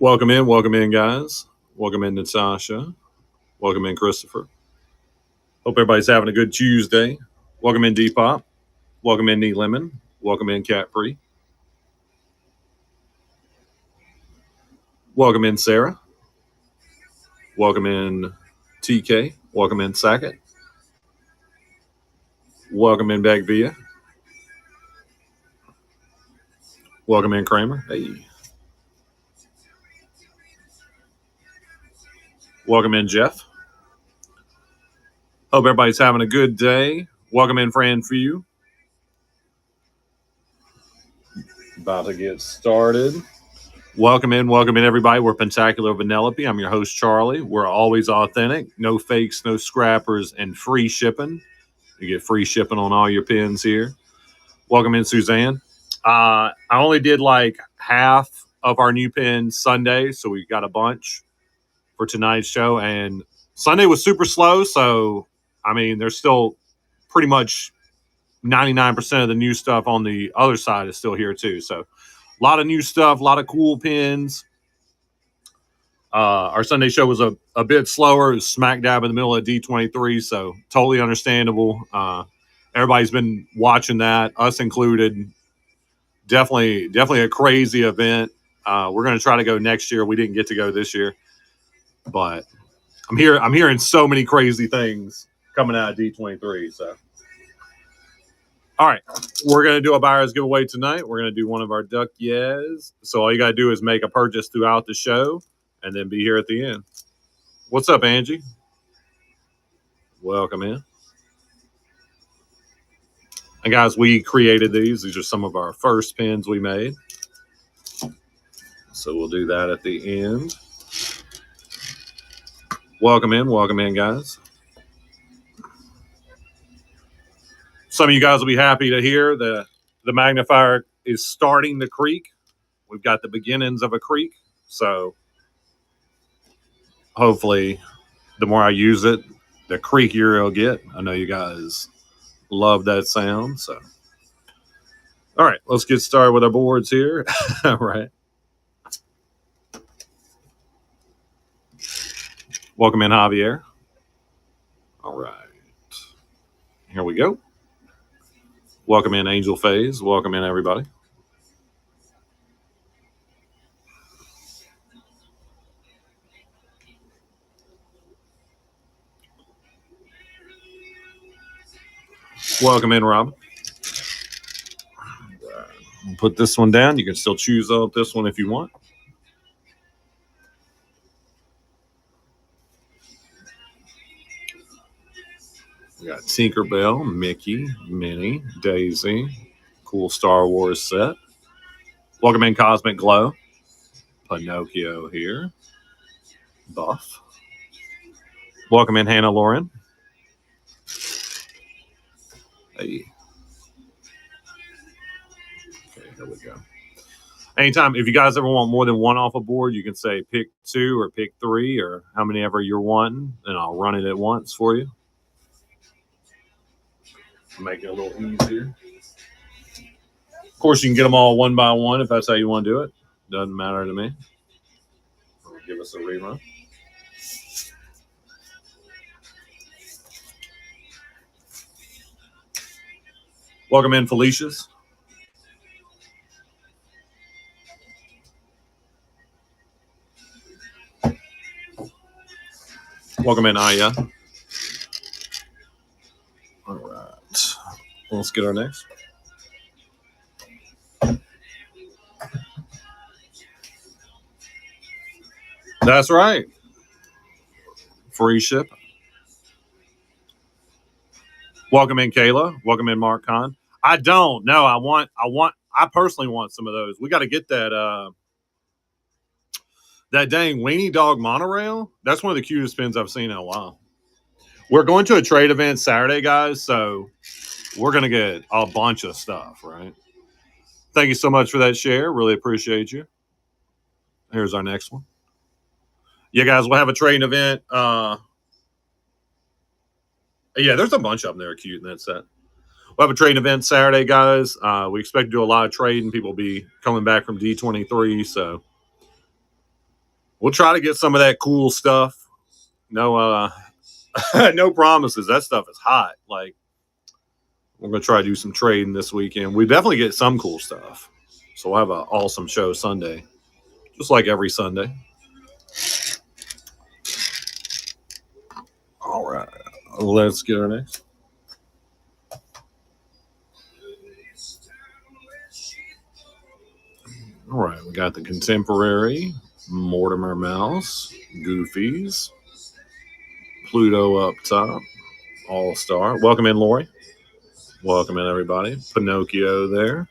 Welcome in, guys. Welcome in, Natasha. Welcome in, Christopher. Hope everybody's having a good Tuesday. Welcome in, Depop. Welcome in, Neat Lemon. Welcome in, Cat Pretty. Welcome in, Sarah. Welcome in, TK. Welcome in, Sackett. Welcome in, Back Via. Welcome in, Kramer. Hey. Welcome in, Jeff. Hope everybody's having a good day. Welcome in, Fran Few. About to get started. Welcome in, everybody. We're Pentacular Vanellope. I'm your host, Charlie. We're always authentic, no fakes, no scrappers, and free shipping. You get free shipping on all your pins here. Welcome in, Suzanne. I only did like half of our new pins Sunday, so we got a bunch for tonight's show. And Sunday was super slow, so I mean, there's still pretty much 99% of the new stuff on the other side is still here too. So a lot of new stuff, a lot of cool pins. Our Sunday show was a bit slower. It was smack dab in the middle of D23, so totally understandable. Everybody's been watching that, us included. Definitely a crazy event. We're going to try to go next year. We didn't get to go this year, but I'm hearing so many crazy things coming out of D23. So, all right, we're going to do a buyer's giveaway tonight. We're going to do one of our Duck Yes. So all you got to do is make a purchase throughout the show and then be here at the end. What's up, Angie? Welcome in. And guys, we created these. These are some of our first pins we made. So we'll do that at the end. Welcome in, guys. Some of you guys will be happy to hear the magnifier is starting to creak. We've got the beginnings of a creak. So hopefully the more I use it, the creakier it'll get. I know you guys love that sound. So, all right, let's get started with our boards here. All right. Welcome in, Javier. All right. Here we go. Welcome in, Angel Phase. Welcome in, everybody. Welcome in, Rob. We'll put this one down. You can still choose up this one if you want. We got Tinkerbell, Mickey, Minnie, Daisy. Cool Star Wars set. Welcome in, Cosmic Glow. Pinocchio here. Buff. Welcome in, Hannah Lauren. Hey. Okay, here we go. Anytime, if you guys ever want more than one off a board, you can say pick 2 or pick 3 or how many ever you're wanting, and I'll run it at once for you. Make it a little easier. Of course, you can get them all one by one if that's how you want to do it. Doesn't matter to me. Give us a rerun. Welcome in, Felicia's. Welcome in, Aya. All right. Let's get our next. That's right. Free ship. Welcome in, Kayla. Welcome in, Mark Kahn. I don't know. I personally want some of those. We got to get that dang Weenie Dog monorail. That's one of the cutest pins I've seen in a while. We're going to a trade event Saturday, guys, so we're going to get a bunch of stuff, right? Thank you so much for that share. Really appreciate you. Here's our next one. Yeah, guys, we'll have a trading event. Yeah, there's a bunch of them that are cute in that set. We'll have a trading event Saturday, guys. We expect to do a lot of trading. People will be coming back from D23, so We'll try to get some of that cool stuff. No, no promises. That stuff is hot. Like, we're going to try to do some trading this weekend. We definitely get some cool stuff. So we'll have an awesome show Sunday, just like every Sunday. All right. Let's get our next. All right. We got the Contemporary, Mortimer Mouse, Goofies, Pluto up top, All-Star. Welcome in, Lori. Welcome in, everybody. Pinocchio there.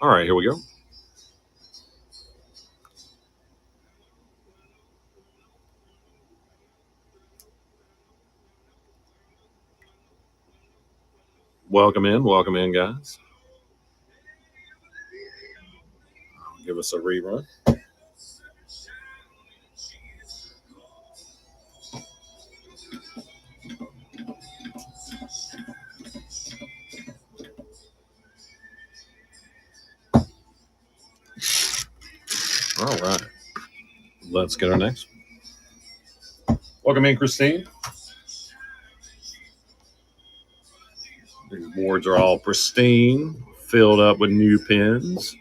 All right, here we go. Welcome in, guys. Give us a rerun. All right. Let's get our next. Welcome in, Christine. These boards are all pristine, filled up with new pins.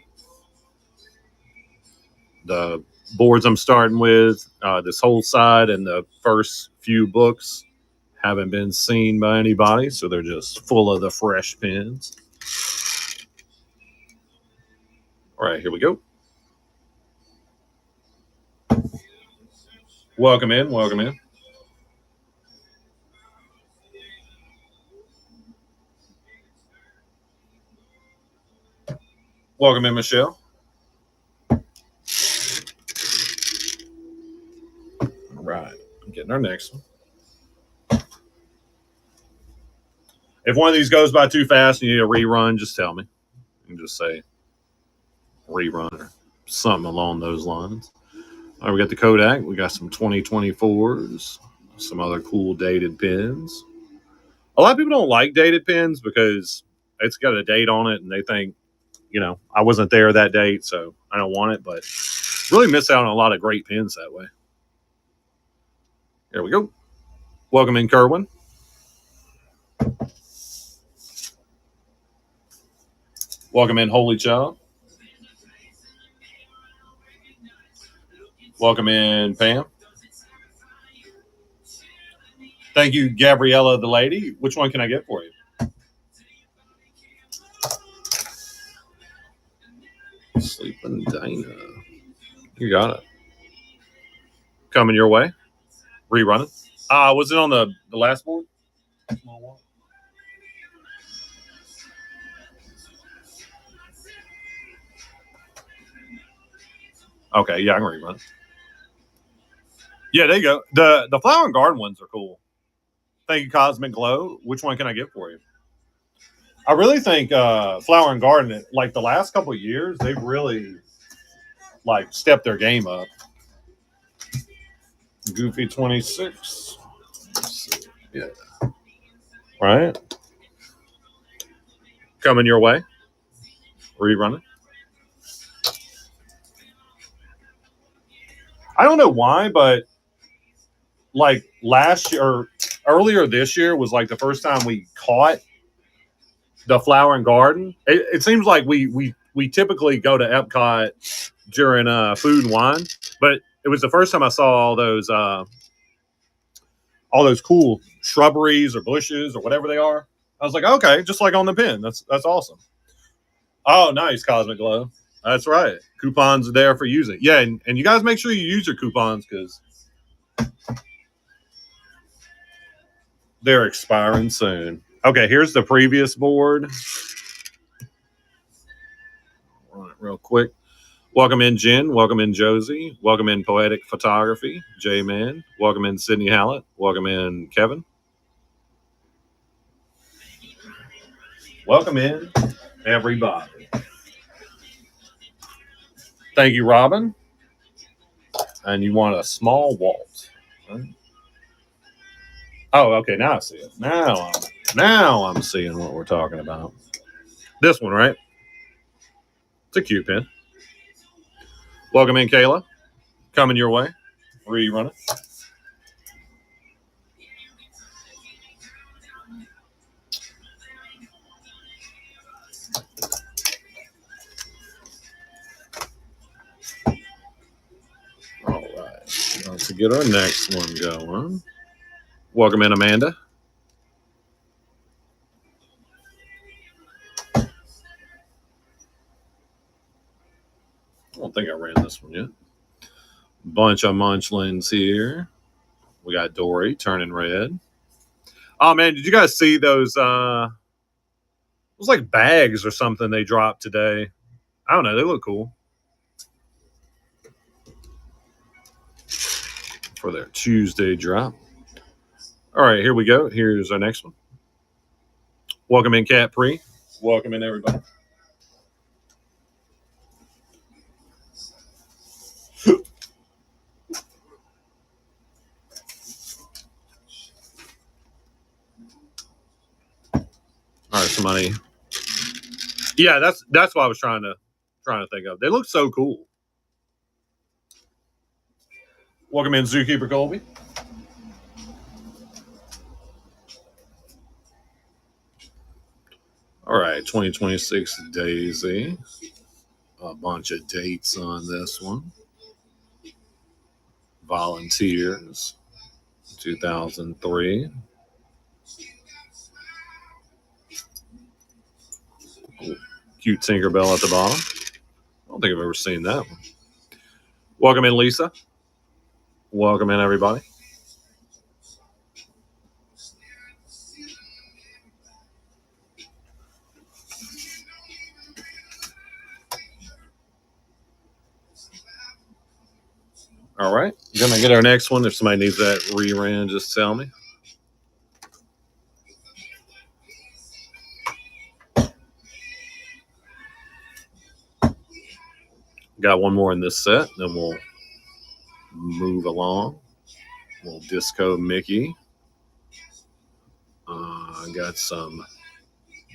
The boards I'm starting with, this whole side and the first few books haven't been seen by anybody, so they're just full of the fresh pins. All right, here we go. Welcome in. Welcome in, Michelle. All right, getting our next one. If one of these goes by too fast and you need a rerun, just tell me. You can just say rerun or something along those lines. All right, we got the Kodak. We got some 2024s, some other cool dated pins. A lot of people don't like dated pins because it's got a date on it and they think, I wasn't there that date, so I don't want it. But really miss out on a lot of great pins that way. Here we go. Welcome in, Kerwin. Welcome in, Holy Child. Welcome in, Pam. Thank you, Gabriella the lady. Which one can I get for you? Sleeping Dinah. You got it. Coming your way. Rerunning. Was it on the last board? Okay, yeah, I can rerun. Yeah, there you go. The Flower and Garden ones are cool. Thank you, Cosmic Glow. Which one can I get for you? I really think Flower and Garden, like the last couple of years, they've really stepped their game up. Goofy 26. Yeah. Right. Coming your way. Rerunning. I don't know why, but last year or earlier this year was the first time we caught the Flower and Garden. It seems like we typically go to Epcot during food and wine, but it was the first time I saw all those cool shrubberies or bushes or whatever they are. I was like, okay, just like on the pin. That's awesome. Oh, nice, Cosmic Glow. That's right. Coupons are there for using. Yeah, and you guys make sure you use your coupons because they're expiring soon. Okay, here's the previous board. Run it real quick. Welcome in, Jen. Welcome in, Josie. Welcome in, Poetic Photography, J-Man. Welcome in, Sydney Hallett. Welcome in, Kevin. Welcome in, everybody. Thank you, Robin. And you want a small Walt. Right? Oh, okay. Now I see it. Now I'm seeing what we're talking about. This one, right? It's a cute pin. Welcome in, Kayla. Coming your way. Rerun it. All right. Let's get our next one going. Welcome in, Amanda. I don't think I ran this one yet. Bunch of munchlins here. We got Dory turning red. Oh man, did you guys see those? It was like bags or something they dropped today. I don't know. They look cool for their Tuesday drop. All right, here we go. Here's our next one. Welcome in, Cat Pre. Welcome in, everybody. All right, somebody. Yeah, that's what I was trying to think of. They look so cool. Welcome in, Zookeeper Colby. All right, 2026 Daisy. A bunch of dates on this one. Volunteers, 2003. Cute Tinkerbell at the bottom. I don't think I've ever seen that one. Welcome in, Lisa. Welcome in, everybody. All right, gonna get our next one. If somebody needs that reran, just tell me. Got one more in this set, then we'll move along. Little Disco Mickey. Got some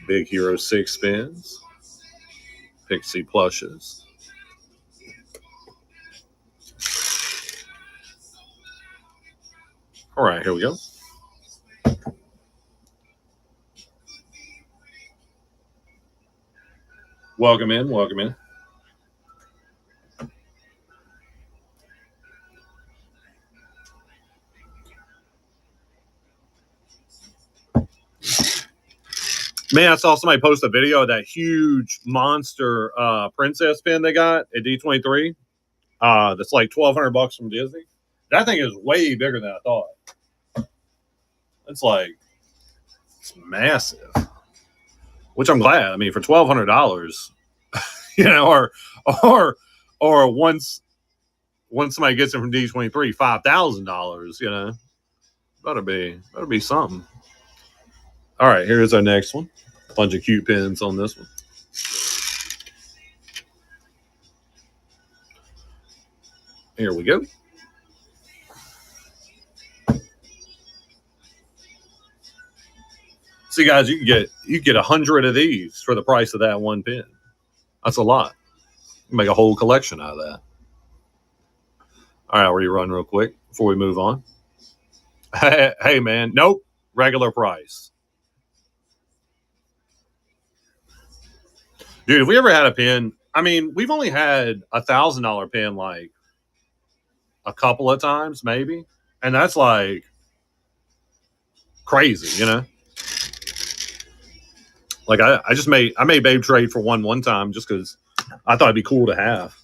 Big Hero 6 spins. Pixie plushes. All right, here we go. Welcome in, welcome in. Man, I saw somebody post a video of that huge monster princess pin they got at D23. That's like $1,200 from Disney. That thing is way bigger than I thought. It's massive, which I'm glad. I mean, for $1,200, you know, or once somebody gets it from D23, $5,000, you know, better be something. All right, here's our next one. A bunch of cute pins on this one. Here we go. See, guys, you can get 100 of these for the price of that one pin. That's a lot. You make a whole collection out of that. All right, I'll rerun real quick before we move on. Hey, man, nope, regular price. Dude, if we ever had a pin, I mean, we've only had $1,000 pin like a couple of times, maybe, and that's like crazy, you know. Like I made Babe Trade for one time just because I thought it'd be cool to have.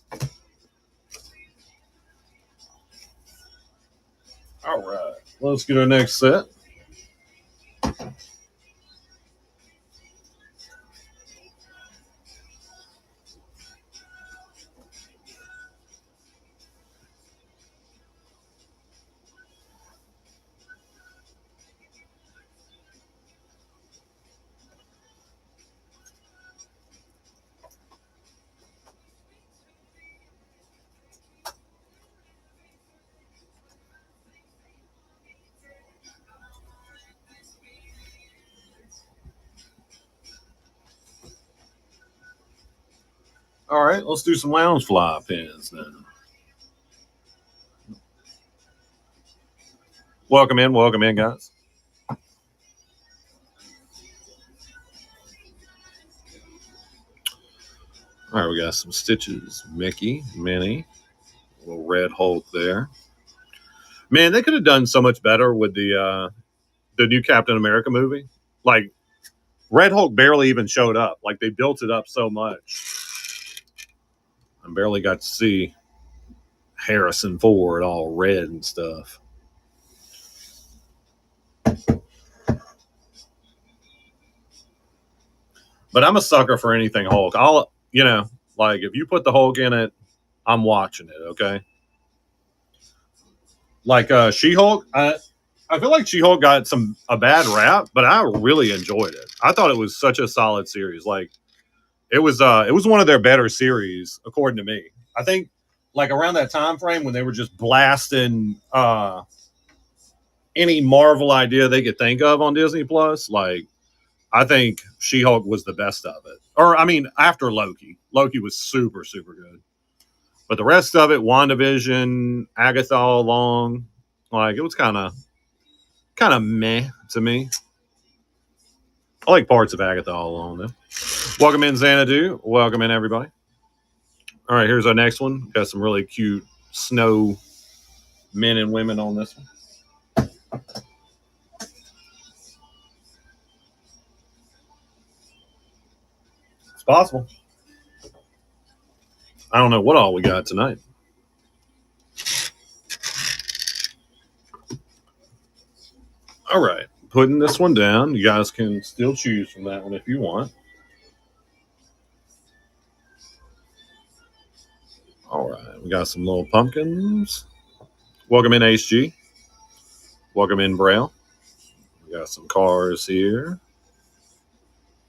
All right, let's get our next set. All right, let's do some Loungefly pins now. Welcome in, guys. All right, we got some Stitches, Mickey, Minnie, little Red Hulk there. Man, they could have done so much better with the new Captain America movie. Like, Red Hulk barely even showed up. Like, they built it up so much. I barely got to see Harrison Ford all red and stuff. But I'm a sucker for anything Hulk. Like, if you put the Hulk in it, I'm watching it, okay? Like She-Hulk, I feel like She-Hulk got a bad rap, but I really enjoyed it. I thought it was such a solid series. Like, it was one of their better series, according to me. I think like around that time frame when they were just blasting any Marvel idea they could think of on Disney Plus, like I think She-Hulk was the best of it. Or I mean, after Loki. Loki was super, super good. But the rest of it, WandaVision, Agatha All Along, like it was kind of meh to me. I like parts of Agatha All Along though. Welcome in, Xanadu. Welcome in, everybody. All right, here's our next one. Got some really cute snow men and women on this one. It's possible. I don't know what all we got tonight. All right, putting this one down. You guys can still choose from that one if you want. All right, we got some little pumpkins. Welcome in, HG. Welcome in, Braille. We got some cars here.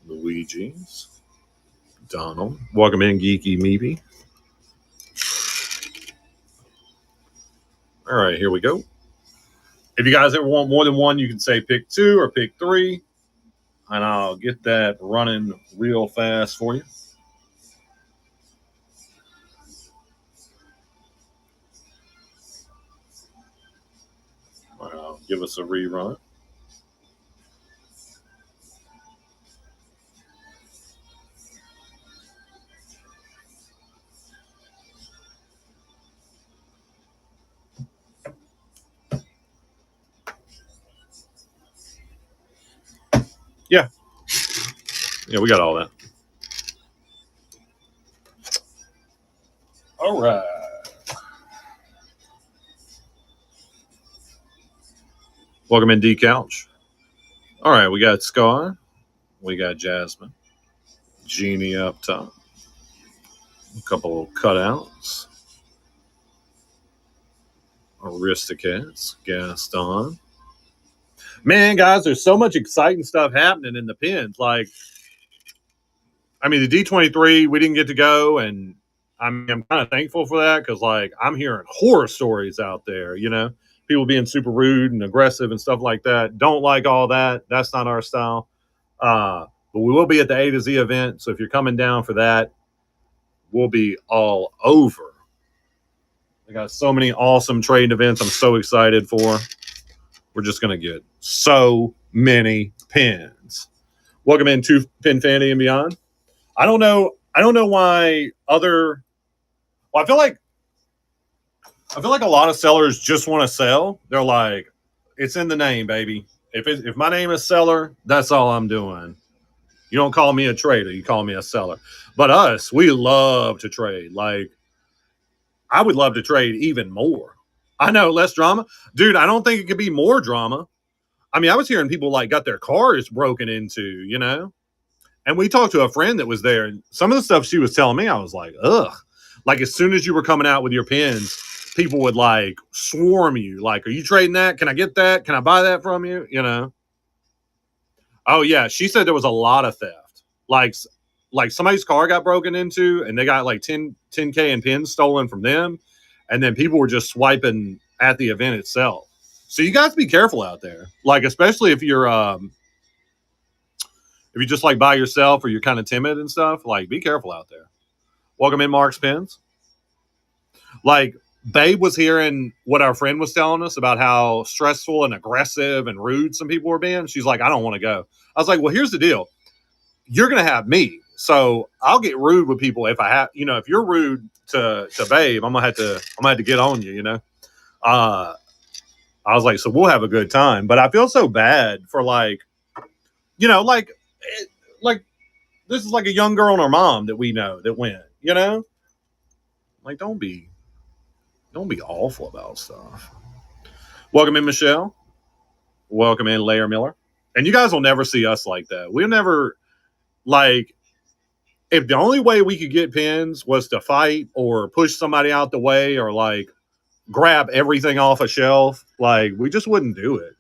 Luigi's. Donald. Welcome in, Geeky Meepy. All right, here we go. If you guys ever want more than one, you can say pick 2 or pick 3, and I'll get that running real fast for you. Give us a rerun. Yeah, we got all that. All right. Welcome in, D Couch. All right, we got Scar. We got Jasmine. Genie up top. A couple of cutouts. Aristocats. Gaston. Man, guys, there's so much exciting stuff happening in the pins. Like, I mean, the D23, we didn't get to go, and I'm kind of thankful for that because, like, I'm hearing horror stories out there, people being super rude and aggressive and stuff like that. Don't like all that. That's not our style. But we will be at the A to Z event, so if you're coming down for that, we'll be all over. I got so many awesome trading events I'm so excited for. We're just going to get so many pins. Welcome in to Pin Fanny and Beyond. I don't know why other. Well, I feel like a lot of sellers just want to sell. They're like, it's in the name, baby. If my name is seller, that's all I'm doing. You don't call me a trader. You call me a seller. But us, we love to trade. Like, I would love to trade even more. I know, less drama. Dude, I don't think it could be more drama. I mean, I was hearing people like got their cars broken into, And we talked to a friend that was there, and some of the stuff she was telling me, I was like, ugh. Like, as soon as you were coming out with your pins, people would like swarm you. Like, are you trading that? Can I get that? Can I buy that from you? Oh yeah, she said there was a lot of theft. Like somebody's car got broken into, and they got like 10K in pins stolen from them, and then people were just swiping at the event itself. So you guys be careful out there. Like, especially if you're just like by yourself or you're kind of timid and stuff, like be careful out there. Welcome in, Mark's Pins. Like, Babe was hearing what our friend was telling us about how stressful and aggressive and rude some people were being. She's like, I don't want to go. I was like, well, here's the deal. You're going to have me. So I'll get rude with people if I have, if you're rude to Babe, I'm going to have to get on you, I was like, so we'll have a good time. But I feel so bad for like this is like a young girl and her mom that we know that went, like, don't be awful about stuff. Welcome in, Michelle. Welcome in, Lair Miller. And you guys will never see us like that. We'll never, like, if the only way we could get pins was to fight or push somebody out the way or, like, grab everything off a shelf, like, we just wouldn't do it,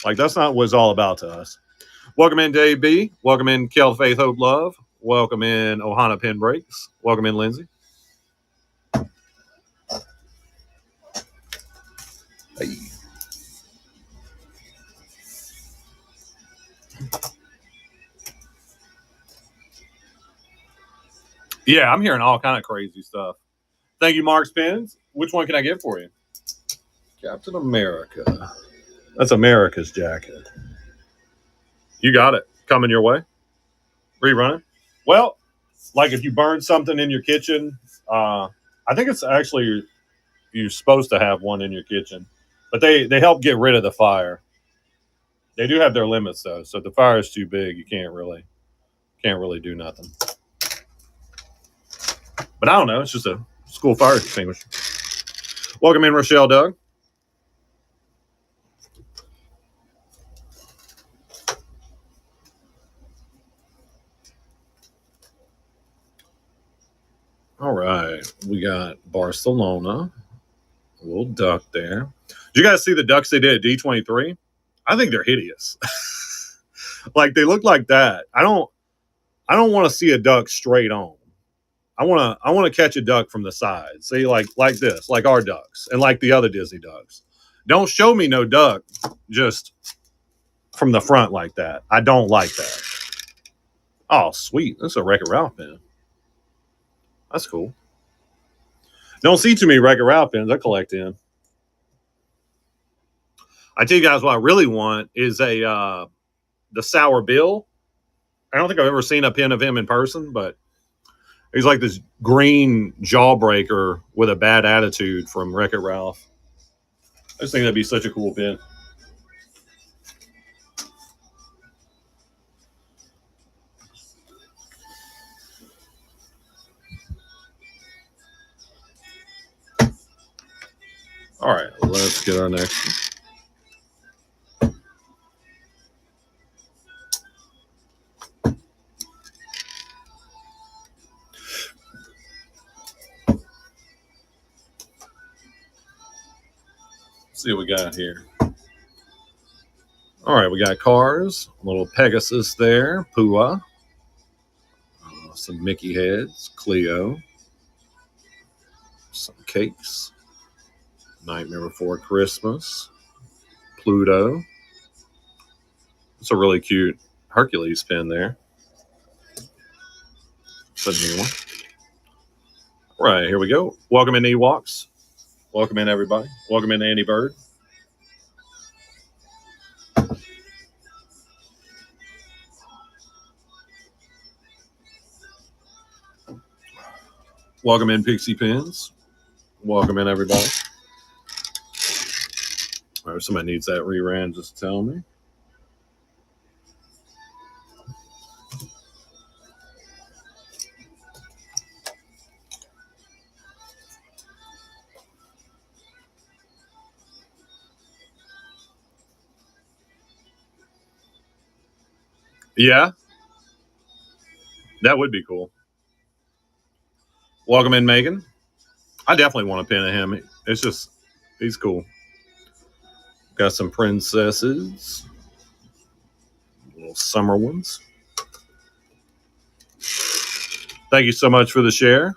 Like, that's not what it's all about to us. Welcome in, Dave B. Welcome in, Kel Faith Hope Love. Welcome in, Ohana Pin Breaks. Welcome in, Lindsay. Hey. Yeah, I'm hearing all kind of crazy stuff. Thank you, Mark's Pins. Which one can I get for you? Captain America. That's America's jacket. You got it. Coming your way. Rerunning. Well, like if you burn something in your kitchen, I think it's actually you're supposed to have one in your kitchen, but they help get rid of the fire. They do have their limits though, so if the fire is too big, you can't really do nothing. But I don't know. It's just a school fire extinguisher. Welcome in, Rochelle Doug. All right, we got Barcelona. A little duck there. Did you guys see the ducks they did at D23? I think they're hideous. Like they look like that. I don't want to see a duck straight on. I want to catch a duck from the side. See, like this, like our ducks and like the other Disney ducks. Don't show me no duck just from the front like that. I don't like that. Oh, sweet. That's a Wreck-It Ralph pin. That's cool. Don't see too many Wreck-It Ralph pins. I collect in. I tell you guys what I really want is the Sour Bill. I don't think I've ever seen a pin of him in person, but he's like this green jawbreaker with a bad attitude from Wreck-It Ralph. I just think that'd be such a cool pin. All right, let's get our next one. See what we got here. All right, we got cars, a little Pegasus there, Pua, some Mickey heads, Cleo, some cakes, Nightmare Before Christmas, Pluto. It's a really cute Hercules pin there. It's a new one. All right, here we go. Welcome in, Ewoks. Welcome in, everybody. Welcome in, Andy Bird. Welcome in, Pixie Pins. Welcome in, everybody. All right, if somebody needs that reran, just tell me. Yeah, that would be cool. Welcome in, Megan. I definitely want a pin of him. It's just, he's cool. Got some princesses, little summer ones. Thank you so much for the share.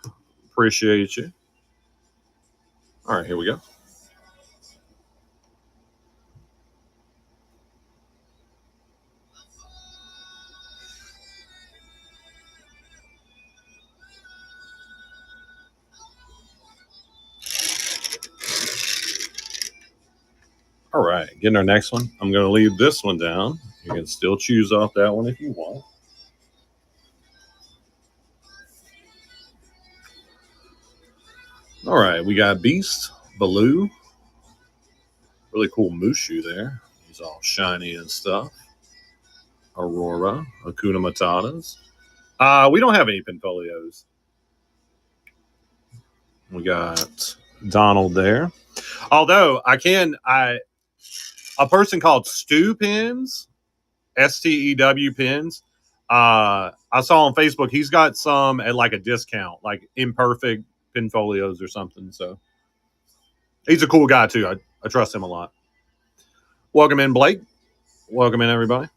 Appreciate you. All right, here we go. getting our next one. I'm going to leave this one down. You can still choose off that one if you want. All right, we got Beast, Baloo. Really cool Mushu there. He's all shiny and stuff. Aurora, Hakuna Matatas. We don't have any Pinfolios. We got Donald there. Although a person called Stu Pins, STEW Pins. I saw on Facebook he's got some at like a discount, like imperfect Pinfolios or something. So he's a cool guy too. I trust him a lot. Welcome in, Blake. Welcome in, everybody.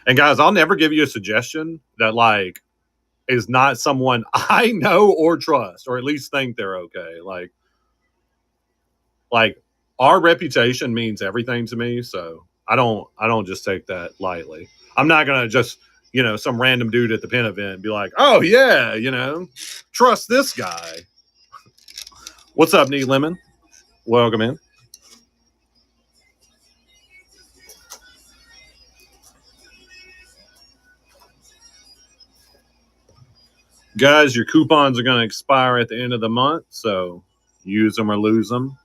And guys, I'll never give you a suggestion that like is not someone I know or trust, or at least think they're okay. Like our reputation means everything to me, so I don't just take that lightly. I'm not gonna just, some random dude at the pin event be like, oh yeah, trust this guy. What's up, Neat Lemon? Welcome in. Guys, your coupons are going to expire at the end of the month, so use them or lose them.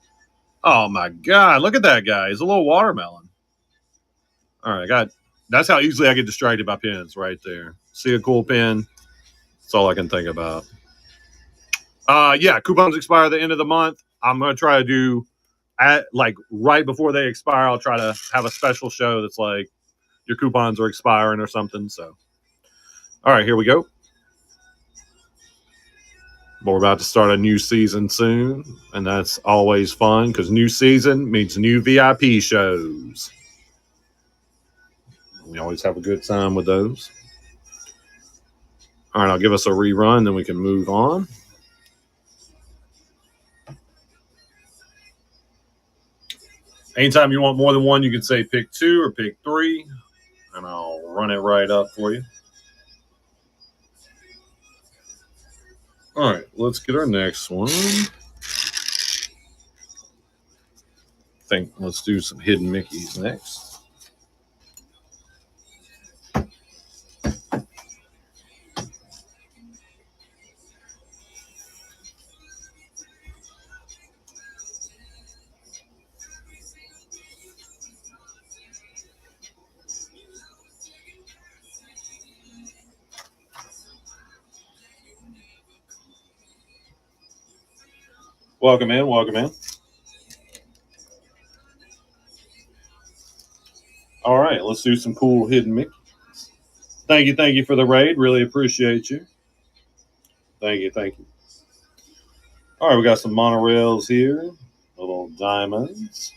Oh my God, look at that guy. He's a little watermelon. All right, that's how easily I get distracted by pins right there. See a cool pin? That's all I can think about. Yeah, coupons expire at the end of the month. I'm going to try to do, right before they expire, I'll try to have a special show that's like your coupons are expiring or something. So, all right, here we go. We're about to start a new season soon, and that's always fun because new season means new VIP shows. We always have a good time with those. All right, I'll give us a rerun, then we can move on. Anytime you want more than one, you can say pick 2 or pick 3, and I'll run it right up for you. All right, let's get our next one. Let's do some Hidden Mickeys next. Welcome in. All right, let's do some cool Hidden Mickeys. Thank you for the raid. Really appreciate you. Thank you. All right, we got some monorails here, little diamonds,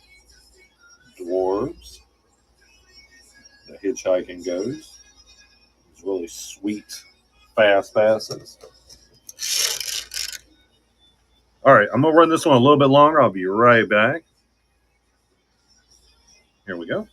dwarves, the hitchhiking ghost. It's really sweet, fast passes. All right, I'm gonna run this one a little bit longer. I'll be right back. Here we go.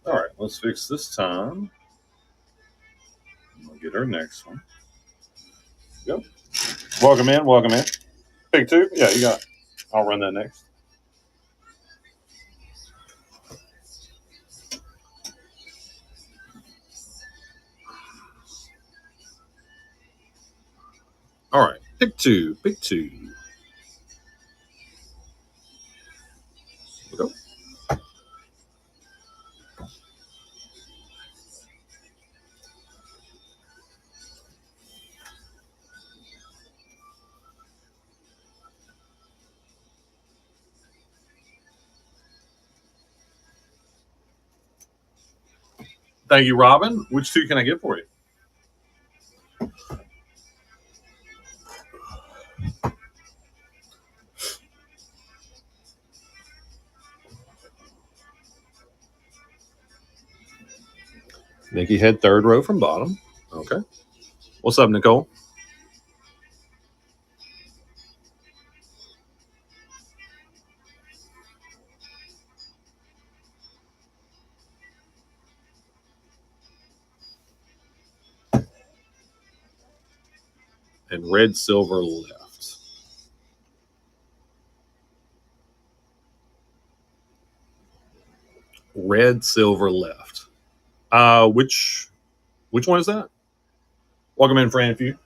All right, let's fix this time. We'll get our next one. Go. Welcome in. Pick 2? Yeah, you got it. I'll run that next. All right, pick two. Pick two. Here we go. Thank you, Robin. Which two can I get for you? Nikki head third row from bottom. Okay. What's up, Nicole? And red, silver, left. Red, silver, left. Which one is that? Welcome in, Fran Few.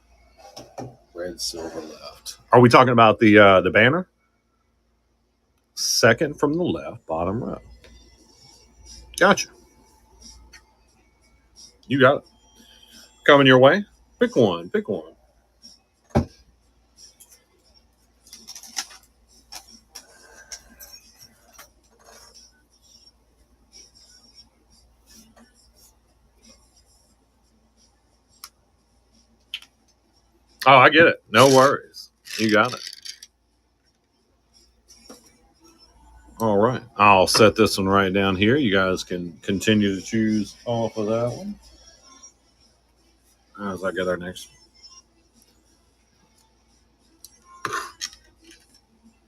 Red, silver, left. Are we talking about the banner? Second from the left, bottom row. Gotcha. You got it. Coming your way. Pick one. Pick one. Oh, I get it. No worries. You got it. All right. I'll set this one right down here. You guys can continue to choose off of that one as I get our next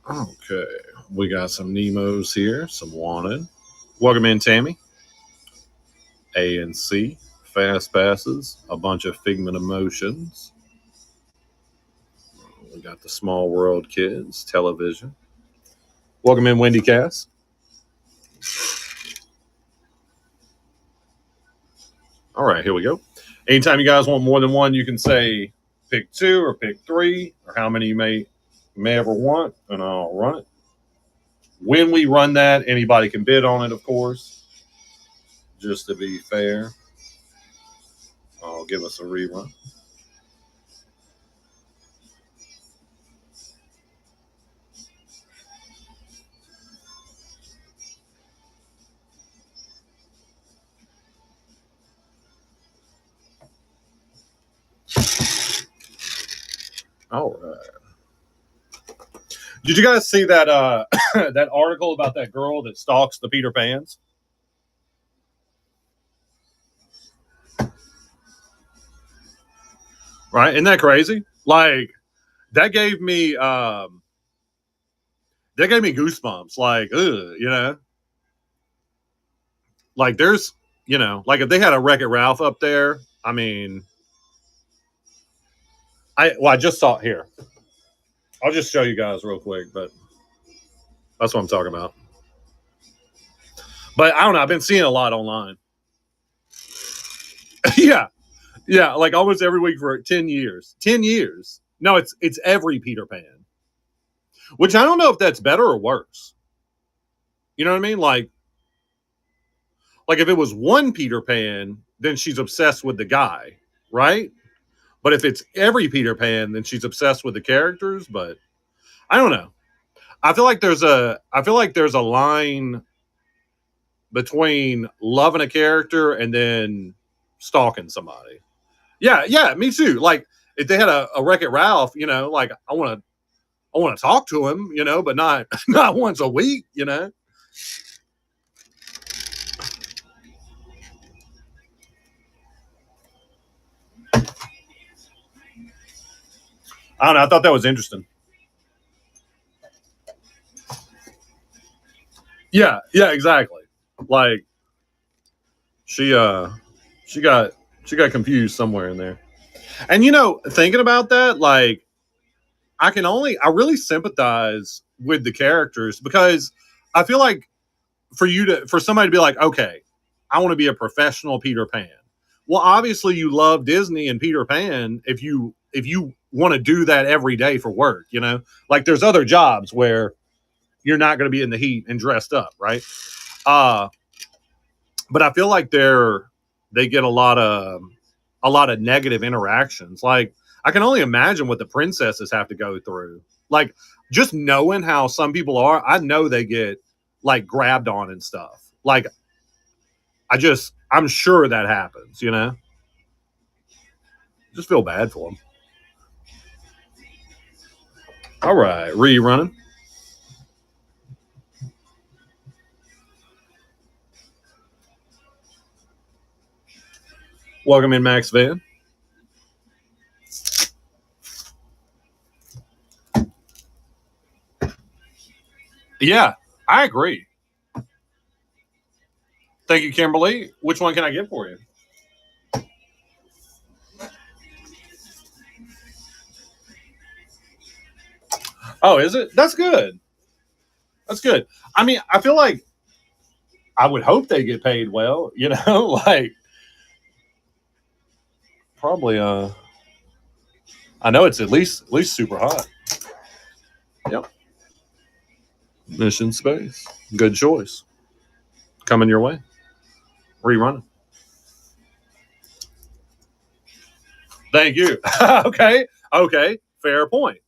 one. Okay. We got some Nemos here, some Wanted. Welcome in, Tammy. A and C. Fast passes. A bunch of Figment Emotions. We got the Small World Kids. Television. Welcome in, Wendy Cass. All right, here we go. Anytime you guys want more than one, you can say pick two or pick three or how many you may ever want, and I'll run it. When we run that, anybody can bid on it, of course, just to be fair. I'll give us a rerun. All right. Did you guys see that that article about that girl that stalks the Peter Pans? Right? Isn't that crazy? Like that gave me goosebumps. Like, you know, like there's, you know, like if they had a Wreck-It Ralph up there, I mean, I just saw it here. I'll just show you guys real quick, but that's what I'm talking about. But I don't know. I've been seeing a lot online. Yeah. Yeah. Like almost every week for 10 years. 10 years. No, it's every Peter Pan, which I don't know if that's better or worse. You know what I mean? Like if it was one Peter Pan, then she's obsessed with the guy, right? But if it's every Peter Pan, then she's obsessed with the characters. But I don't know. I feel like there's a line between loving a character and then stalking somebody. Yeah, me too. Like if they had a Wreck-It Ralph, you know, like I want to talk to him, you know, but not once a week, you know. I don't know. I thought that was interesting. Yeah, exactly. Like she got confused somewhere in there. And you know, thinking about that, like I really sympathize with the characters because I feel like for somebody to be like, okay, I want to be a professional Peter Pan. Well, obviously you love Disney and Peter Pan if you want to do that every day for work, like there's other jobs where you're not going to be in the heat and dressed up, right? But I feel like they get a lot of negative interactions. Like I can only imagine what the princesses have to go through. Like just knowing how some people are, I know they get like grabbed on and stuff. Like I'm sure that happens, Just feel bad for them. All right, rerunning. Welcome in, Max Van. Yeah, I agree. Thank you, Kimberly. Which one can I get for you? Oh, is it? That's good. That's good. I mean, I feel like I would hope they get paid well, like probably I know it's at least super hot. Yep. Mission Space. Good choice. Coming your way. Rerunning. Thank you. Okay. Fair point.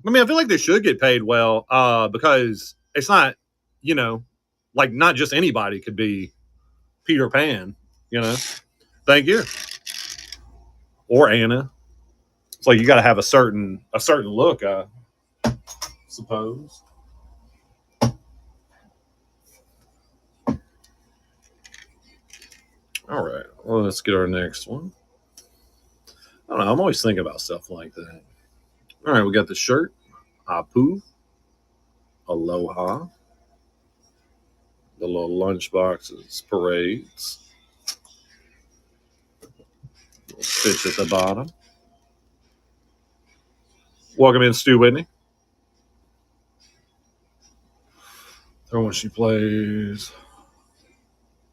I mean, I feel like they should get paid well, because it's not, like not just anybody could be Peter Pan, Thank you. Or Anna. It's like you got to have a certain look, I suppose. All right. Well, let's get our next one. I don't know. I'm always thinking about stuff like that. All right. We got the shirt. Apu. Aloha. The little lunch boxes. Parades. Little stitch at the bottom. Welcome in, Stu Whitney. Or when she plays.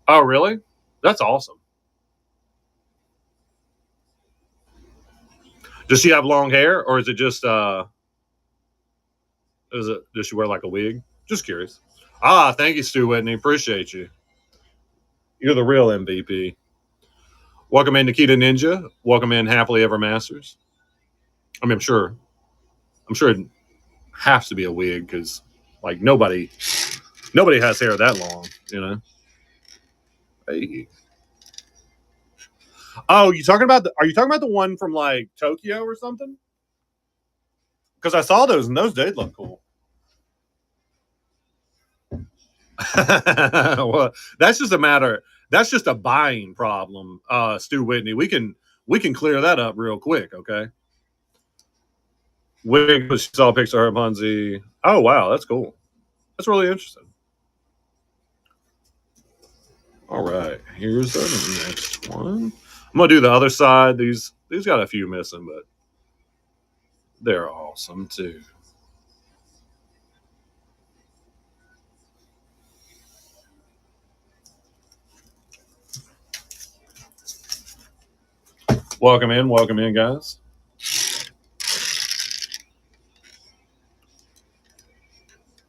Oh, really? That's awesome. Does she have long hair, or is it just does she wear like a wig? Just curious. Thank you, Stu Whitney. Appreciate you. You're the real MVP. Welcome in, Nikita Ninja. Welcome in, Happily Ever Masters. I mean, I'm sure it has to be a wig because like nobody has hair that long, Hey. Oh, are you talking about the one from like Tokyo or something? Because I saw those and those did look cool. Well, that's just a buying problem, Stu Whitney. We can clear that up real quick, okay? Wig, she saw a picture of her Punzi. Oh wow, that's cool. That's really interesting. All right, here's the next one. I'm gonna do the other side. These got a few missing, but they're awesome too. Welcome in, guys.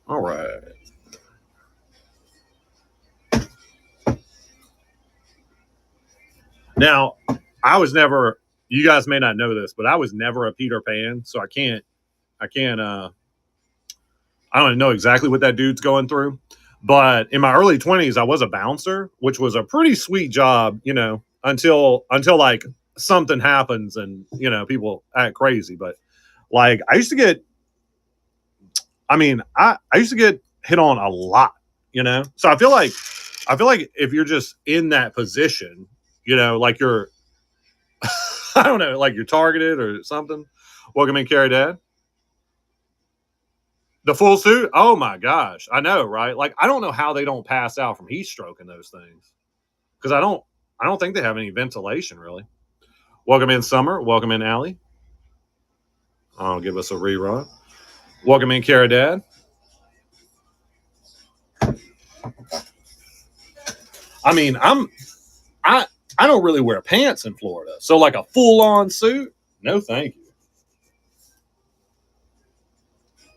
All right. Now, you guys may not know this, but I was never a Peter Pan, so I don't know exactly what that dude's going through. But in my early 20s, I was a bouncer, which was a pretty sweet job, until like something happens and, people act crazy. But like I used to get hit on a lot, So I feel like if you're just in that position, like you're I don't know, like you're targeted or something. Welcome in, Carrie Dad. The full suit? Oh my gosh. I know, right? Like I don't know how they don't pass out from heat stroke in those things. Because I don't think they have any ventilation really. Welcome in, Summer. Welcome in, Allie. I'll give us a rerun. Welcome in, Cara Dad. I mean, I don't really wear pants in Florida. So like a full-on suit, no thank you.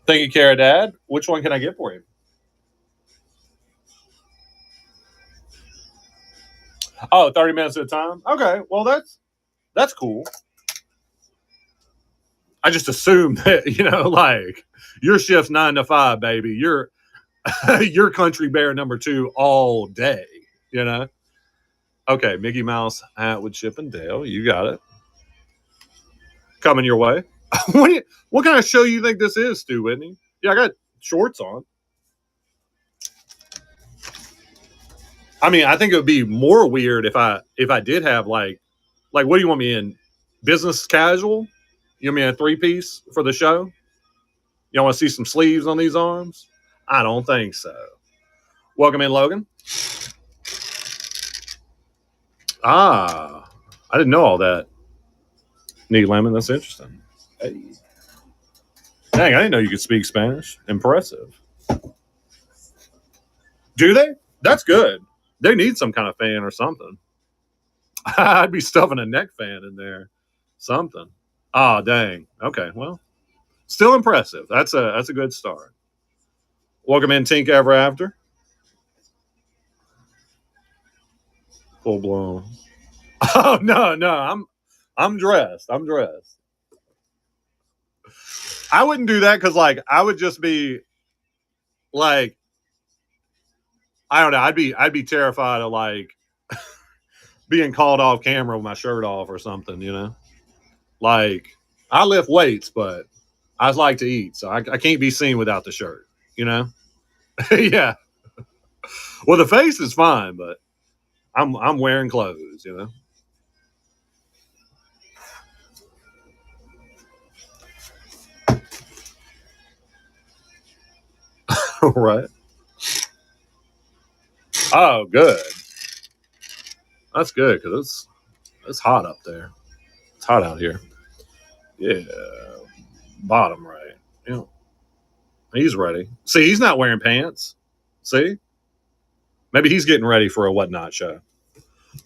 Thank you, Cara Dad. Which one can I get for you? Oh, 30 minutes at a time? Okay, well, that's cool. I just assume that, like your shift's 9 to 5, baby. You're country bear number 2 all day, Okay, Mickey Mouse hat with Chip and Dale. You got it. Coming your way. What kind of show you think this is, Stu Whitney? Yeah, I got shorts on. I mean, I think it would be more weird if I did have like what do you want me in? Business casual? You want me in a 3-piece for the show? You want to see some sleeves on these arms? I don't think so. Welcome in, Logan. I didn't know all that. Need lemon? That's interesting. Hey. Dang, I didn't know you could speak Spanish. Impressive. Do they? That's good. They need some kind of fan or something. I'd be stuffing a neck fan in there. Something. Dang. Okay, well, still impressive. That's a good start. Welcome in, Tink Ever After. Full blown. Oh no, I'm dressed. I wouldn't do that because I would just be like, I don't know. I'd be terrified of being called off camera with my shirt off or something, Like, I lift weights, but I like to eat, so I can't be seen without the shirt, Yeah. Well, the face is fine, but I'm wearing clothes, Right. Oh, good. That's good because it's hot up there. It's hot out here. Yeah. Bottom right. Yeah. He's ready. See, he's not wearing pants. See? Maybe he's getting ready for a Whatnot show.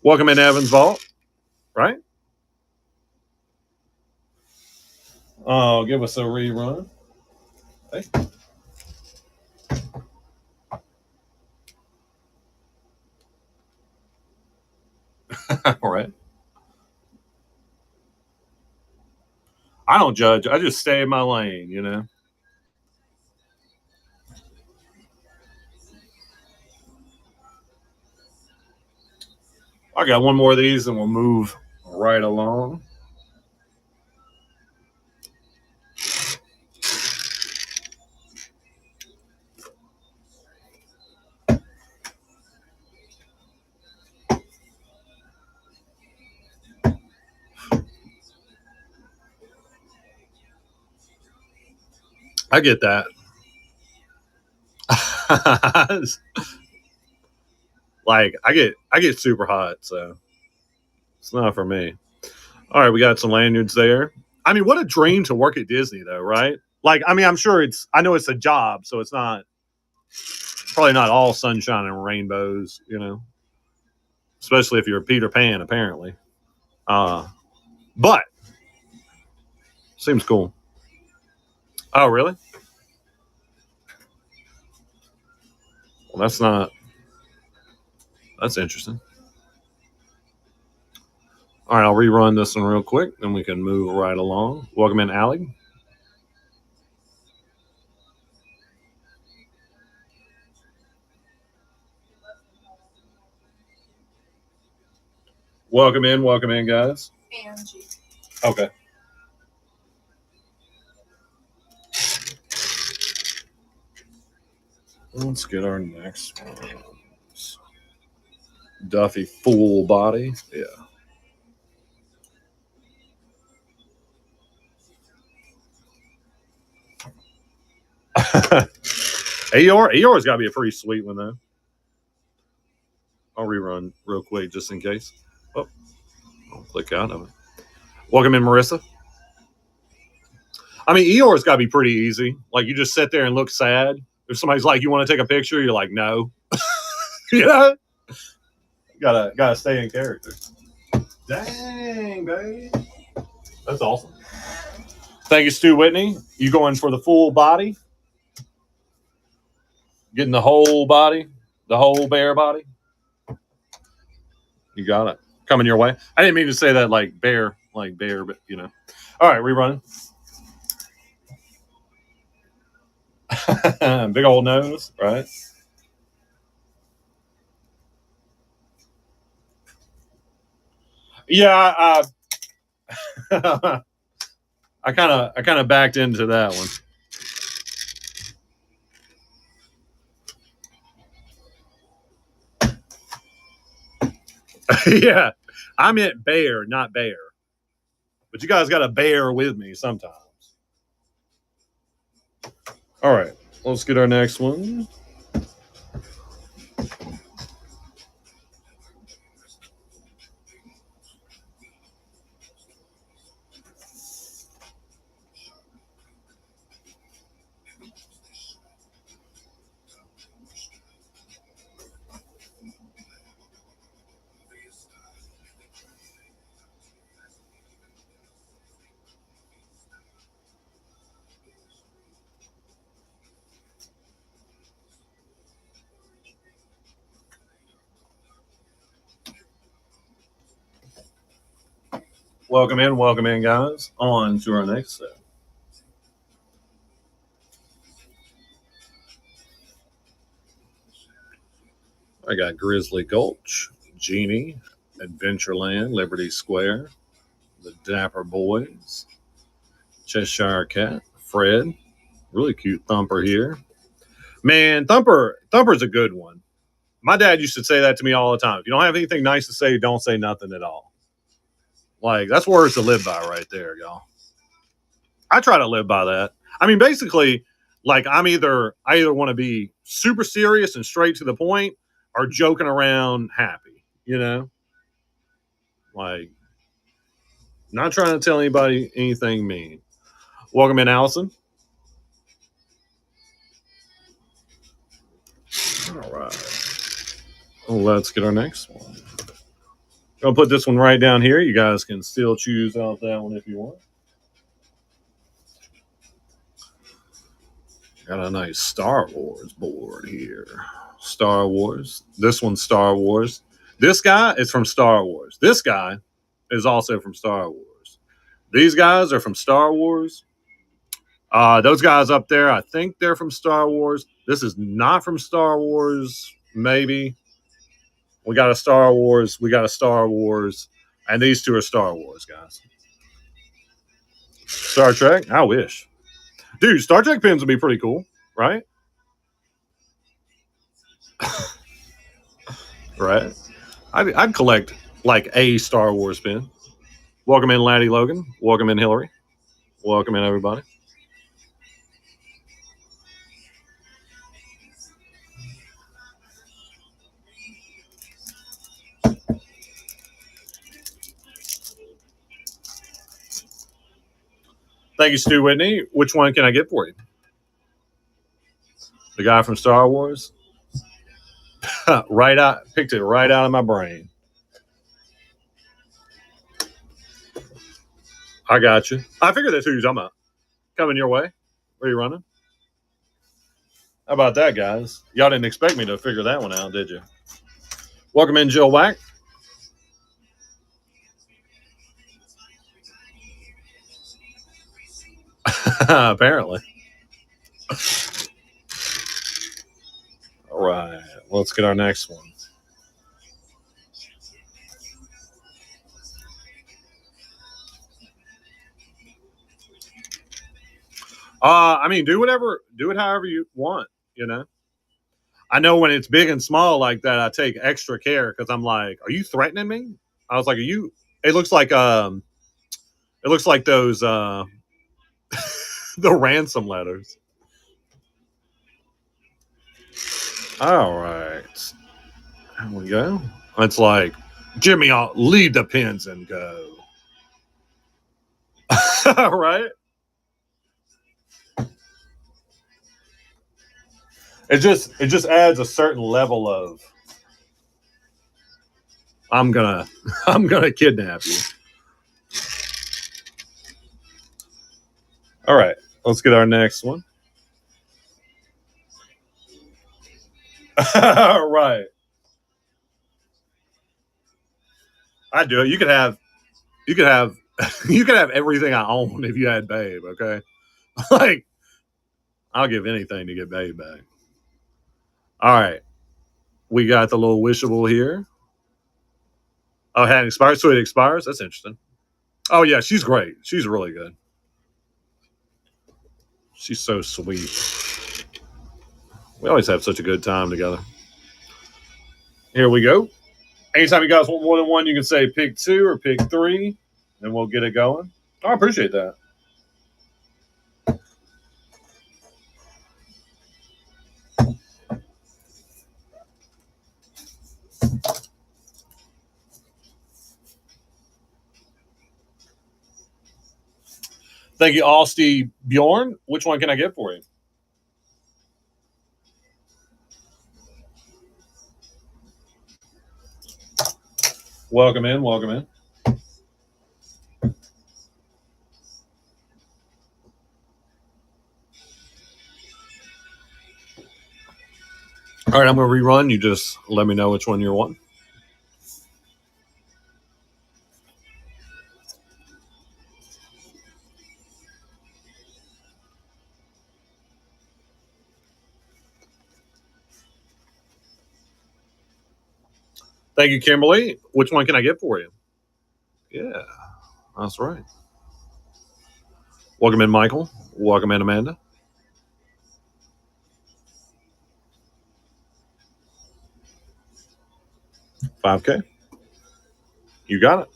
Welcome in Evans Vault. Right? Oh, give us a rerun. Hey. All right. I don't judge. I just stay in my lane, I got one more of these and we'll move right along. I get that. I get super hot, so it's not for me. All right, we got some lanyards there. I mean, what a dream to work at Disney, though, right? I'm sure I know it's a job, so it's probably not all sunshine and rainbows, especially if you're Peter Pan, apparently. But seems cool. Oh, really? Well, that's interesting. All right, I'll rerun this one real quick, then we can move right along. Welcome in, Allie. Welcome in, guys. Angie. Okay. Let's get our next one. Duffy full body. Yeah. AR's got to be a pretty sweet one, though. I'll rerun real quick just in case. Oh, I'll click out of it. Welcome in, Marissa. I mean, Eeyore's got to be pretty easy. Like, you just sit there and look sad. If somebody's like, you want to take a picture? You're like, no. Gotta stay in character. Dang, babe. That's awesome. Thank you, Stu Whitney. You going for the full body? Getting the whole body? The whole bear body? You got it. Coming your way. I didn't mean to say that like bear, but you know. All right, rerunning. Big old nose, right? Yeah, I kind of backed into that one. Yeah, I meant bear, not bear. But you guys got to bear with me sometimes. All right, let's get our next one. Welcome in, guys. On to our next set. I got Grizzly Gulch, Genie, Adventureland, Liberty Square, the Dapper Boys, Cheshire Cat, Fred, really cute Thumper here. Man, Thumper's a good one. My dad used to say that to me all the time. If you don't have anything nice to say, don't say nothing at all. Like, that's words to live by right there, y'all. I try to live by that. I mean, basically, like I either want to be super serious and straight to the point or joking around happy, you know? Like, not trying to tell anybody anything mean. Welcome in, Allison. All right. Let's get our next one. I'll put this one right down here. You guys can still choose out that one if you want. Got a nice Star Wars board here. Star Wars. This one's Star Wars. This guy is from Star Wars. This guy is also from Star Wars. These guys are from Star Wars. Those guys up there, I think they're from Star Wars. This is not from Star Wars, maybe. We got a Star Wars. We got a Star Wars. And these two are Star Wars, guys. Star Trek? I wish. Dude, Star Trek pins would be pretty cool, right? Right? I'd collect like a Star Wars pin. Welcome in, Laddie Logan. Welcome in, Hillary. Welcome in, everybody. Thank you, Stu Whitney. Which one can I get for you? The guy from Star Wars? Right out, picked it right out of my brain. I got you. I figured that's who you're talking about. Coming your way. Where you running? How about that, guys? Y'all didn't expect me to figure that one out, did you? Welcome in, Jill Wack. Apparently. All right. Let's get our next one. I mean, do it however you want, you know. I know when it's big and small like that, I take extra care because I'm like, are you threatening me? I was like, are you? It looks like those the ransom letters. All right, there we go. It's like, Jimmy, I'll lead the pins and go. All right. It just adds a certain level of I'm gonna kidnap you. All right, let's get our next one. All right. I do it. You could have you could have everything I own if you had Babe, okay? Like, I'll give anything to get Babe back. All right. We got the little wishable here. Oh, it hadn't expired, so it expires? That's interesting. Oh yeah, she's great. She's really good. She's so sweet. We always have such a good time together. Here we go. Anytime you guys want more than one, you can say pick 2 or pick 3, and we'll get it going. I appreciate that. Thank you, Alsty Bjorn. Which one can I get for you? Welcome in. Welcome in. All right, I'm going to rerun. You just let me know which one you're wanting. Thank you, Kimberly. Which one can I get for you? Yeah, that's right. Welcome in, Michael. Welcome in, Amanda. $5K. You got it.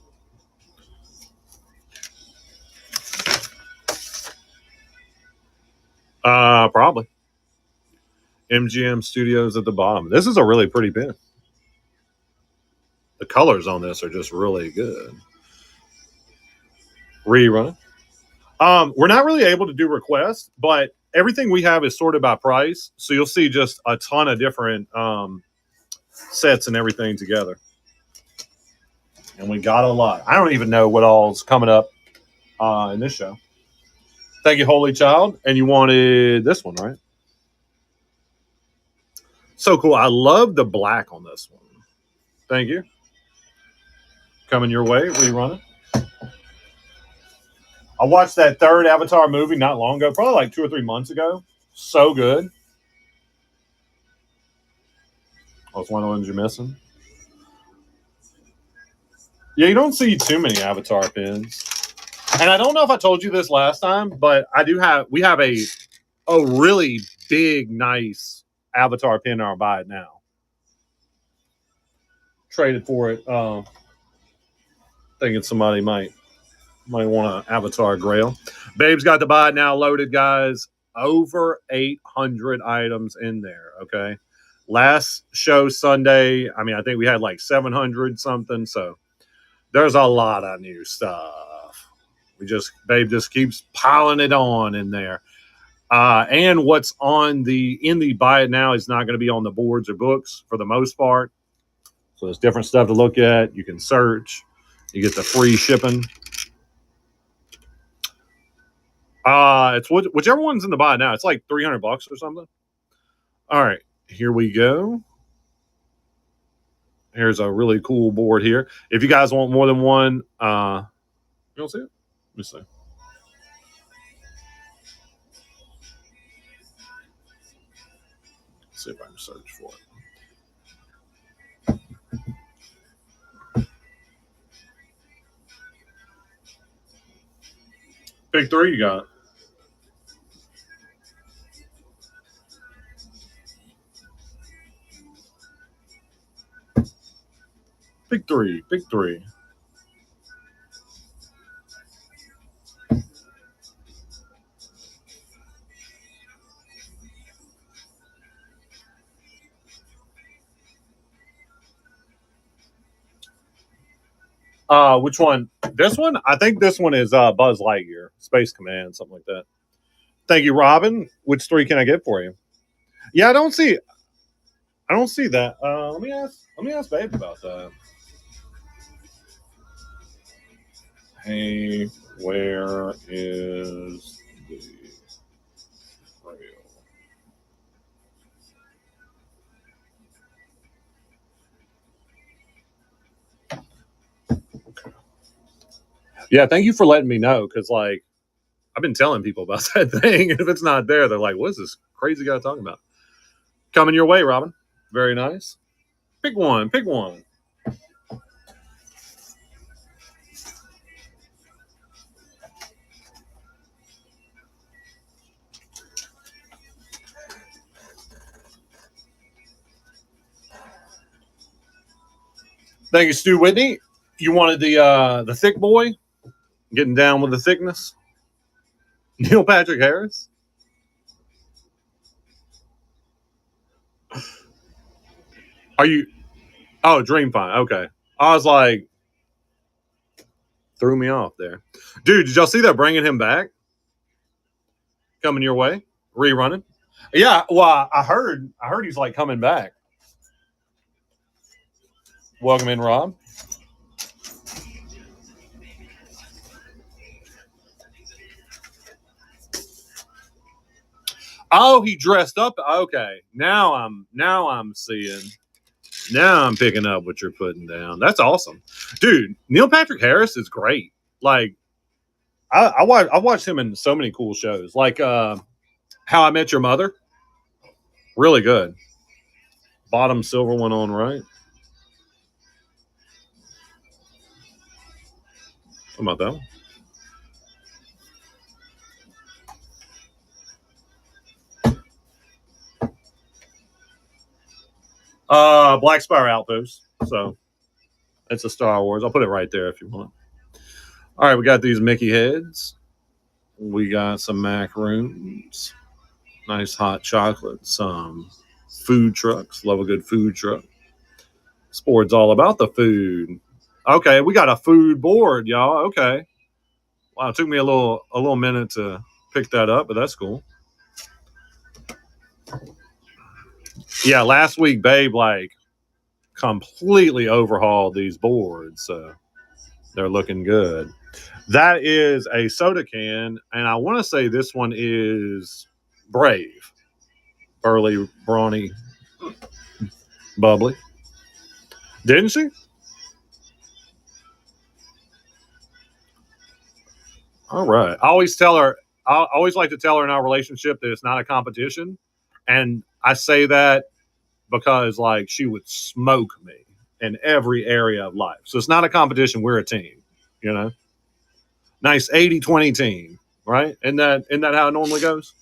Probably. MGM Studios at the bottom. This is a really pretty pin. The colors on this are just really good. Rerun. We're not really able to do requests, but everything we have is sorted by price. So you'll see just a ton of different sets and everything together. And we got a lot. I don't even know what all's coming up in this show. Thank you, Holy Child. And you wanted this one, right? So cool. I love the black on this one. Thank you. Coming your way, rerunning. I watched that third Avatar movie not long ago, probably like 2 or 3 months ago. So good. Oh, it's one of the ones you're missing. Yeah, you don't see too many Avatar pins. And I don't know if I told you this last time, but we have a really big, nice Avatar pin in our buy it now. Traded for it. Thinking somebody might want an Avatar Grail. Babe's got the buy it now loaded, guys. Over 800 items in there, okay? Last show Sunday, I mean, I think we had like 700 something, so there's a lot of new stuff. Babe just keeps piling it on in there. And what's in the buy it now is not going to be on the boards or books for the most part. So there's different stuff to look at. You can search. You get the free shipping. It's whichever one's in the buy now. It's like $300 or something. All right, here we go. Here's a really cool board here. If you guys want more than one, you don't see it? Let me see. Let's see if I can search for it. Pick 3 you got. Pick 3. Pick 3. Which one? This one? I think this one is Buzz Lightyear, Space Command, something like that. Thank you, Robin. Which 3 can I get for you? Yeah, I don't see that. Let me ask Babe about that. Hey, where is the trail? Yeah, thank you for letting me know because, like, I've been telling people about that thing. If it's not there, they're like, "What's this crazy guy talking about?" Coming your way, Robin. Very nice. Pick one. Pick one. Thank you, Stu Whitney. You wanted the thick boy, getting down with the thickness. Neil Patrick Harris. Are you? Oh, Dream Fine. Okay. I was like, threw me off there, dude. Did y'all see that bringing him back? Coming your way, rerunning. Yeah. Well, I heard. He's like coming back. Welcome in, Rob. Oh, he dressed up. Okay, now I'm seeing. Now I'm picking up what you're putting down. That's awesome, dude. Neil Patrick Harris is great. Like I watched him in so many cool shows, like How I Met Your Mother. Really good. Bottom silver one on right. How about that one? Black Spire Outpost. So it's a Star Wars. I'll put it right there if you want. All right, we got these Mickey heads. We got some macaroons. Nice hot chocolate. Some food trucks. Love a good food truck. This board's all about the food. Okay, we got a food board, y'all. Okay. Wow, it took me a little minute to pick that up, but that's cool. Yeah, last week, Babe like completely overhauled these boards, so they're looking good. That is a soda can, and I want to say this one is Brave, burly, brawny, bubbly. Didn't she? All right. I always tell her. I always like to tell her in our relationship that it's not a competition, and I say that because like she would smoke me in every area of life. So it's not a competition. We're a team. You know, nice 80-20 team, right? Isn't that how it normally goes?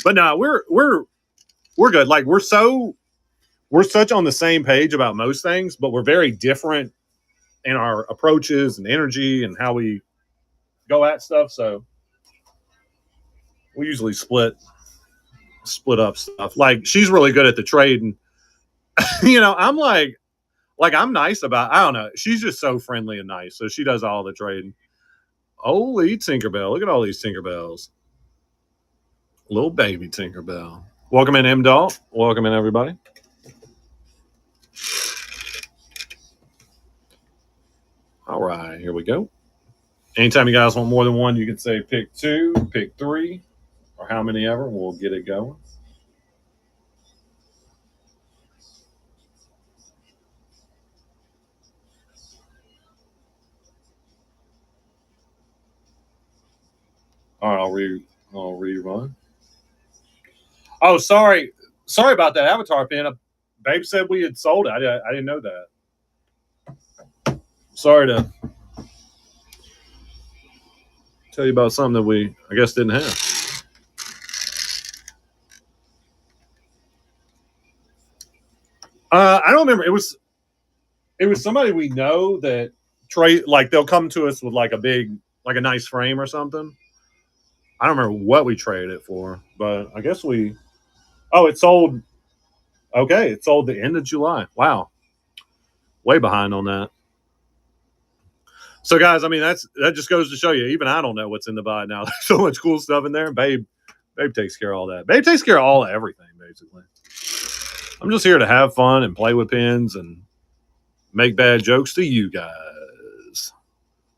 But no, we're good. Like we're such on the same page about most things, but we're very different in our approaches and energy and how we go at stuff. So we usually split up stuff. Like she's really good at the trade, and I'm like I'm nice about. I don't know. She's just so friendly and nice, so she does all the trading. Holy Tinkerbell! Look at all these Tinkerbells. Little baby Tinkerbell. Welcome in, M. Dalt. Welcome in, everybody. All right, here we go. Anytime you guys want more than one, you can say pick two, pick three, or how many ever. We'll get it going. All right, I'll rerun. Oh, sorry about that Avatar pin. Babe said we had sold it. I didn't know that. Sorry to tell you about something that we, I guess, didn't have. I don't remember. It was somebody we know that trade, like they'll come to us with like a nice frame or something. I don't remember what we traded it for, but I guess it sold. Okay, it sold the end of July. Wow, way behind on that. So, guys, I mean that just goes to show you. Even I don't know what's in the buy now. There's so much cool stuff in there. Babe takes care of all that. Babe takes care of everything basically. I'm just here to have fun and play with pins and make bad jokes to you guys.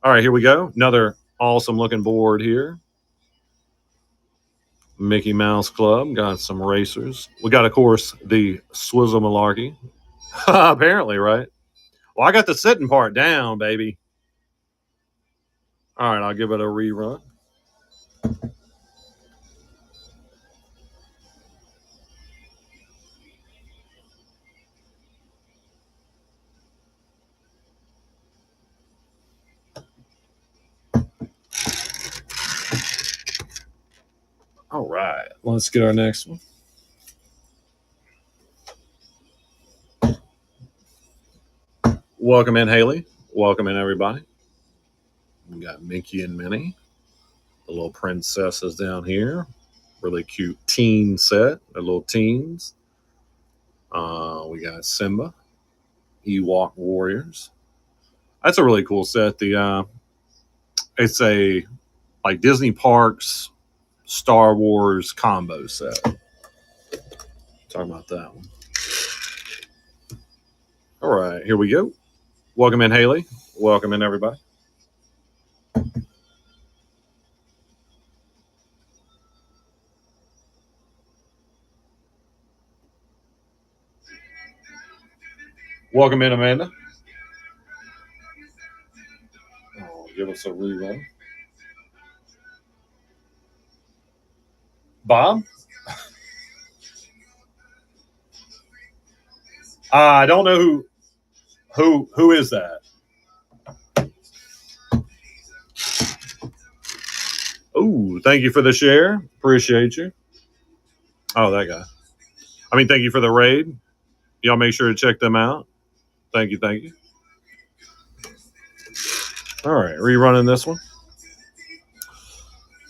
All right, here we go. Another awesome looking board here. Mickey Mouse Club. Got some racers. We got, of course, the Swizzle Malarkey. Apparently, right? Well, I got the sitting part down, baby. All right, I'll give it a rerun. All right, let's get our next one. Welcome in, Haley. Welcome in, everybody. We got Mickey and Minnie. The little princesses down here. Really cute teen set. They're little teens. We got Simba. Ewok Warriors. That's a really cool set. It's a like Disney Parks Star Wars combo set. Talking about that one. All right, here we go. Welcome in, Haley. Welcome in, everybody. Welcome in, Amanda. Oh, give us a rerun. Bob? I don't know who is that. Oh, thank you for the share. Appreciate you. Oh, that guy. Thank you for the raid. Y'all make sure to check them out. Thank you, thank you. All right, rerunning this one.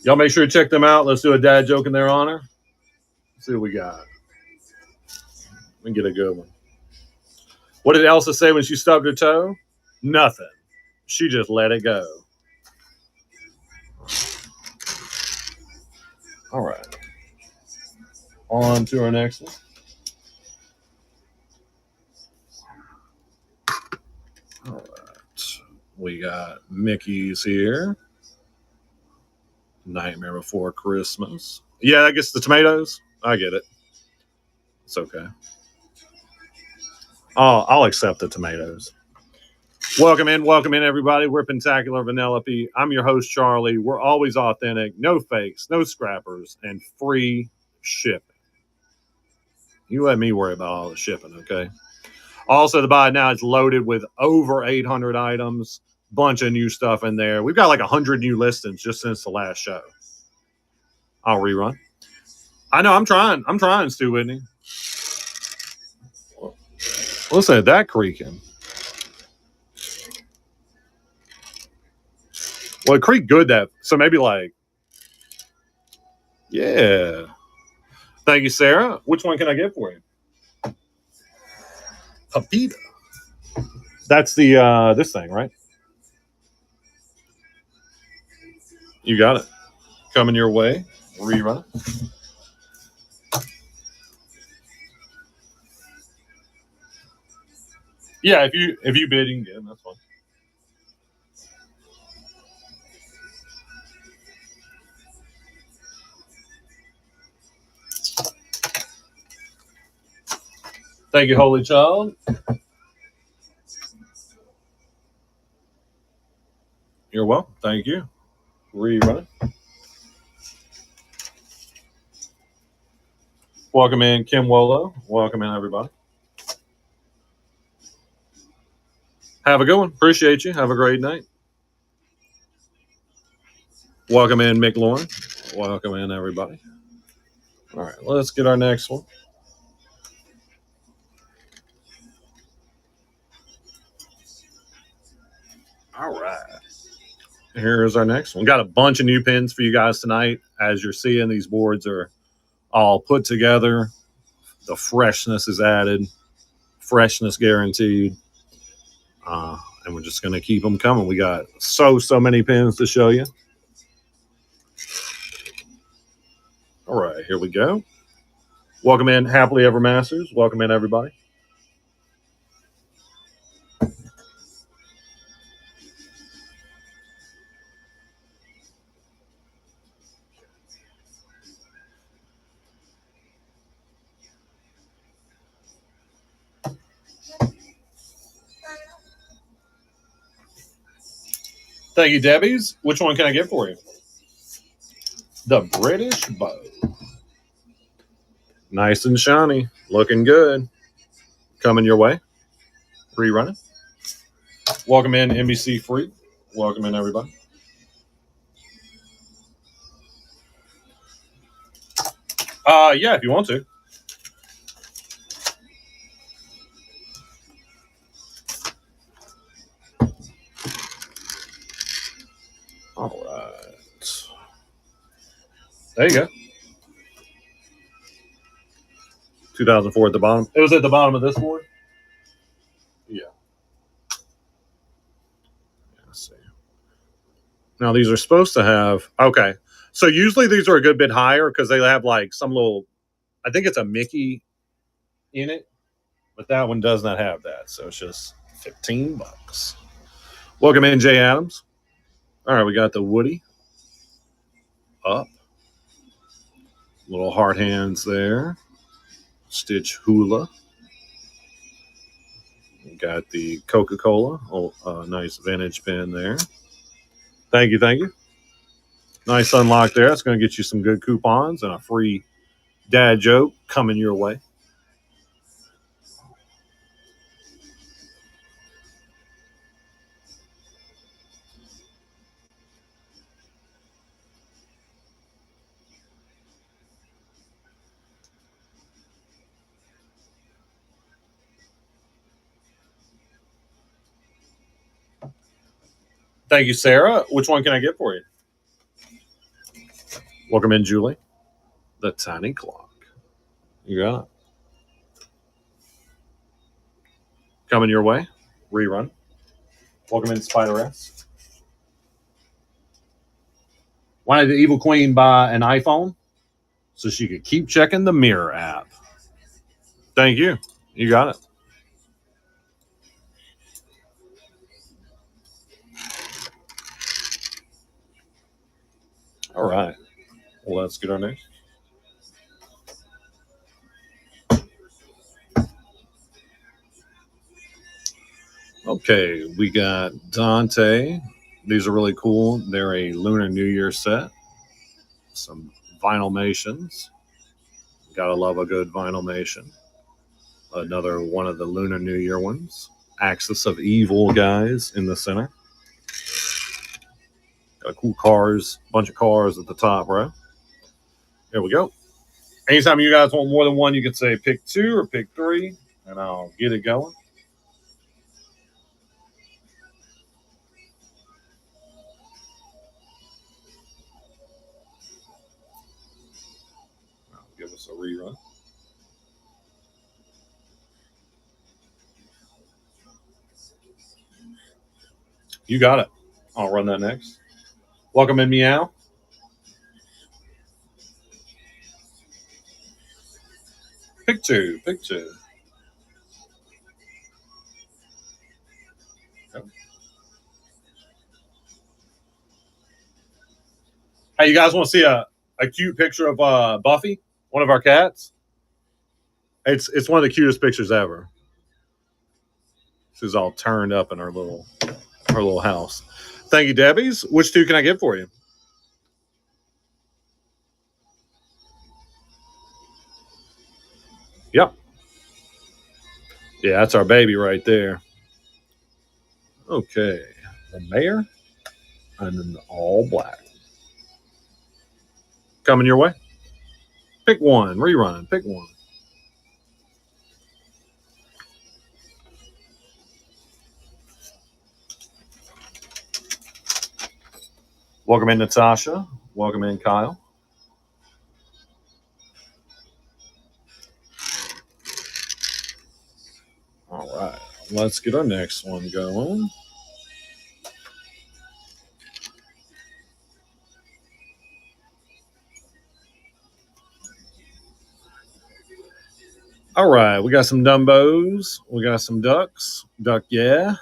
Y'all make sure to check them out. Let's do a dad joke in their honor. Let's see what we got. We can get a good one. What did Elsa say when she stubbed her toe? Nothing. She just let it go. All right. On to our next one. All right. We got Mickey's here. Nightmare Before Christmas. Yeah, I guess the tomatoes. I get it. It's okay. I'll accept the tomatoes. Welcome in, everybody. We're Pentacular Vanellope. I'm your host, Charlie. We're always authentic, no fakes, no scrappers, and free shipping. You let me worry about all the shipping, okay? Also, the buy now is loaded with over 800 items, bunch of new stuff in there. We've got like 100 new listings just since the last show. I'll rerun. I know, I'm trying, Stu Whitney. Listen to that creaking. Well, it creaked good so maybe like, yeah. Thank you, Sarah. Which one can I get for you? Papita. That's the this thing, right? You got it. Coming your way. Rerun. Yeah, if you bid, you can get them. That's fine. Thank you, Holy Child. You're welcome. Thank you. Rerun. Welcome in, Kim Wolo. Welcome in, everybody. Have a good one. Appreciate you. Have a great night. Welcome in, Mick Lauren. Welcome in, everybody. All right, let's get our next one. All right. Here's our next one. Got a bunch of new pins for you guys tonight. As you're seeing, these boards are all put together. The freshness is added. Freshness guaranteed. And we're just going to keep them coming. We got so many pins to show you. All right, here we go. Welcome in, Happily Ever Masters. Welcome in, everybody. Thank you, Debbie's. Which one can I get for you? The British Bow. Nice and shiny. Looking good. Coming your way. Rerunning. Welcome in, NBC Freak. Welcome in, everybody. Yeah, if you want to. All right. There you go. 2004 at the bottom. It was at the bottom of this board? Yeah. Let's see. Now, these are supposed to have... Okay. So, usually these are a good bit higher because they have like some little... I think it's a Mickey in it. But that one does not have that. So, it's just $15. Welcome in, Jay Adams. All right, we got the Woody up. Little heart hands there. Stitch Hula. We got the Coca-Cola. Oh, nice vintage pen there. Thank you, thank you. Nice unlock there. That's going to get you some good coupons and a free dad joke coming your way. Thank you, Sarah. Which one can I get for you? Welcome in, Julie. The Tiny Clock. You got it. Coming your way. Rerun. Welcome in, Spider S. Why did the Evil Queen buy an iPhone? So she could keep checking the Mirror app. Thank you. You got it. All right. Well, let's get our next. Okay, we got Dante. These are really cool. They're a Lunar New Year set. Some Vinylmations. Gotta love a good Vinylmation. Another one of the Lunar New Year ones. Axis of Evil guys in the center. Got cool cars, bunch of cars at the top row. Here we go. Anytime you guys want more than one, you can say pick 2 or pick 3, and I'll get it going. I'll give us a rerun. You got it. I'll run that next. Welcome in, Meow. Pick 2. Pick 2. Hey, you guys want to see a cute picture of Buffy, one of our cats? It's one of the cutest pictures ever. She's all turned up in her little house. Thank you, Debbie's. Which 2 can I get for you? Yep. Yeah, that's our baby right there. Okay. The mayor and then the all black. Coming your way. Pick 1. Rerun. Pick 1. Welcome in, Natasha. Welcome in, Kyle. All right. Let's get our next one going. All right, we got some Dumbos. We got some ducks. Duck, yeah.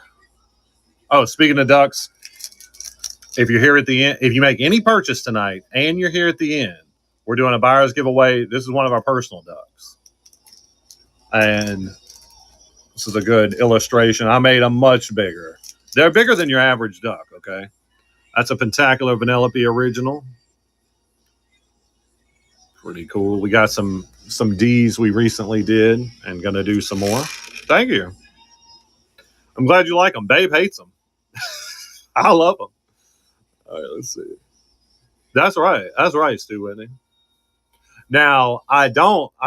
Oh, speaking of ducks, if you're here at the end, if you make any purchase tonight and you're here at the end, we're doing a buyer's giveaway. This is one of our personal ducks. And this is a good illustration. I made them much bigger. They're bigger than your average duck, okay? That's a Pentacular Vanellope original. Pretty cool. We got some D's we recently did and going to do some more. Thank you. I'm glad you like them. Babe hates them. I love them. All right, let's see. That's right. That's right, Stu Whitney. Now, I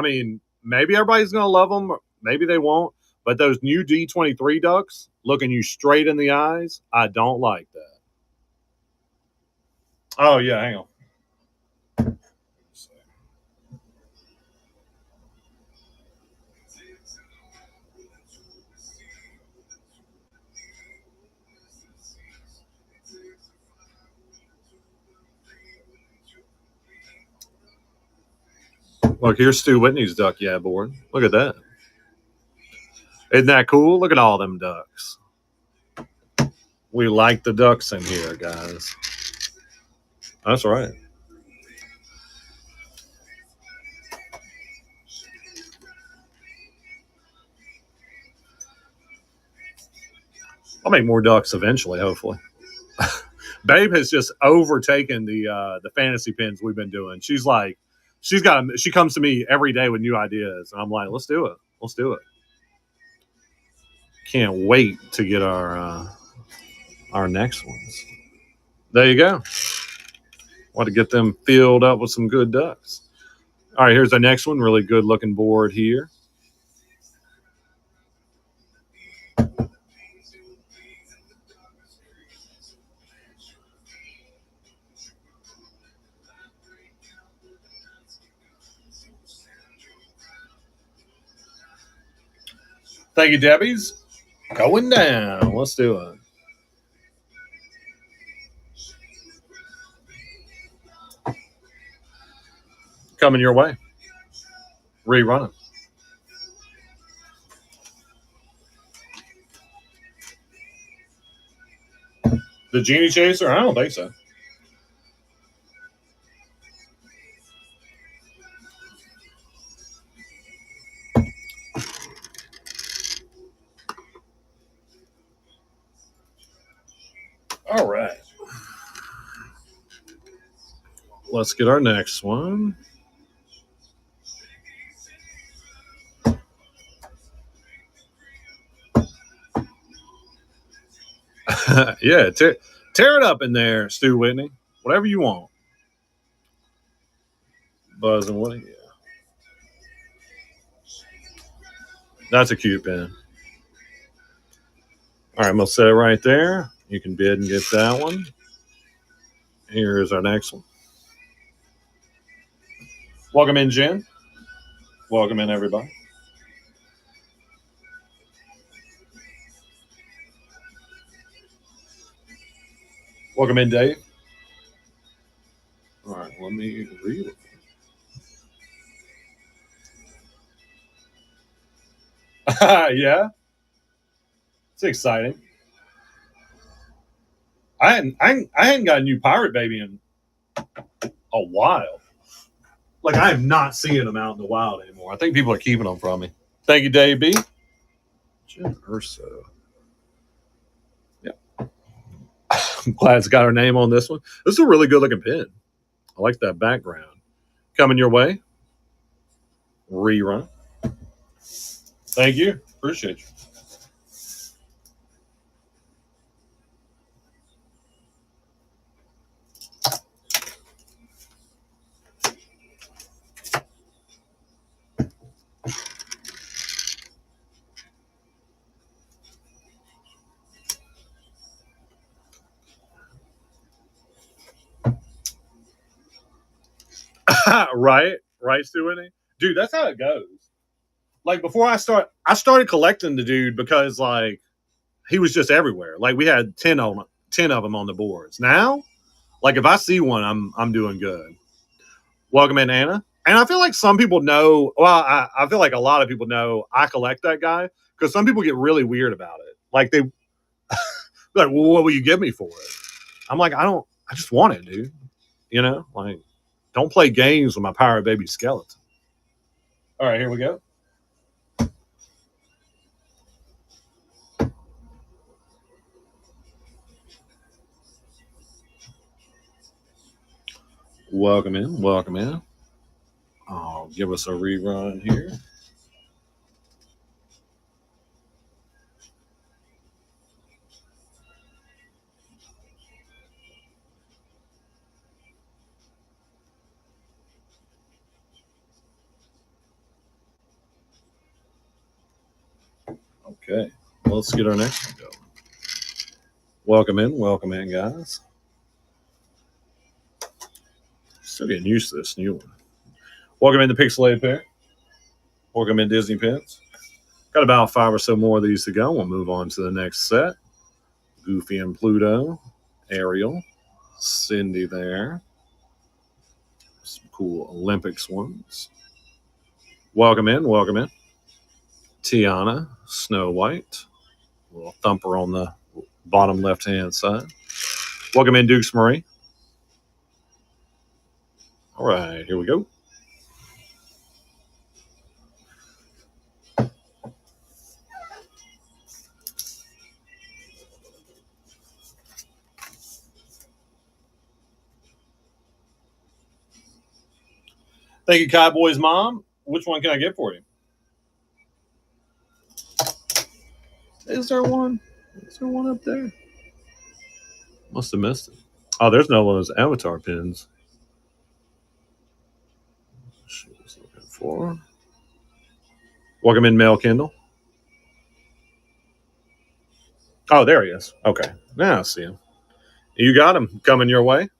mean, maybe everybody's going to love them. Maybe they won't. But those new D23 ducks looking you straight in the eyes, I don't like that. Oh, yeah, hang on. Look, here's Stu Whitney's duck yeah board. Look at that. Isn't that cool? Look at all them ducks. We like the ducks in here, guys. That's right. I'll make more ducks eventually, hopefully. Babe has just overtaken the fantasy pins we've been doing. She's like, she comes to me every day with new ideas, and I'm like, let's do it. Let's do it. Can't wait to get our next ones. There you go. Want to get them filled up with some good ducks. All right, here's our next one. Really good looking board here. Thank you, Debbie's. Going down. Let's do it. Coming your way. Rerunning. The Genie Chaser? I don't think so. All right. Let's get our next one. Yeah, tear it up in there, Stu Whitney. Whatever you want. Buzz and Woody. Yeah. That's a cute pen. All right, I'm going to set it right there. You can bid and get that one. Here's our next one. Welcome in, Jen. Welcome in, everybody. Welcome in, Dave. All right, let me read it. Yeah, it's exciting. I hadn't got a new Pirate Baby in a while. Like, I am not seeing them out in the wild anymore. I think people are keeping them from me. Thank you, Dave B. Jen Urso. Yep. I'm glad it's got her name on this one. This is a really good looking pin. I like that background. Coming your way. Rerun. Thank you. Appreciate you. right, Stu. Dude, that's how it goes. Like, before I started collecting the dude because, like, he was just everywhere. Like, we had 10 of them on the boards. Now, like, if I see one, I'm doing good. Welcome in, Anna. And I feel like some people know. Well, I feel like a lot of people know I collect that guy, because some people get really weird about it. Like, they like, well, what will you give me for it? I'm like, I just want it, dude. You know, like, don't play games with my Pirate Baby skeleton. All right, here we go. Welcome in. Welcome in. I'll give us a rerun here. Okay, let's get our next one going. Welcome in, guys. Still getting used to this new one. Welcome in to Pixelated Pair. Welcome in Disney Pins. Got about 5 or so more of these to go. We'll move on to the next set. Goofy and Pluto, Ariel, Cindy there. Some cool Olympics ones. Welcome in. Tiana, Snow White. A little thumper on the bottom left-hand side. Welcome in, Dukes Marie. All right, here we go. Thank you, Cowboy's mom. Which one can I get for you? Is there one? Is there one up there? Must have missed it. Oh, there's no one of those avatar pins. She was looking for. Welcome in, Mel Kendall. Oh, there he is. Okay. Now I see him. You got him coming your way.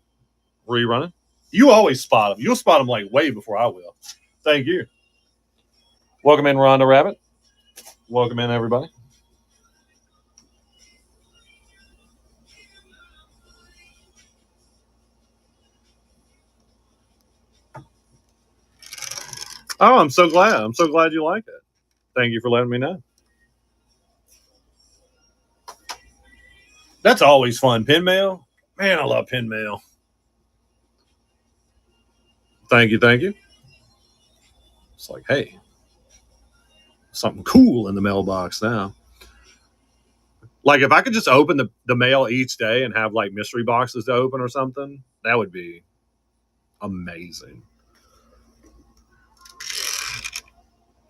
Rerunning. You always spot him. You'll spot him like way before I will. Thank you. Welcome in, Rhonda Rabbit. Welcome in, everybody. Oh, I'm so glad. I'm so glad you like it. Thank you for letting me know. That's always fun. Pin mail. Man, I love pin mail. Thank you. It's like, hey, something cool in the mailbox now. Like if I could just open the mail each day and have like mystery boxes to open or something, that would be amazing.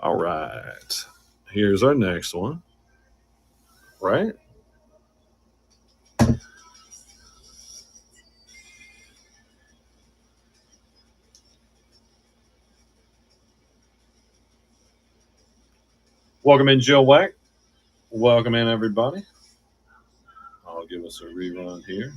All right. Here's our next one. Right? Welcome in, Jill Wack. Welcome in, everybody. I'll give us a rerun here.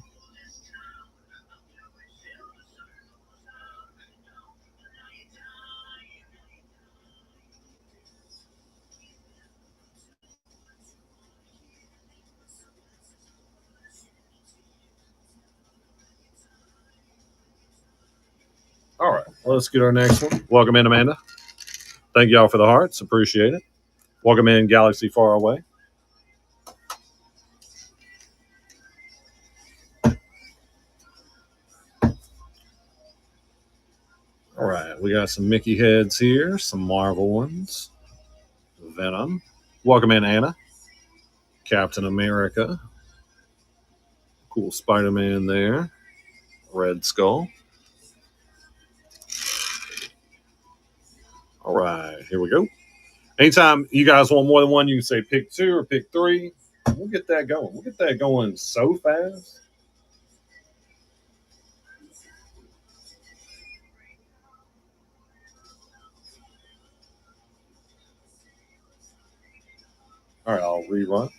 All right, let's get our next one. Welcome in, Amanda. Thank y'all for the hearts. Appreciate it. Welcome in, Galaxy Far Away. All right, we got some Mickey heads here, some Marvel ones. Venom. Welcome in, Anna. Captain America. Cool Spider-Man there. Red Skull. All right, here we go. Anytime you guys want more than one, you can say pick 2 or pick 3. We'll get that going. We'll get that going so fast. All right, I'll rerun.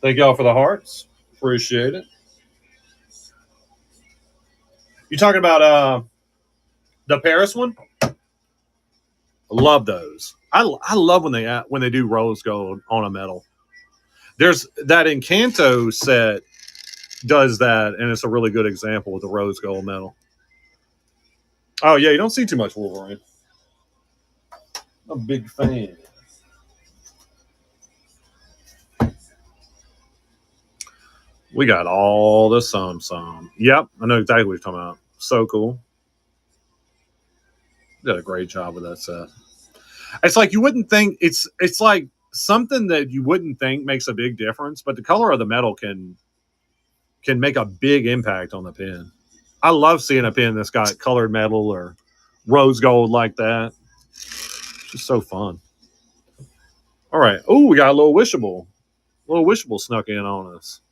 Thank y'all for the hearts. Appreciate it. You talking about the Paris one? Love those. I love when they do rose gold on a metal. There's that Encanto set does that, and it's a really good example with the rose gold metal. Oh yeah, you don't see too much Wolverine. I'm a big fan. We got all the some. Yep, I know exactly what you're talking about. So cool. Did a great job with that set. It's like you wouldn't think it's like something that you wouldn't think makes a big difference, but the color of the metal can can make a big impact on the pin. I love seeing a pin that's got colored metal or rose gold like that. It's just so fun. All right. Oh, we got a little wishable. A little wishable snuck in on us.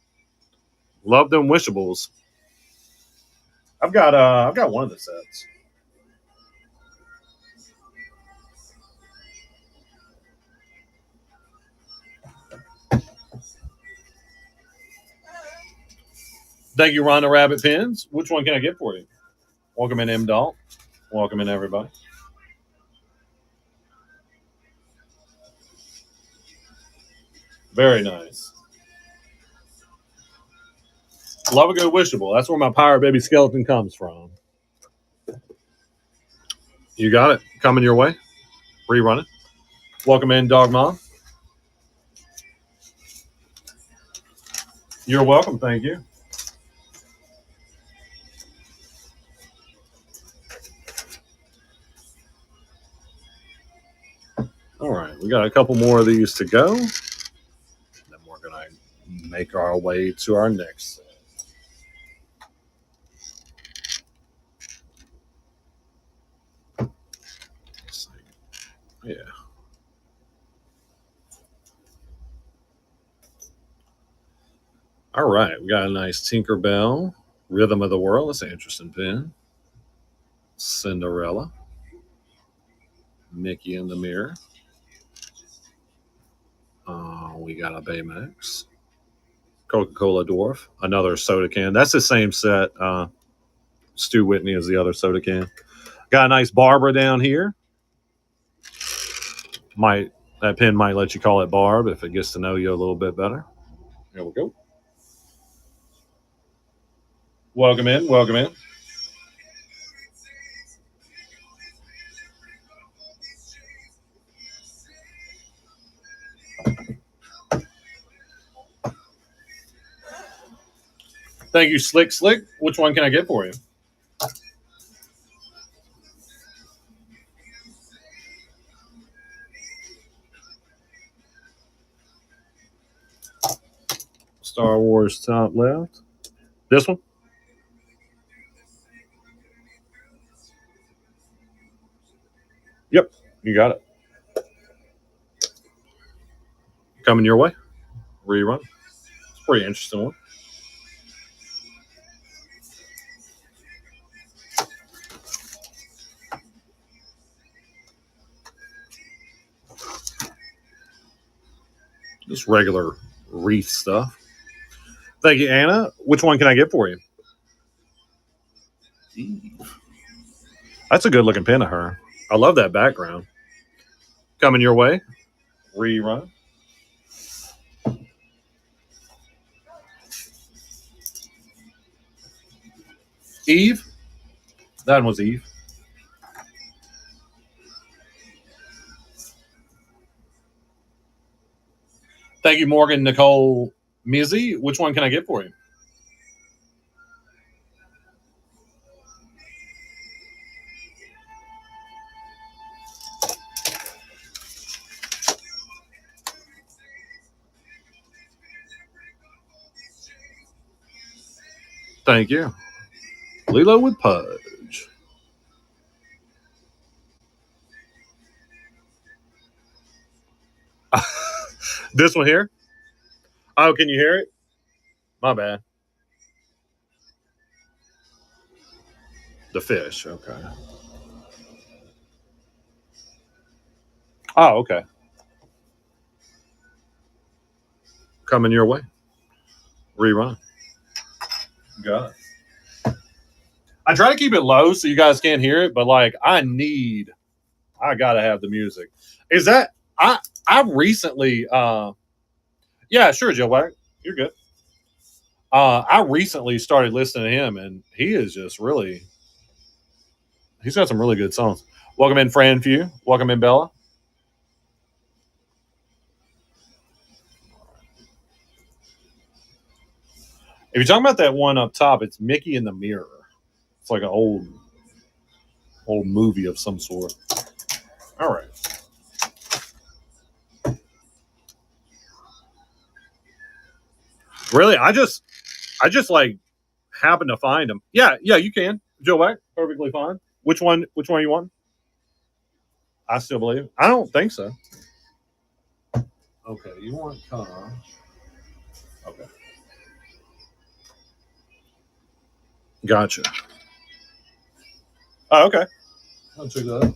Love them wishables. I've got one of the sets. Thank you, Ron the Rabbit Pins. Which one can I get for you? Welcome in, M. Dalt. Welcome in, everybody. Very nice. Love a good wishable. That's where my Pirate Baby skeleton comes from. You got it. Coming your way. Rerunning. Welcome in, Dog Mom. You're welcome. Thank you. All right. We got a couple more of these to go. Then we're going to make our way to our next set. Let's see. Yeah. All right. We got a nice Tinkerbell. Rhythm of the World. That's an interesting pin. Cinderella. Mickey in the Mirror. We got a Baymax. Coca-Cola Dwarf. Another soda can. That's the same set. Stu Whitney is the other soda can. Got a nice Barbara down here. That pin might let you call it Barb if it gets to know you a little bit better. Here we go. Welcome in. Welcome in. Thank you, Slick Slick. Which one can I get for you? Star Wars top left. This one? Yep, you got it. Coming your way. Rerun. It's a pretty interesting one. Just regular wreath stuff. Thank you, Anna. Which one can I get for you? Eve. That's a good looking pin of her. I love that background. Coming your way. Rerun. Eve. That one was Eve. Thank you, Morgan Nicole Mizzy. Which one can I get for you? Thank you. Lilo with Pudge. This one here? Oh, can you hear it? My bad. The fish. Okay. Oh, okay. Coming your way. Rerun. Got it. I try to keep it low so you guys can't hear it, but like I gotta have the music. Is that I recently yeah, sure, Joe Wagner. You're good. I recently started listening to him and he is just really he's got some really good songs. Welcome in, Fran Few. Welcome in, Bella. If you're talking about that one up top, it's Mickey in the Mirror. It's like an old movie of some sort. All right. Really, I just like happen to find them. Yeah, you can. Joe Wack, perfectly fine. Which one you want? I still believe. I don't think so. Okay, you want car. Okay. Gotcha. Oh, okay. I'll check that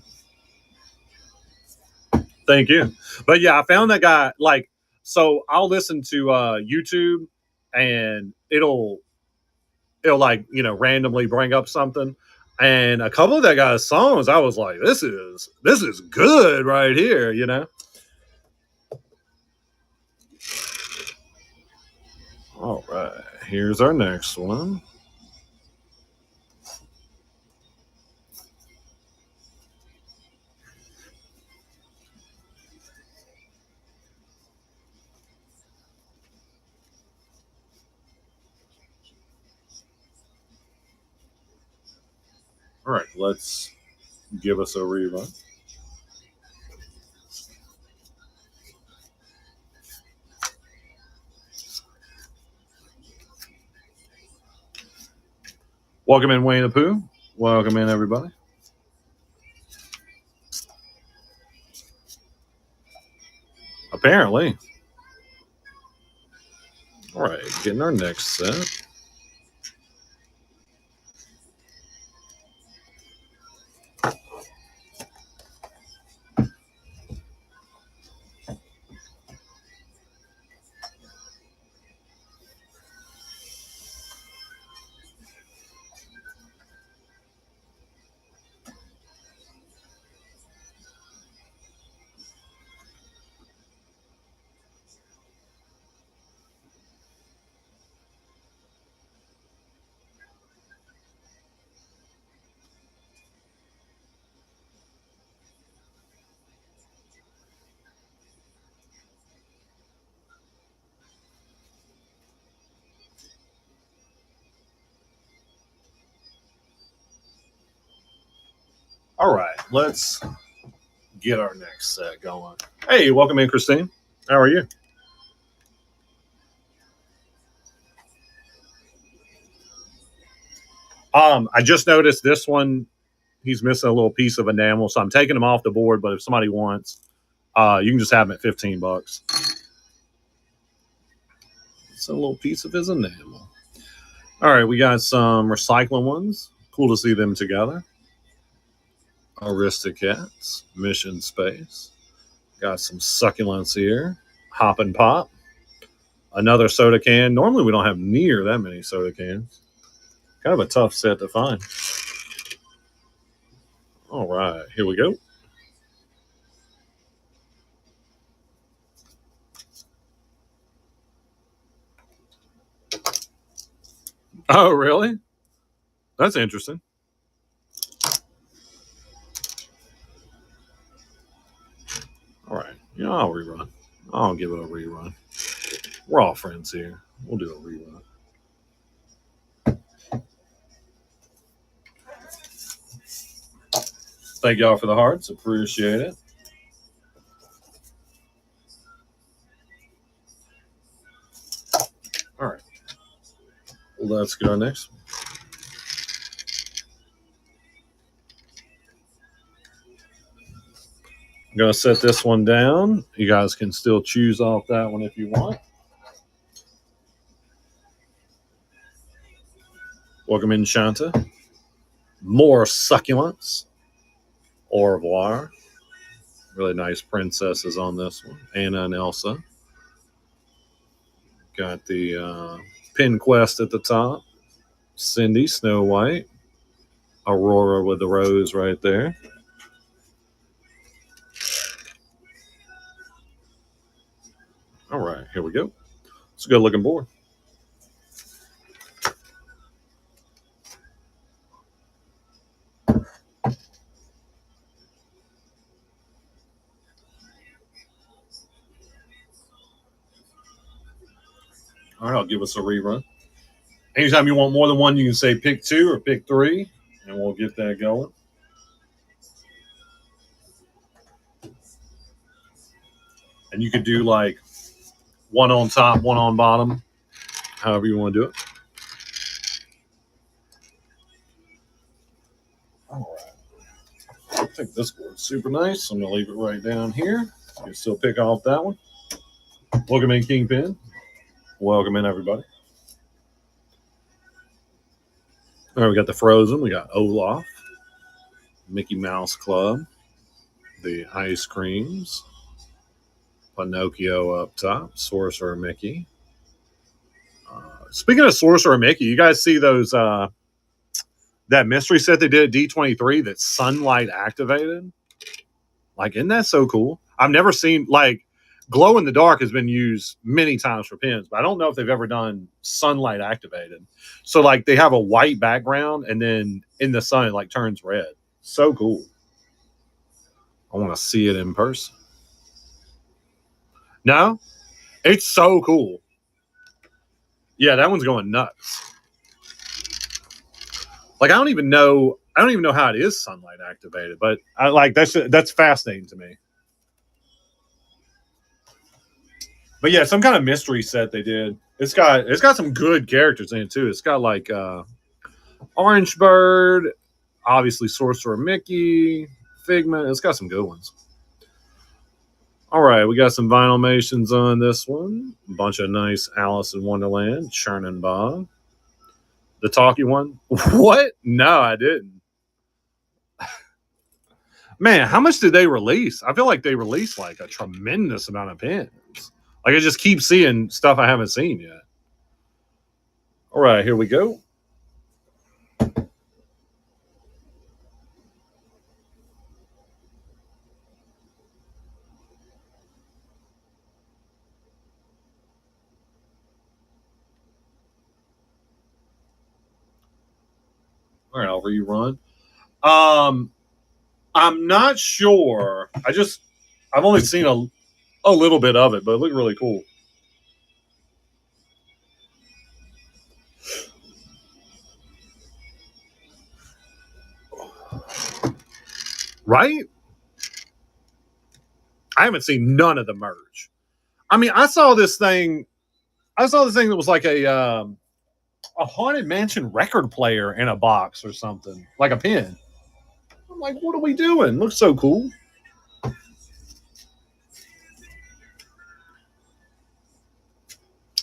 out. Thank you. But yeah, I found that guy like so I'll listen to YouTube and it'll like, randomly bring up something. And a couple of that guy's songs, I was like, this is good right here. All right. Here's our next one. All right, let's give us a rerun. Welcome in, Wayne the Pooh. Welcome in, everybody. Apparently. All right, getting our next set. All right, let's get our next set going. Hey, welcome in, Christine. How are you? I just noticed this one. He's missing a little piece of enamel, so I'm taking him off the board. But if somebody wants, you can just have him at $15. It's a little piece of his enamel. All right, we got some recycling ones. Cool to see them together. Aristocats, Mission Space. Got some succulents here. Hop and Pop. Another soda can. Normally we don't have near that many soda cans. Kind of a tough set to find. All right, here we go. Oh, really? That's interesting. All right. Yeah, I'll rerun. I'll give it a rerun. We're all friends here. We'll do a rerun. Thank y'all for the hearts. Appreciate it. All right. Let's get our next one. I'm going to set this one down. You guys can still choose off that one if you want. Welcome in, Shanta. More succulents. Au revoir. Really nice princesses on this one. Anna and Elsa. Got the Pin Quest at the top. Cindy, Snow White. Aurora with the rose right there. All right, here we go. It's a good looking board. All right, I'll give us a rerun. Anytime you want more than one, you can say pick 2 or pick 3, and we'll get that going. And you could do like one on top, one on bottom, however you want to do it. think this board's super nice. I'm going to leave it right down here. You can still pick off that one. Welcome in, Kingpin. Welcome in, everybody. All right, we got the Frozen. We got Olaf, Mickey Mouse Club, the ice creams, Pinocchio up top, Sorcerer Mickey. Speaking of Sorcerer Mickey, you guys see those that mystery set they did at D23 that's sunlight activated? Like, isn't that so cool? I've never seen, like, glow in the dark has been used many times for pins, but I don't know if they've ever done sunlight activated. So, like, they have a white background and then in the sun it like turns red. So cool. I want to see it in person. No, it's so cool. Yeah, that one's going nuts. Like, I don't even know how it is sunlight activated, but I like that's fascinating to me. But yeah, some kind of mystery set they did. It's got some good characters in it too. It's got like Orange Bird, obviously Sorcerer Mickey, Figment. It's got some good ones. All right, we got some Vinylmations on this one. A bunch of nice Alice in Wonderland, Churning Bob. The talkie one? What? No, I didn't. Man, how much did they release? I feel like they released like a tremendous amount of pins. Like, I just keep seeing stuff I haven't seen yet. All right, here we go. All right, I'll rerun. I'm not sure. I've only seen a little bit of it, but it looked really cool. Right? I haven't seen none of the merch. I mean, I saw this thing that was like a Haunted Mansion record player in a box or something, like a pin. I'm like, what are we doing? Looks so cool.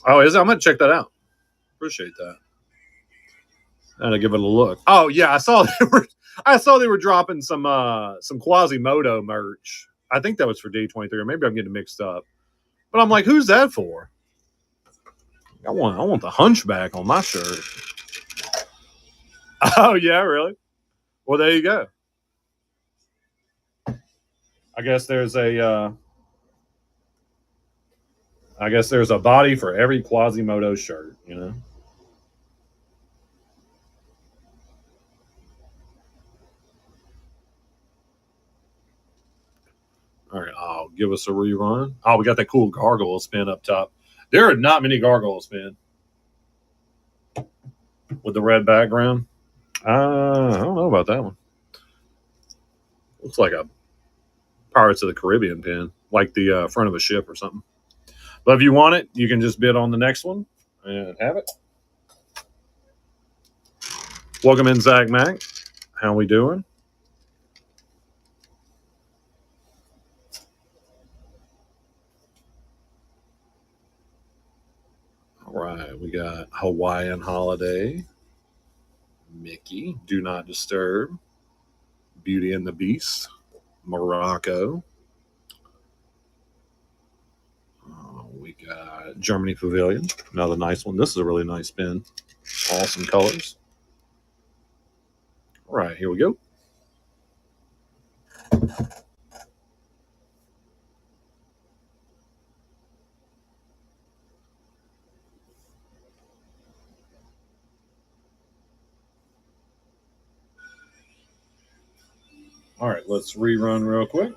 Oh, is it? I'm gonna check that out. Appreciate that. I'm gonna give it a look. Oh yeah, I saw they were dropping some Quasimodo merch. I think that was for D23, or maybe I'm getting mixed up. But I'm like, who's that for? I want the Hunchback on my shirt. Oh yeah, really? Well, there you go. I guess there's a body for every Quasimodo shirt, you know. All right, I'll give us a rerun. Oh, we got that cool gargoyle spin up top. There are not many gargoyle spin with the red background. I don't know about that one. Looks like a Pirates of the Caribbean pin, like the front of a ship or something. But if you want it, you can just bid on the next one and have it. Welcome in, Zach Mack. How we doing? All right, we got Hawaiian Holiday, Mickey, Do Not Disturb, Beauty and the Beast, Morocco. We got Germany Pavilion, another nice one. This is a really nice pin. Awesome colors. All right, here we go. All right, let's rerun real quick.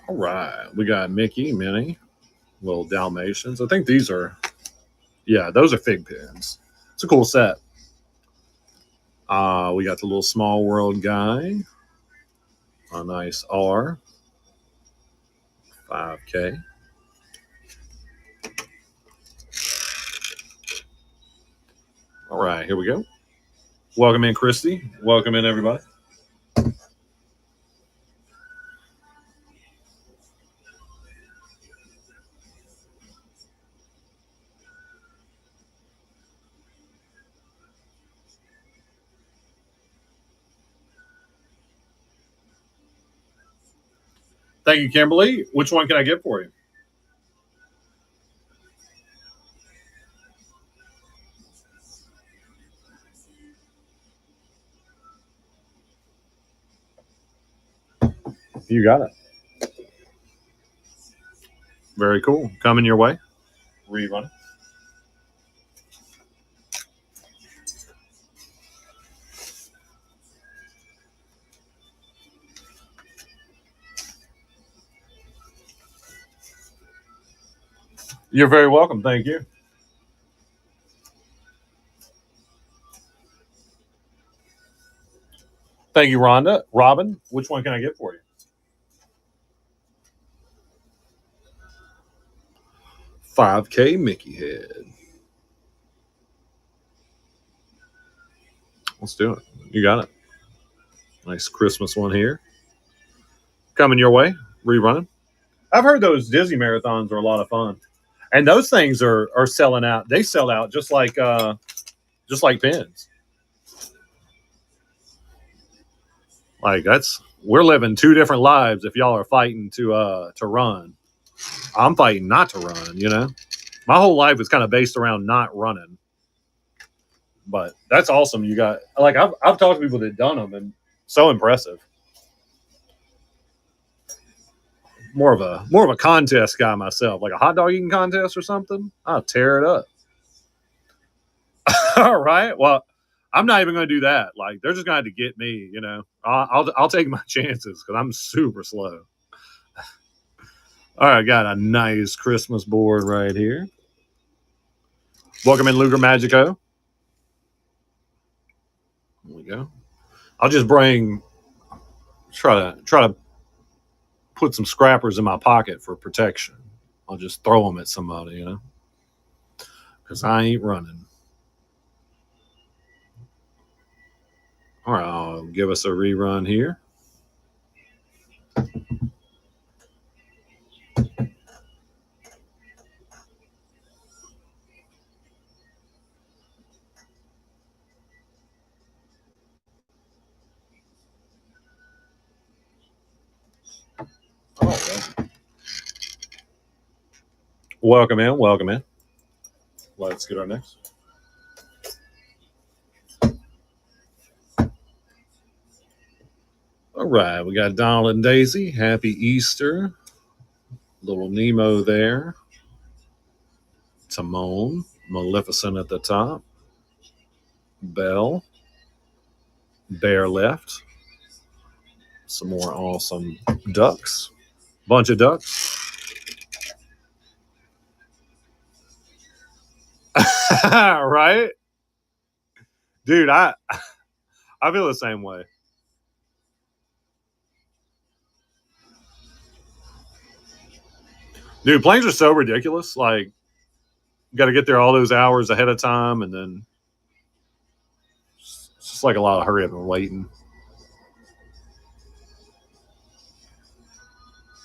All right, we got Mickey, Minnie, Little Dalmatians. I think these are, yeah, those are fig pens. It's a cool set. We got the little Small World guy. A nice R. 5K. All right, here we go. Welcome in, Christy. Welcome in, everybody. Thank you, Kimberly. Which one can I get for you? You got it. Very cool. Coming your way. Rerun. You're very welcome. Thank you. Thank you, Rhonda. Robin, which one can I get for you? 5K Mickey head. Let's do it. You got it. Nice Christmas one here. Coming your way. Rerunning. I've heard those Disney marathons are a lot of fun. And those things are selling out. They sell out just like pins. Like we're living two different lives if y'all are fighting to run. I'm fighting not to run, you know. My whole life is kind of based around not running. But that's awesome. You got like I've talked to people that done them and so impressive. More of a contest guy myself, like a hot dog eating contest or something. I'll tear it up. All right. Well, I'm not even going to do that. Like they're just going to get me. You know, I'll take my chances because I'm super slow. All right, got a nice Christmas board right here. Welcome in, Luger Magico. There we go. I'll just try to put some scrappers in my pocket for protection. I'll just throw them at somebody, you know, because I ain't running. All right, I'll give us a rerun here. Welcome in. Welcome in. Let's get our next. All right, we got Donald and Daisy. Happy Easter. Little Nemo there. Timon. Maleficent at the top. Belle. Bear left. Some more awesome ducks. Bunch of ducks. Right? Dude, I feel the same way. Dude, planes are so ridiculous. Like, you got to get there all those hours ahead of time, and then it's just like a lot of hurry up and waiting.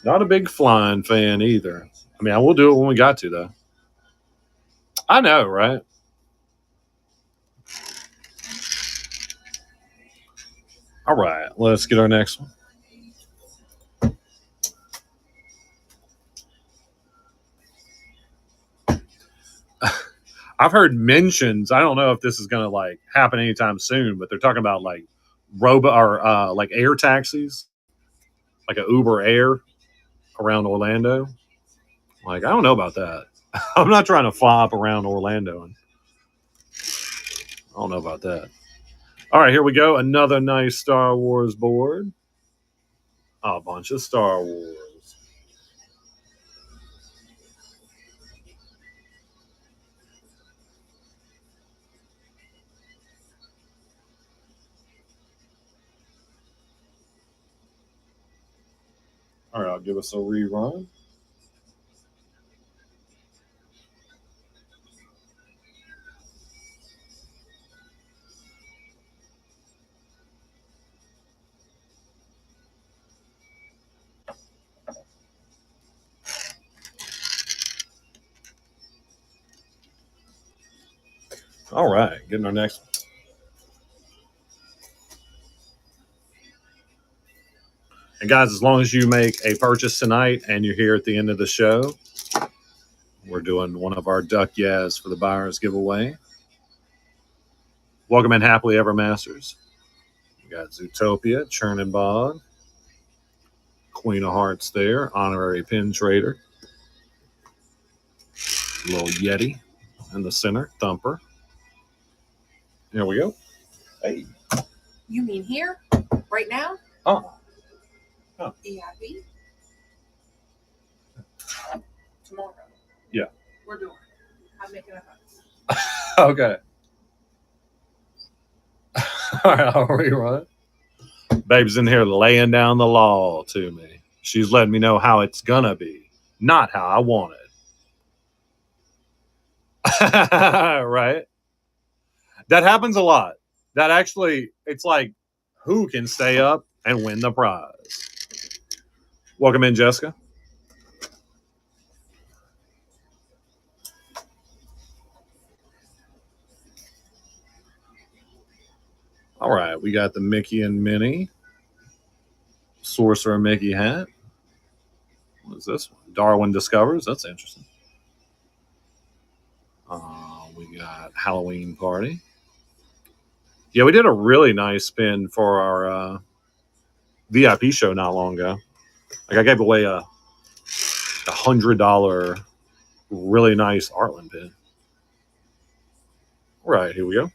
Not a big flying fan either. I mean, I will do it when we got to, though. I know, right? All right, let's get our next one. I've heard mentions. I don't know if this is going to like happen anytime soon, but they're talking about like like air taxis, like an Uber Air around Orlando. Like I don't know about that. I'm not trying to fly up around Orlando, and I don't know about that. All right, here we go. Another nice Star Wars board. A bunch of Star Wars. All right, I'll give us a rerun. All right, getting our next one. And guys, as long as you make a purchase tonight and you're here at the end of the show, we're doing one of our Duck Yaz for the Buyers giveaway. Welcome in, Happily Ever Masters. We got Zootopia, Churn and Bog, Queen of Hearts there, Honorary Pin Trader, little Yeti in the center, Thumper. Here we go. Hey. You mean here? Right now? Oh. EIB? Tomorrow. Yeah. We're doing it. I'm making up. Okay. All right, I'll rerun. Babe's in here laying down the law to me. She's letting me know how it's gonna be, not how I want it. Right? That happens a lot. That actually, it's like, who can stay up and win the prize? Welcome in, Jessica. All right, we got the Mickey and Minnie Sorcerer Mickey hat. What is this one? Darwin Discovers. That's interesting. We got Halloween Party. Yeah, we did a really nice spin for our VIP show not long ago. Like I gave away a $100 really nice Artland pin. All right, here we go.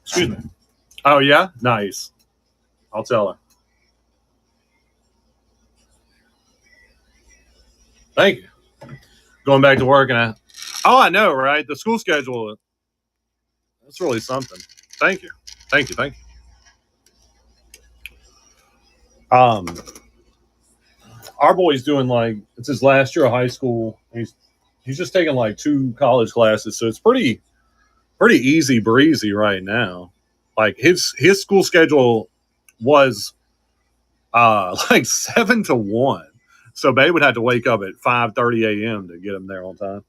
Excuse me. Oh, yeah? Nice. I'll tell her. Thank you. Going back to work and I know, right? The school schedule, that's really something. Thank you. Thank you. Thank you. Our boy's doing like, it's his last year of high school. He's just taking like 2 college classes. So it's pretty easy breezy right now. Like his school schedule was like 7 to 1. So Babe would have to wake up at 5:30 a.m. to get him there on time.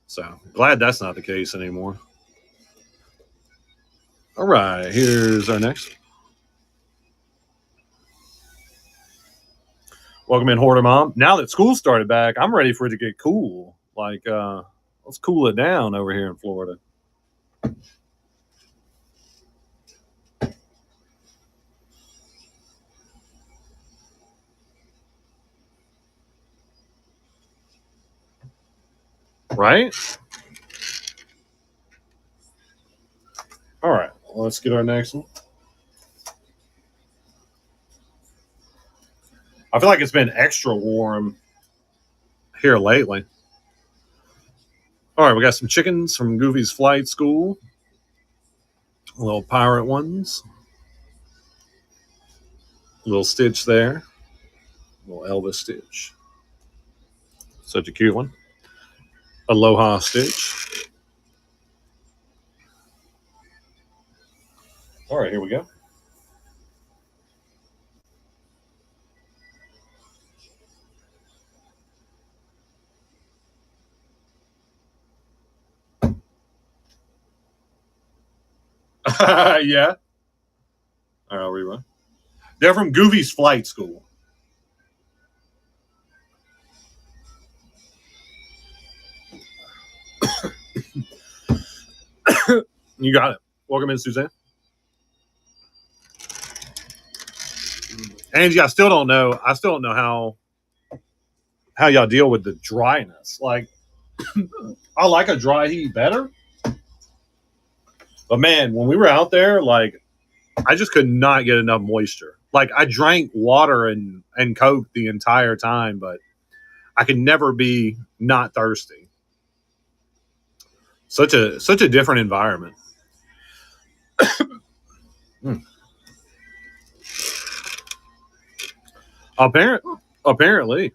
So glad that's not the case anymore. All right, here's our next. Welcome in, Hoarder Mom. Now that school started back, I'm ready for it to get cool. Like, let's cool it down over here in Florida. Right? All right, let's get our next one. I feel like it's been extra warm here lately. All right, we got some chickens from Goofy's Flight School. Little pirate ones. Little Stitch there. Little Elvis Stitch. Such a cute one. Aloha Stitch. All right, here we go. Yeah. All right, I'll rerun. They're from Goofy's Flight School. You got it. Welcome in, Suzanne. Angie, I still don't know how y'all deal with the dryness. Like, I like a dry heat better. But man, when we were out there, like, I just could not get enough moisture. Like I drank water and Coke the entire time, but I could never be not thirsty. Such a different environment. Apparently.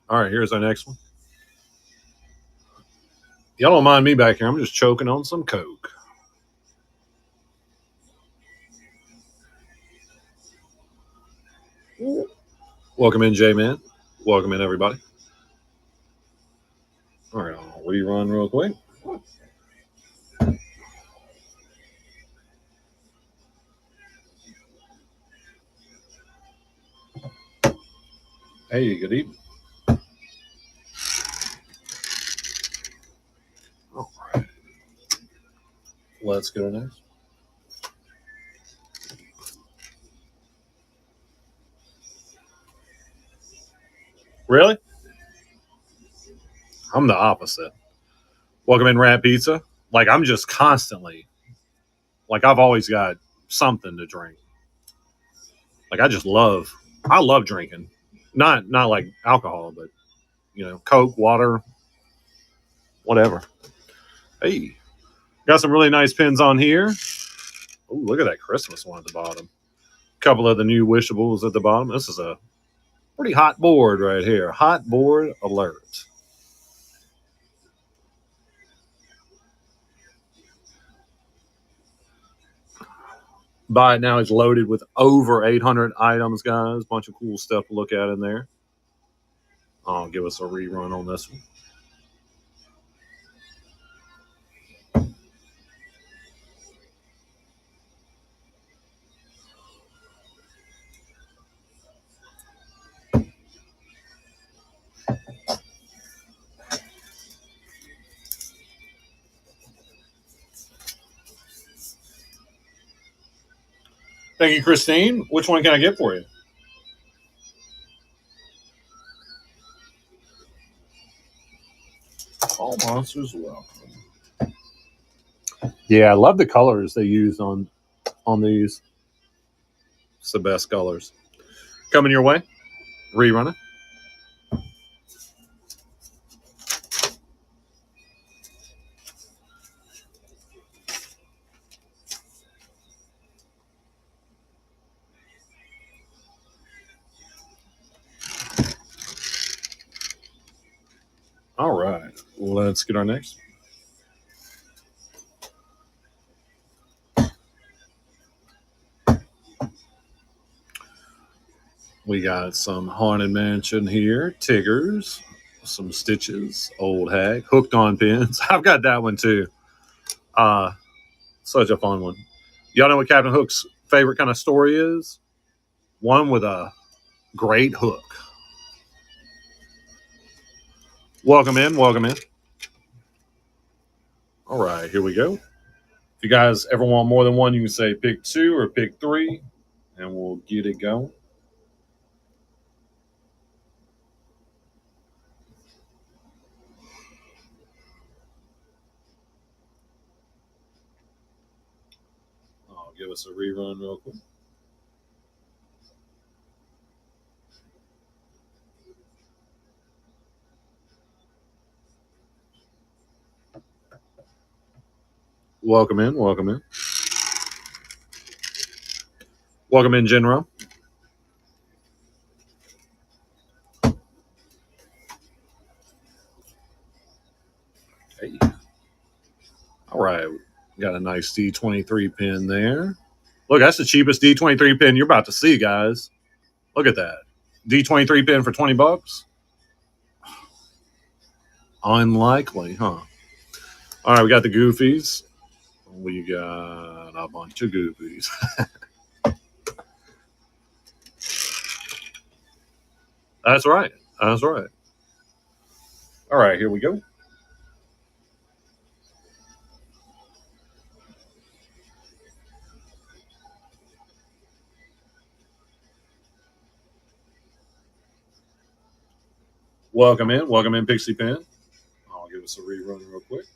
All right, here's our next one. Y'all don't mind me back here. I'm just choking on some Coke. Welcome in, J-Man. Welcome in, everybody. All right, I'll rerun real quick. Hey, good evening. All right. Let's go next. Really? I'm the opposite. Welcome in, Rat Pizza. Like, I'm just constantly, like, I've always got something to drink. Like, I love drinking. Not like alcohol, but, Coke, water, whatever. Hey, got some really nice pins on here. Oh, look at that Christmas one at the bottom. A couple of the new wishables at the bottom. This is a pretty hot board right here. Hot board alert. Buy it now is loaded with over 800 items, guys. Bunch of cool stuff to look at in there. I'll give us a rerun on this one. Thank you, Christine. Which one can I get for you? All monsters welcome. Yeah, I love the colors they used on these. It's the best colors. Coming your way. Rerun it. All right. Let's get our next. We got some Haunted Mansion here, Tiggers, some Stitches, Old Hag, Hooked on Pins. I've got that one too. Such a fun one. Y'all know what Captain Hook's favorite kind of story is? One with a great hook. Welcome in, welcome in. All right, here we go. If you guys ever want more than one, you can say pick 2 or pick 3, and we'll get it going. I'll give us a rerun real quick. Welcome in, welcome in. Welcome in, General. Hey. All right, got a nice D23 pin there. Look, that's the cheapest D23 pin you're about to see, guys. Look at that. D23 pin for $20? Unlikely, huh? All right, we got the Goofies. We got a bunch of Goofies. That's right. That's right. All right, here we go. Welcome in, Pixie Pen. I'll give us a rerun real quick.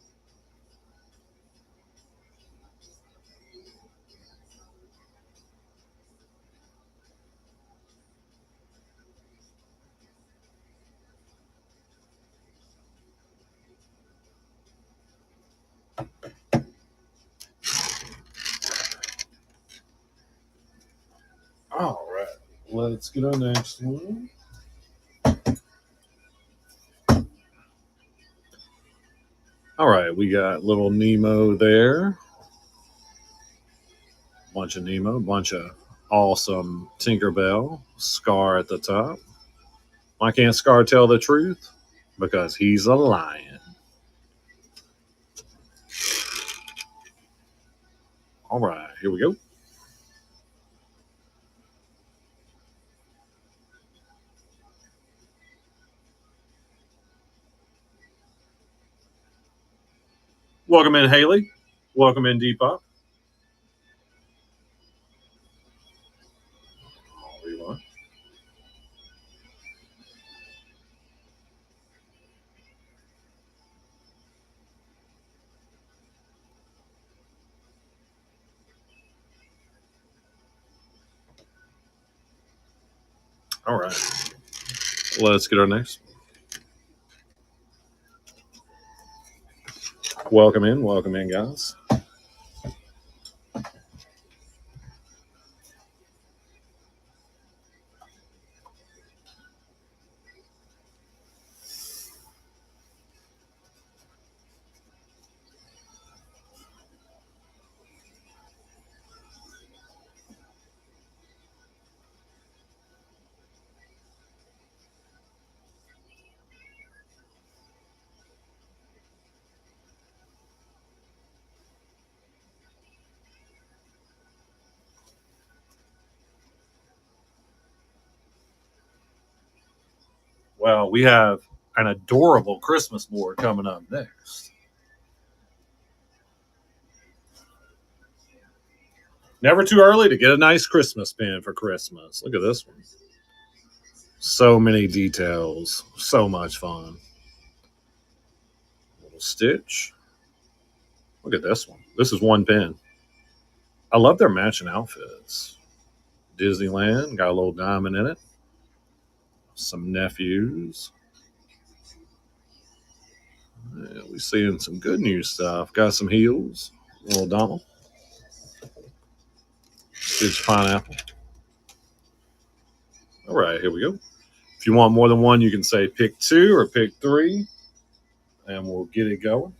All right, let's get our next one. All right, we got little Nemo there. Bunch of Nemo, bunch of awesome Tinkerbell. Scar at the top. Why can't Scar tell the truth? Because he's a lion. All right, here we go. Welcome in, Haley. Welcome in, Depop. All right, let's get our next. Welcome in, guys. Well, we have an adorable Christmas board coming up next. Never too early to get a nice Christmas pin for Christmas. Look at this one. So many details. So much fun. Little Stitch. Look at this one. This is one pin. I love their matching outfits. Disneyland. Got a little diamond in it. Some nephews. Yeah, we're seeing some good new stuff. Got some heels. Little Donald. Stitch pineapple. All right, here we go. If you want more than one, you can say pick 2 or pick 3, and we'll get it going.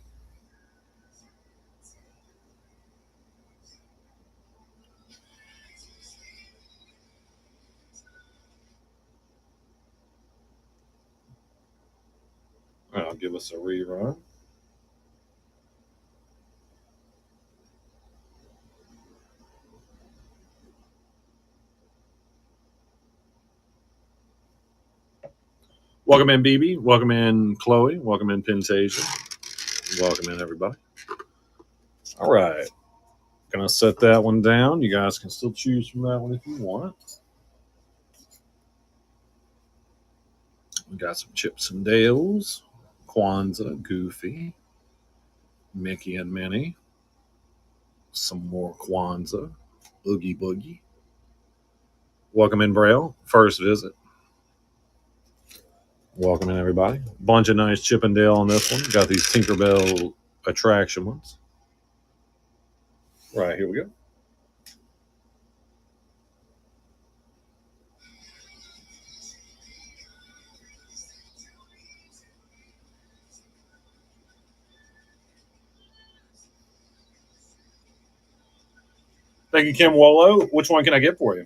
I'll give us a rerun. Welcome in, BB. Welcome in, Chloe. Welcome in, Pentasia. Welcome in, everybody. All right. Gonna set that one down. You guys can still choose from that one if you want. We got some Chips and Dales, Kwanzaa, Goofy, Mickey and Minnie, some more Kwanzaa, Oogie Boogie. Welcome in, Braille. First visit. Welcome in, everybody. Bunch of nice Chip and Dale on this one. Got these Tinkerbell attraction ones. Right, here we go. Thank you, Kim Wolo. Which one can I get for you?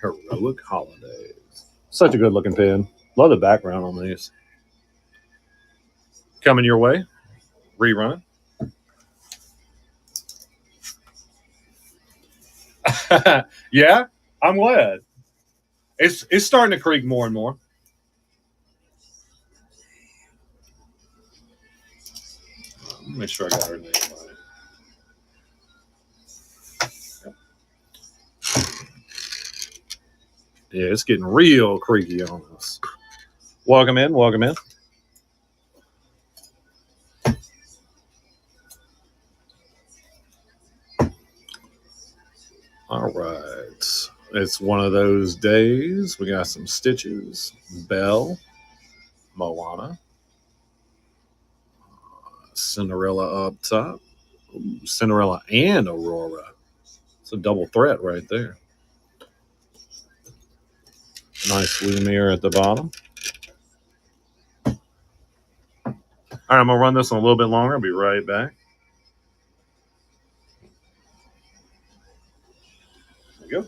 Heroic Holidays. Such a good looking pin. Love the background on these. Coming your way. Rerun. Yeah, I'm glad. It's starting to creak more and more. Make sure I got her name right. Yeah, it's getting real creaky on us. Welcome in. Welcome in. All right. It's one of those days. We got some Stitches, Belle, Moana, Cinderella up top. Ooh, Cinderella and Aurora. It's a double threat right there. Nice Lumiere at the bottom. All right, I'm going to run this one a little bit longer. I'll be right back. There we go.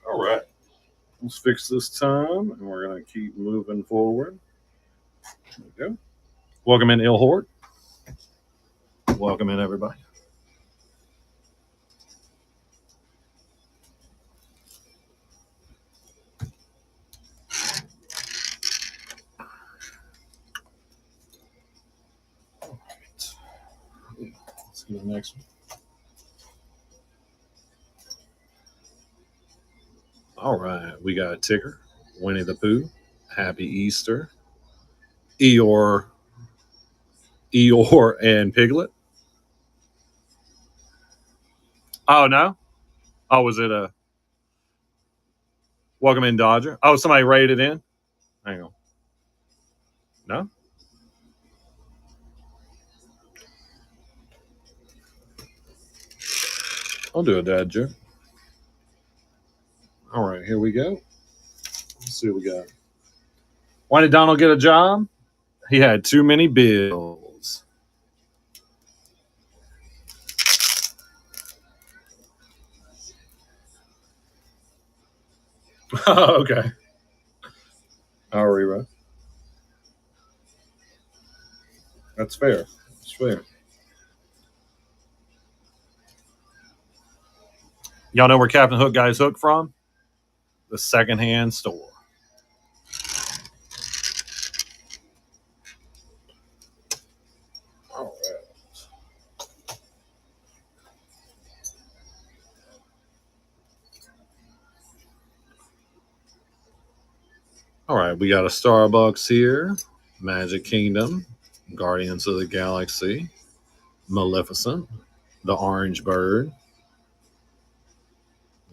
All right. Let's fix this time, and we're going to keep moving forward. There we go. Welcome in, Ilhort. Welcome in, everybody. All right. Let's go to the next one. All right. We got Tigger, Winnie the Pooh, Happy Easter, Eeyore, and Piglet. Oh, no? Oh, was it a Welcome in, Dodger? Oh, somebody rated in? Hang on. No? I'll do a dad joke. All right, here we go. Let's see what we got. Why did Donald get a job? He had too many bills. Okay. I'll rewrite. That's fair. That's fair. Y'all know where Captain Hook got his hook from? The secondhand store. All right. All right, we got a Starbucks here, Magic Kingdom, Guardians of the Galaxy, Maleficent, the Orange Bird,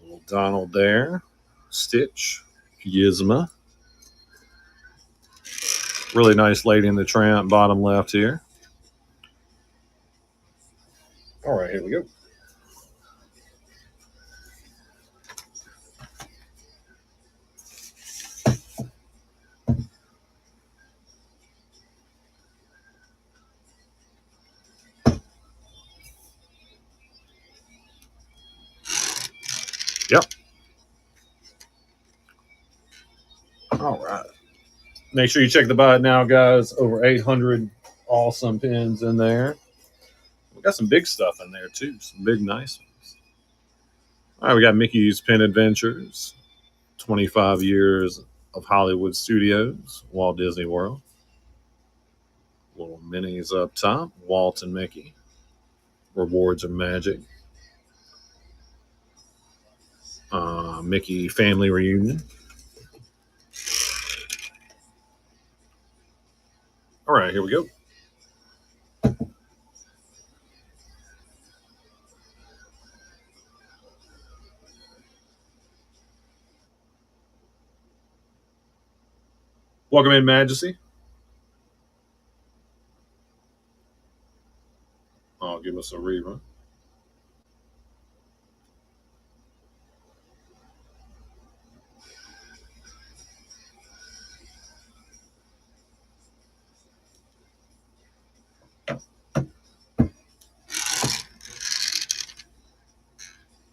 little Donald there, Stitch, Gizmo. Really nice Lady in the Tramp, bottom left here. All right, here we go. Yep. All right. Make sure you check the bot now, guys. Over 800 awesome pins in there. We got some big stuff in there, too. Some big, nice ones. All right, we got Mickey's Pin Adventures, 25 years of Hollywood Studios, Walt Disney World. Little minis up top, Walt and Mickey. Rewards of Magic. Mickey Family Reunion. All right, here we go. Welcome in, Majesty. I'll give us a rerun.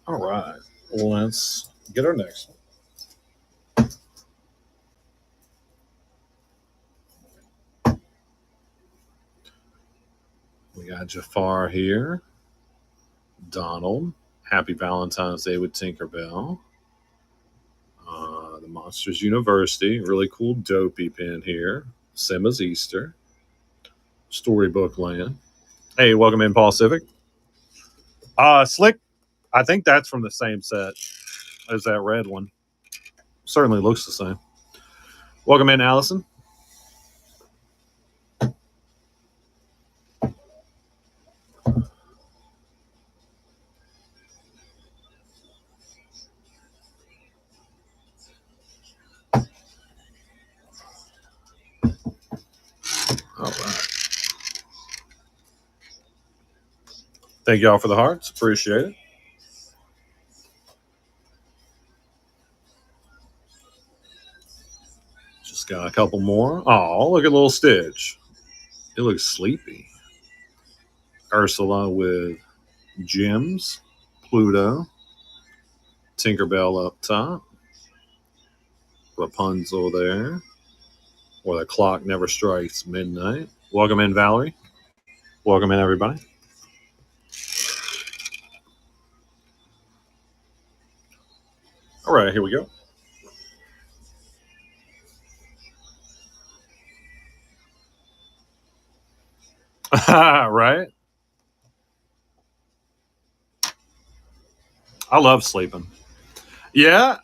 All right. Let's get our next one. We got Jafar here. Donald. Happy Valentine's Day with Tinkerbell. The Monsters University. Really cool dopey pin here. Simba's Easter. Storybook Land. Hey, welcome in, Paul Civic. Slick. I think that's from the same set as that red one. Certainly looks the same. Welcome in, Allison. All right. Thank y'all for the hearts. Appreciate it. Just got a couple more. Oh, look at little Stitch. It looks sleepy. Ursula with Gems, Pluto, Tinkerbell up top, Rapunzel there, or the clock never strikes midnight. Welcome in, Valerie. Welcome in, everybody. All right, here we go. Right? I love sleeping. Yeah.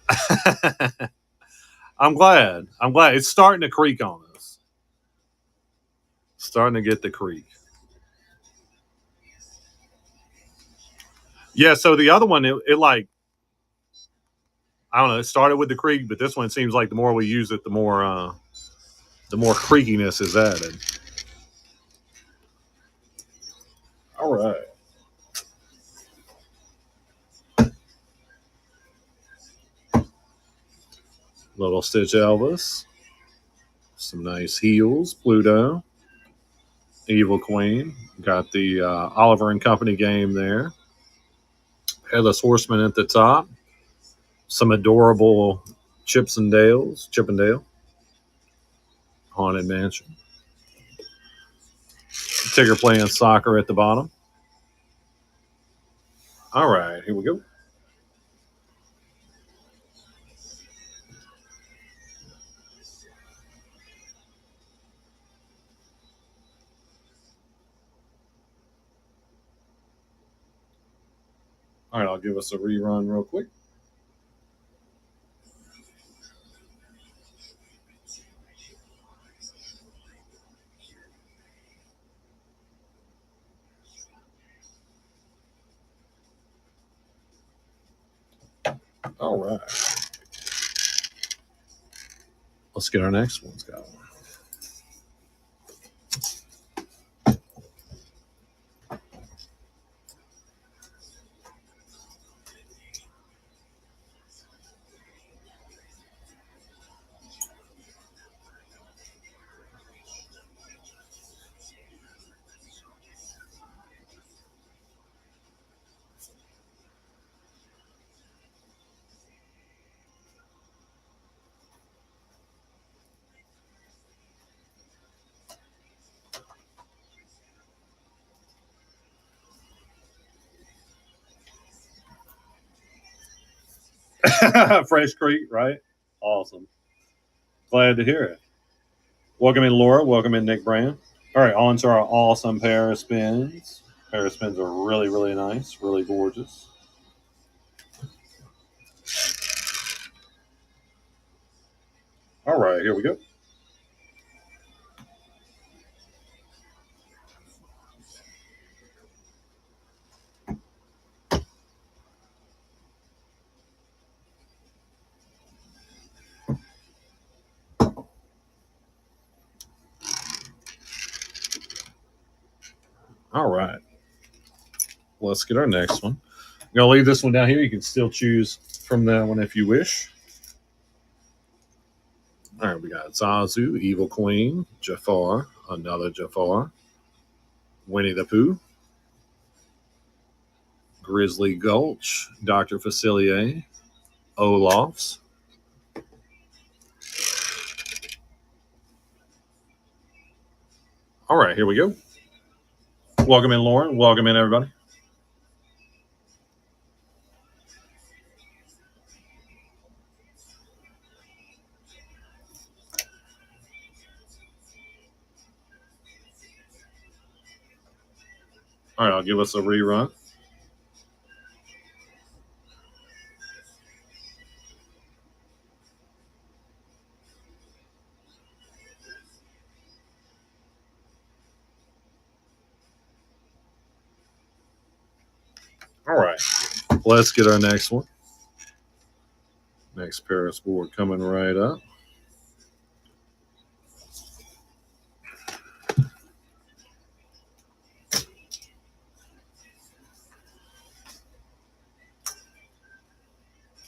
I'm glad. It's starting to creak on us. Starting to get the creak. Yeah, so the other one, it like, I don't know, it started with the creak, but this one seems like the more we use it, the more creakiness is added. All right. Little Stitch Elvis. Some nice heels. Pluto. Evil Queen. Got the Oliver and Company game there. Headless Horseman at the top. Some adorable Chippendale. Haunted Mansion. Tigger playing soccer at the bottom. All right, here we go. All right, I'll give us a rerun real quick. All right. Let's get our next ones going. Fresh Creek, right? Awesome. Glad to hear it. Welcome in, Laura. Welcome in, Nick Brand. All right, on to our awesome pair of spins. Pair of spins are really, really nice, really gorgeous. All right, here we go. All right. let's get our next one. I'm going to leave this one down here. You can still choose from that one if you wish. All right, we got Zazu, Evil Queen, Jafar, another Jafar, Winnie the Pooh, Grizzly Gulch, Dr. Facilier, Olaf's. All right, here we go. Welcome in, Lauren. Welcome in, everybody. All right, I'll give us a rerun. All right, let's get our next one. Next Paris board coming right up.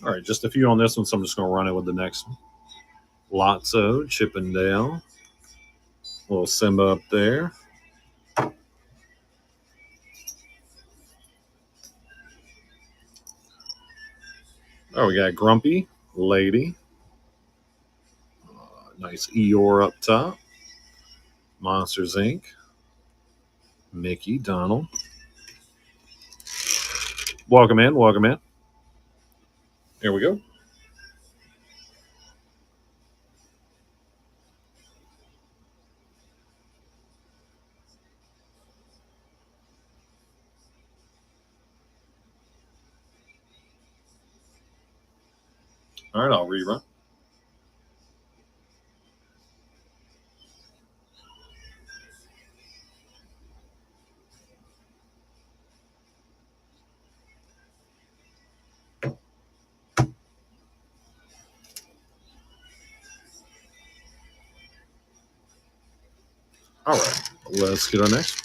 All right, just a few on this one, so I'm just going to run it with the next one. Lotso, Chippendale, little Simba up there. Oh, we got Grumpy, Lady. Nice Eeyore up top. Monsters Inc. Mickey, Donald. Welcome in, welcome in. Here we go. All right, I'll rerun. All right, let's get our next one.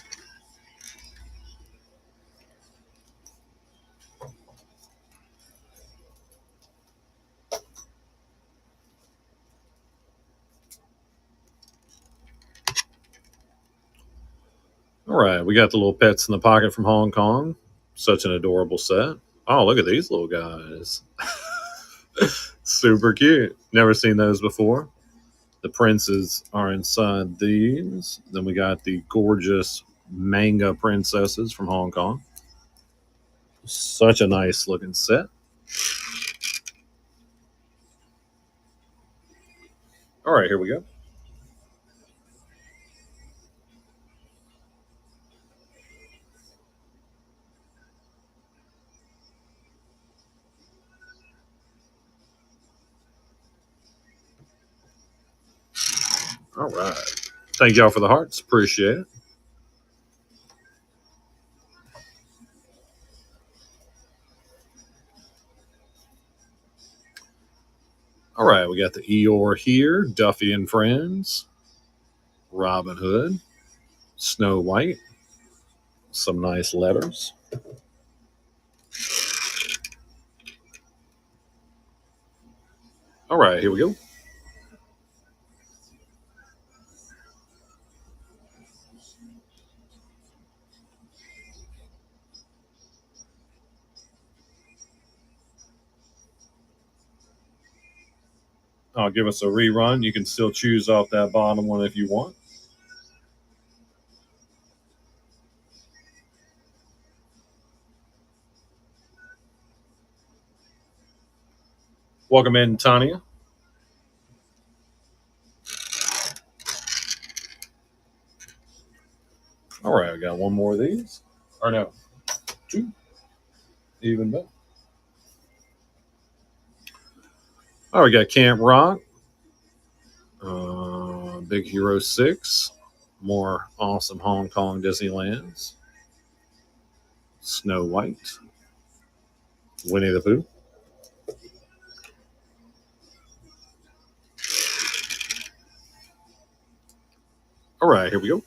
All right, we got the little pets in the pocket from Hong Kong. Such an adorable set. Oh, look at these little guys. Super cute. Never seen those before. The princes are inside these. Then we got the gorgeous manga princesses from Hong Kong. Such a nice looking set. All right, here we go. All right. Thank y'all for the hearts. Appreciate it. All right, we got the Eeyore here, Duffy and Friends, Robin Hood, Snow White, some nice letters. All right, here we go. I'll give us a rerun. You can still choose off that bottom one if you want. Welcome in, Tanya. All right, we got one more of these. Or no, two. Even better. Oh, we got Camp Rock, Big Hero 6, more awesome Hong Kong Disneylands, Snow White, Winnie the Pooh. All right, here we go.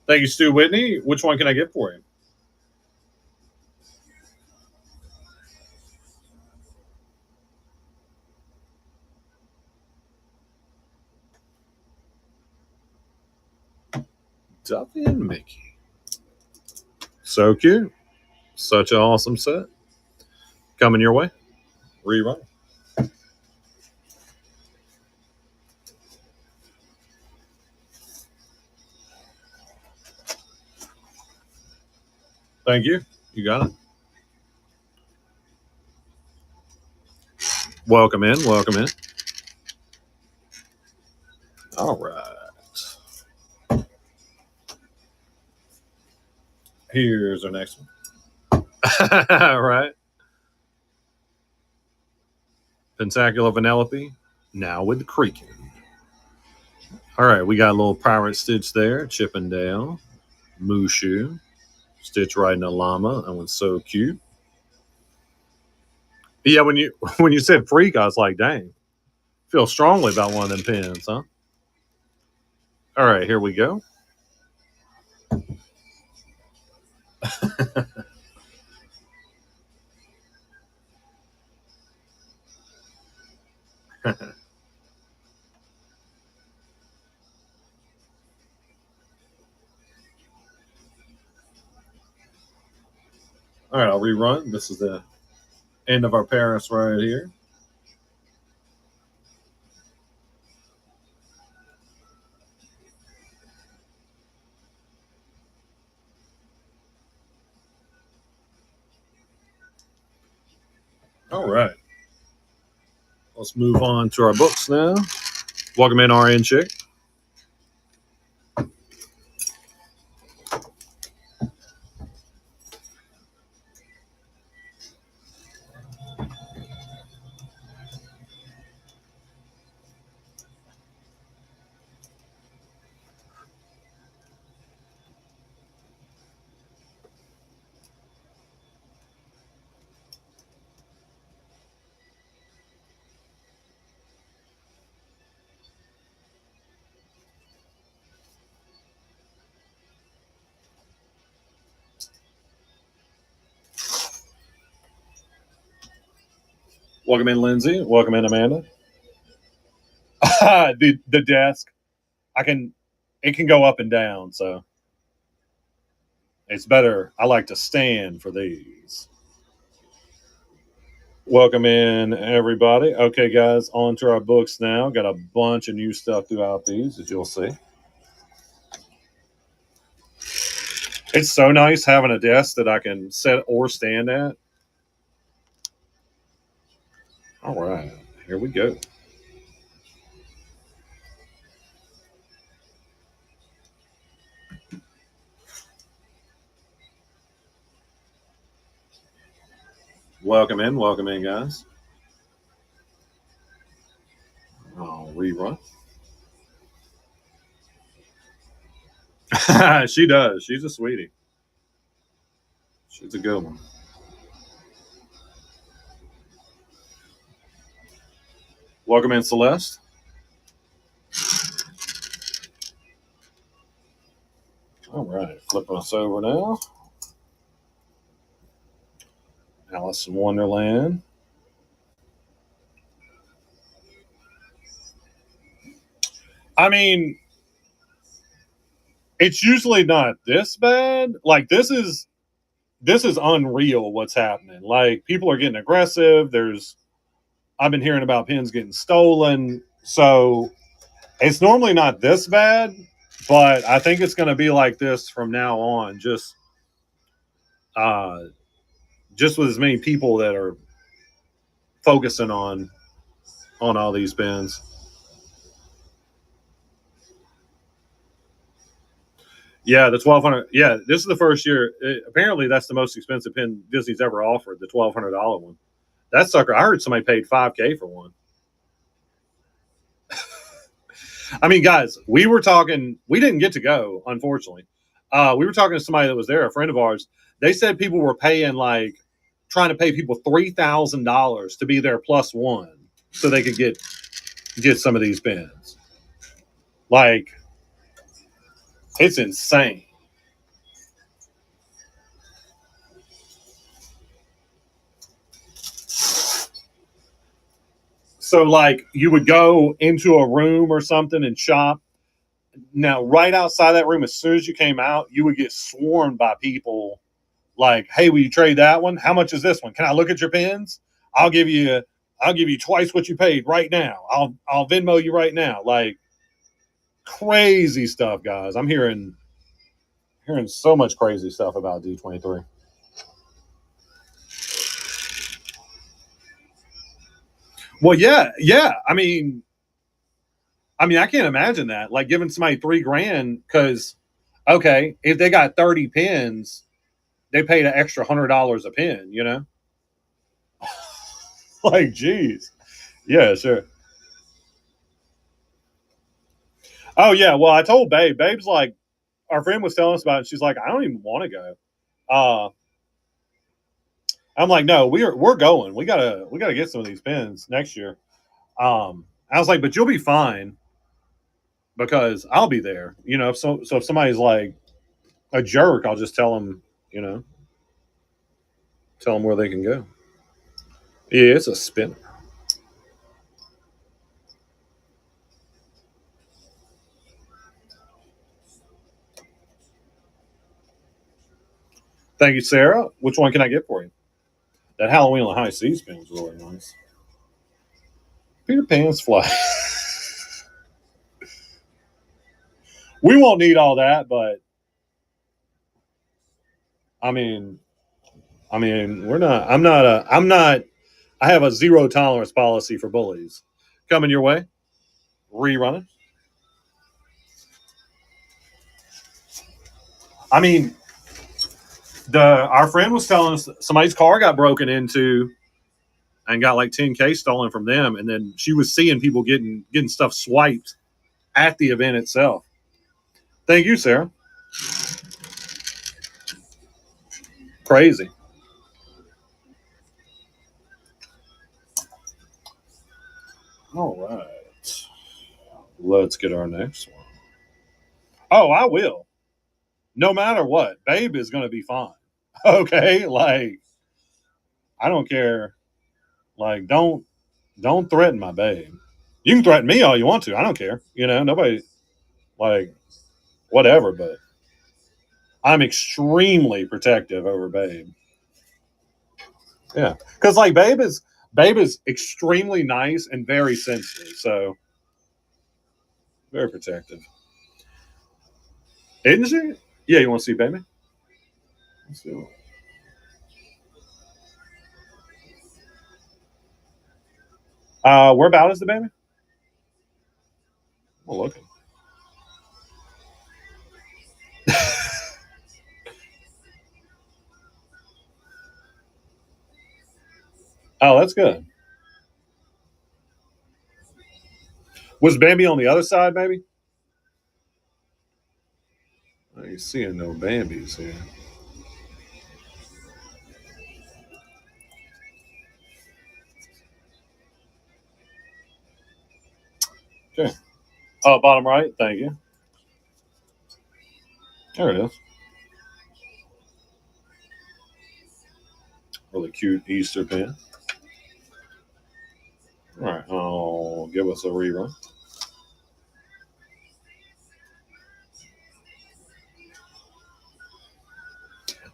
Thank you, Stu Whitney. Which one can I get for you? Duffy and Mickey. So cute. Such an awesome set. Coming your way. Rerun. Thank you. You got it. Welcome in. Welcome in. All right. Here's our next one. All right. Pentacular Vanellope. Now with the creaking. All right. We got a little pirate stitch there. Chippendale. Mushu. Stitch riding a llama. That one's so cute. Yeah, when you said freak, I was like, dang. Feel strongly about one of them pins, huh? All right, here we go. All right, I'll rerun. This is the end of our Paris right here. All right. Let's move on to our books now. Welcome in, RN Chick. Welcome in, Lindsay. Welcome in, Amanda. the desk. It can go up and down, so it's better. I like to stand for these. Welcome in, everybody. Okay, guys, on to our books now. Got a bunch of new stuff throughout these, as you'll see. It's so nice having a desk that I can sit or stand at. All right, here we go. Welcome in, guys. I'll rerun. She does. She's a sweetie. She's a good one. Welcome in, Celeste. All right, flipping us over now. Alice in Wonderland. I mean, it's usually not this bad. Like this is unreal what's happening. Like people are getting aggressive. I've been hearing about pins getting stolen. So it's normally not this bad, but I think it's going to be like this from now on. Just with as many people that are focusing on all these pins. Yeah, the 1,200. Yeah, this is the first year. Apparently, that's the most expensive pin Disney's ever offered. The $1,200 one. That sucker. I heard somebody paid $5,000 for one. I mean, guys, we were talking. We didn't get to go, unfortunately. We were talking to somebody that was there, a friend of ours. They said people were paying trying to pay people $3,000 to be there plus one, so they could get some of these pins. Like, it's insane. So like you would go into a room or something and shop. Now, right outside that room, as soon as you came out, you would get swarmed by people like, "Hey, will you trade that one? How much is this one? Can I look at your pins? I'll give you twice what you paid right now. I'll Venmo you right now." Like crazy stuff, guys. I'm hearing so much crazy stuff about D23. Well, yeah. I mean, I can't imagine that. Like giving somebody $3,000 because, okay, if they got 30 pins, they paid an extra $100 a pin. You know, like, geez, yeah, sure. Oh yeah, well, I told Babe. Babe's like, our friend was telling us about it. She's like, I don't even want to go. I'm like, no, we're going. We gotta get some of these pins next year. I was like, but you'll be fine because I'll be there. You know, so if somebody's like a jerk, I'll just tell them, you know, tell them where they can go. Yeah, it's a spinner. Thank you, Sarah. Which one can I get for you? That Halloween on the High Seas spin was really nice. Peter Pan's fly. We won't need all that, but I mean, we're not. I'm not. I have a zero tolerance policy for bullies. Coming your way, rerunning. I mean, our friend was telling us somebody's car got broken into and got like 10K stolen from them, and then she was seeing people getting stuff swiped at the event itself. Thank you, Sarah. Crazy. All right. Let's get our next one. Oh, I will. No matter what, Babe is going to be fine. Okay, like I don't care. Like don't threaten my babe. You can threaten me all you want to. I don't care. You know, nobody like whatever, but I'm extremely protective over Babe. Yeah, because like Babe is extremely nice and very sensitive, so very protective. Isn't she? Yeah, you want to see Baby? Let's see. Where about is the baby? We're looking. Oh, that's good. Was Bambi on the other side, maybe? I ain't seeing no Bambis here. Okay. Oh, bottom right. Thank you. There it is. Really cute Easter pin. All right. Oh, give us a rerun.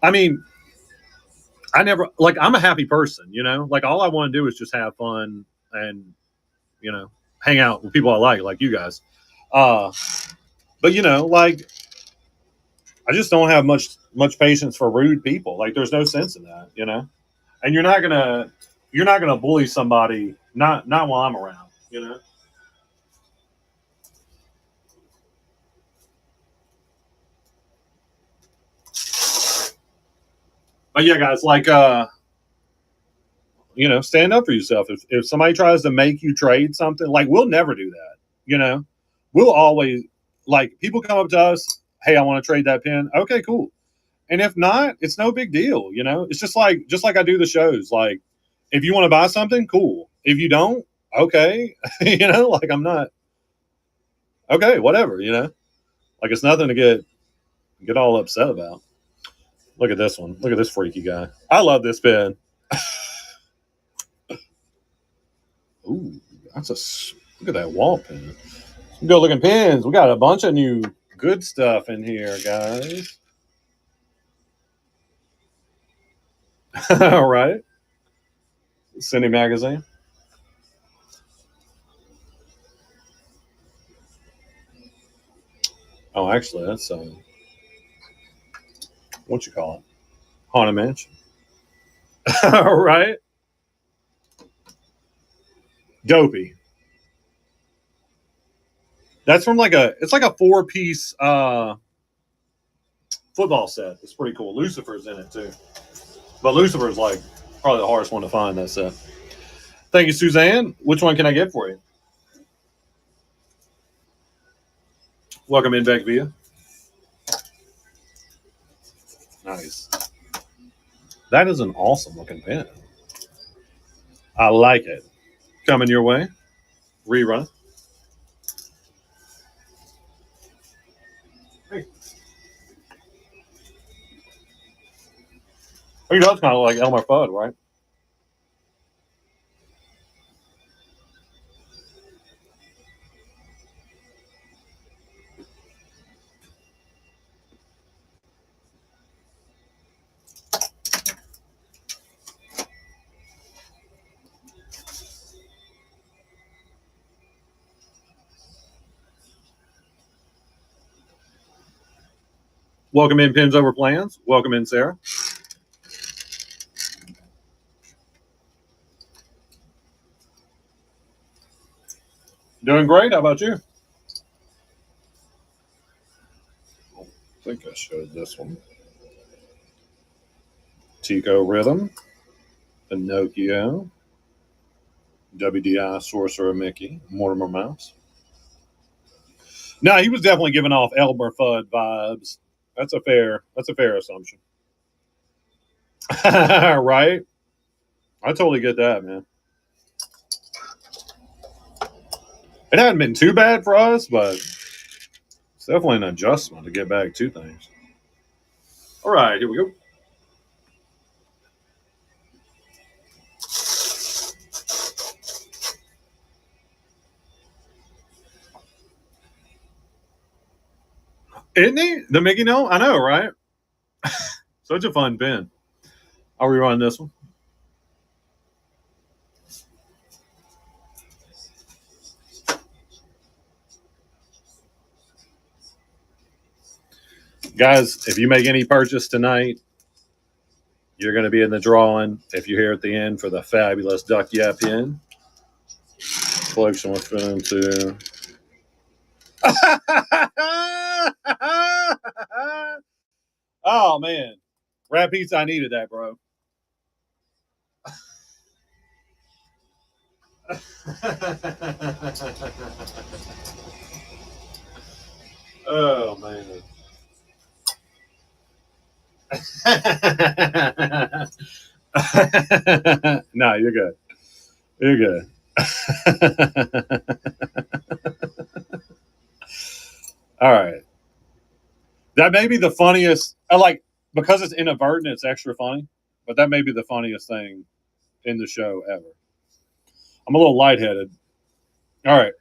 I mean, I never like. I'm a happy person, you know. Like all I want to do is just have fun and you know hang out with people I like you guys. Uh, but you know, like I just don't have much patience for rude people. Like there's no sense in that, you know. And you're not gonna bully somebody not while I'm around, you know. But yeah, guys, like you know, stand up for yourself. If somebody tries to make you trade something, like we'll never do that. You know, we'll always like people come up to us, hey, I want to trade that pin. Okay, cool. And if not, it's no big deal. You know, it's just like I do the shows. Like, if you want to buy something, cool. If you don't, okay. You know, like I'm not okay, whatever, you know. Like it's nothing to get all upset about. Look at this one. Look at this freaky guy. I love this pin. Ooh, look at that wall pin. Some good looking pins. We got a bunch of new good stuff in here, guys. All right. Cine magazine. Oh, actually, that's what you call it? Haunted Mansion. All right. Dopey. That's from it's like a 4-piece football set. It's pretty cool. Lucifer's in it too. But Lucifer's like probably the hardest one to find, that set. Thank you, Suzanne. Which one can I get for you? Welcome in, Beck Via. Nice. That is an awesome looking pen. I like it. Coming your way. Rerun. Hey. He does kind of like Elmer Fudd, right? Welcome in, Pins Over Plans. Welcome in, Sarah. Doing great. How about you? I think I showed this one. Tico Rhythm. Pinocchio. WDI Sorcerer Mickey. Mortimer Mouse. No, he was definitely giving off Elmer Fudd vibes. That's a fair assumption. Right? I totally get that, man. It hadn't been too bad for us, but it's definitely an adjustment to get back to things. All right, here we go. Isn't he? The Mickey No? I know, right? Such a fun pen. I'll rerun this one. Guys, if you make any purchase tonight, you're going to be in the drawing if you're here at the end for the fabulous Duck Yeah pin. Collection was fit into. Oh, man. Rap Pizza, I needed that, bro. Oh, man. No, you're good. You're good. All right. That may be the funniest. I like, because it's inadvertent, it's extra funny, but that may be the funniest thing in the show ever. I'm a little lightheaded. All right.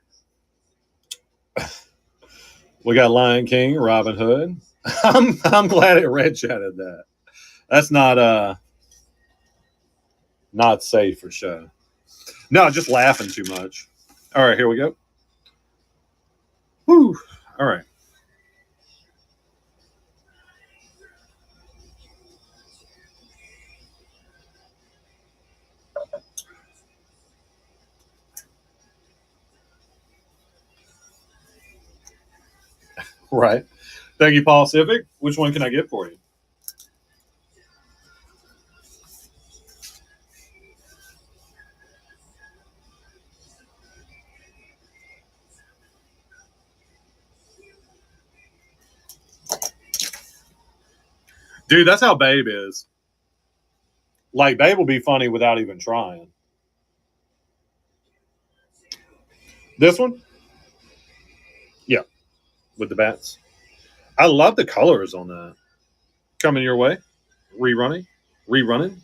We got Lion King, Robin Hood. I'm glad it red chatted that. That's not safe for show. No, just laughing too much. All right, here we go. Woo. All right. Right. Thank you, Paul Civic. Which one can I get for you? Dude, that's how Babe is. Like, Babe will be funny without even trying. This one? Yeah. With the bats. I love the colors on that. Coming your way. Rerunning.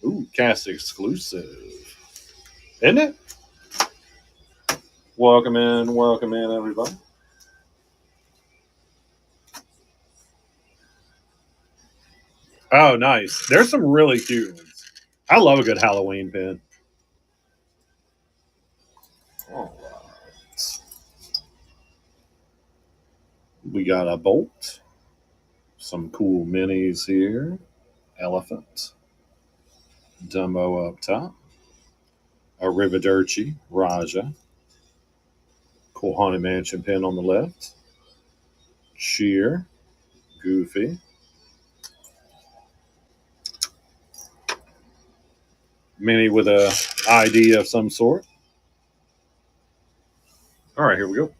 Ooh, cast exclusive. Isn't it? Welcome in, everybody. Oh, nice. There's some really cute ones. I love a good Halloween pin. All right. We got a bolt, some cool minis here, elephant, Dumbo up top, a Rivaderci Raja, cool Haunted Mansion pin on the left, Cheer, Goofy, mini with a ID of some sort. All right, here we go.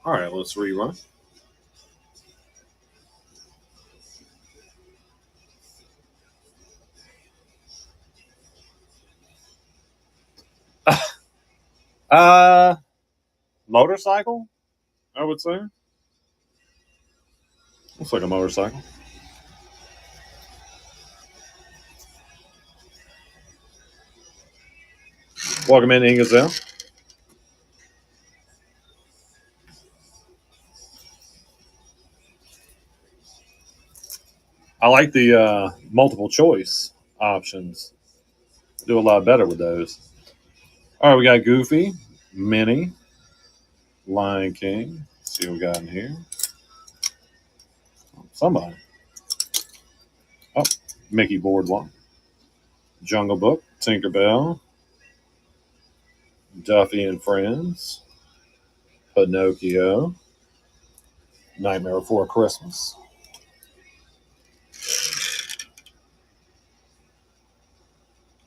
All right, let's rerun. Uh, Motorcycle, I would say. Looks like a motorcycle. Welcome in, Ingazel. I like the multiple choice options. Do a lot better with those. All right, we got Goofy, Minnie, Lion King. Let's see what we got in here. Somebody. Oh, Mickey Boardwalk, Jungle Book, Tinkerbell, Duffy and Friends, Pinocchio, Nightmare Before Christmas.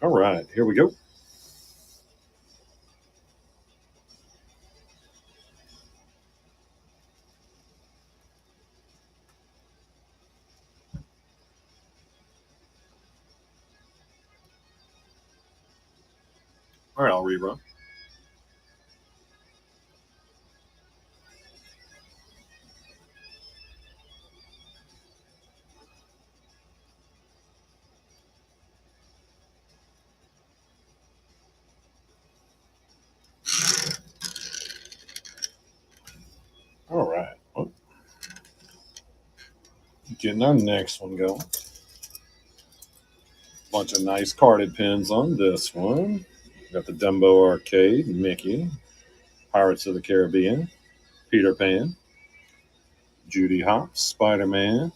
All right, here we go. All right, I'll rerun. All right. Oh, getting our next one going. Bunch of nice carded pins on this one. Got the Dumbo Arcade, Mickey, Pirates of the Caribbean, Peter Pan, Judy Hopps, Spider Man,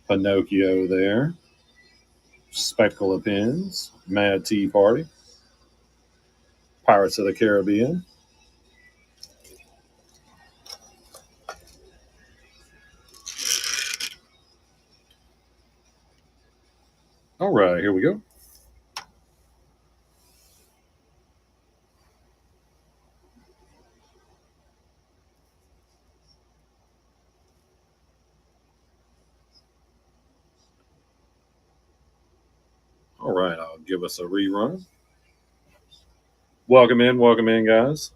Pinocchio there, Spectacle of Pins, Mad Tea Party, Pirates of the Caribbean. All right, here we go. All right, I'll give us a rerun. Welcome in, guys.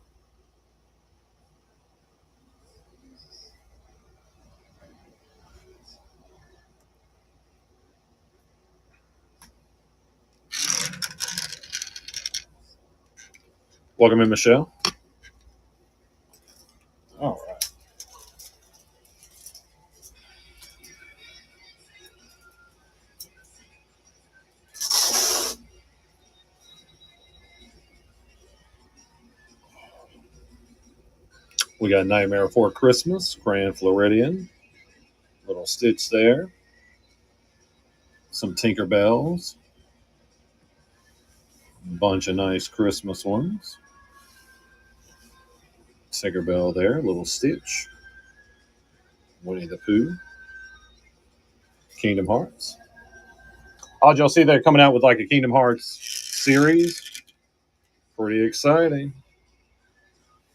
Welcome in, Michelle. All right. We got Nightmare Before Christmas, Grand Floridian, little Stitch there, some Tinker Bells, bunch of nice Christmas ones. Tinkerbell there, little Stitch, Winnie the Pooh, Kingdom Hearts. Oh, did y'all see they're coming out with like a Kingdom Hearts series? Pretty exciting.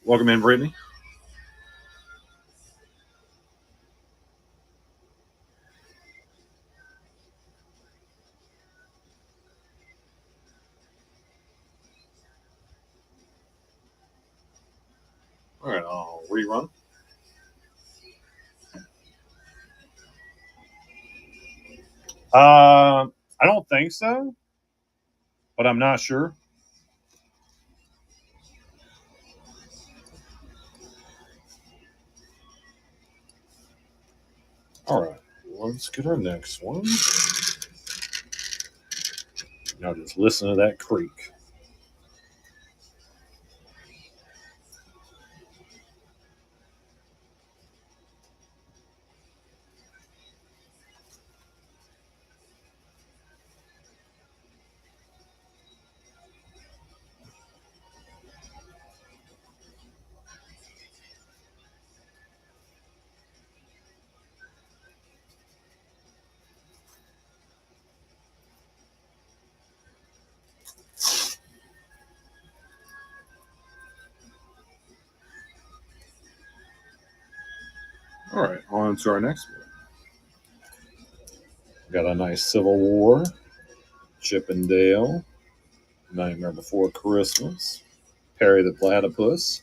Welcome in, Brittany. All right, I'll rerun. I don't think so, but I'm not sure. All right, let's get our next one. Now just listen to that creak. All right, on to our next one. Got a nice Civil War, Chip and Dale, Nightmare Before Christmas, Perry the Platypus.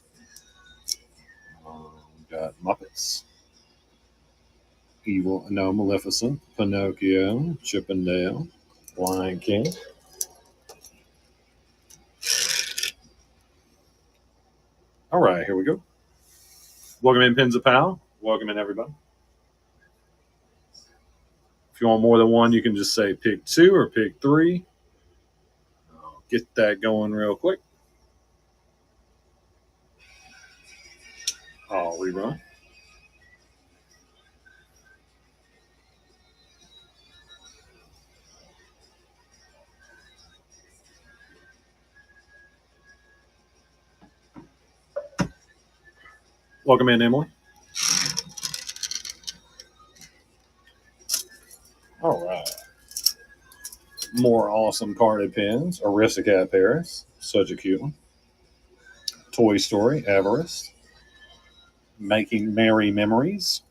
Got Muppets, Maleficent, Pinocchio, Chip and Dale, Lion King. All right, here we go. Welcome in, Pins of Pal. Welcome in, everybody. If you want more than one, you can just say pick 2 or pick 3. I'll get that going real quick. I'll rerun. Welcome in, Emily. All right. More awesome carded pins. Aristocat Paris. Such a cute one. Toy Story, Everest. Making Merry Memories.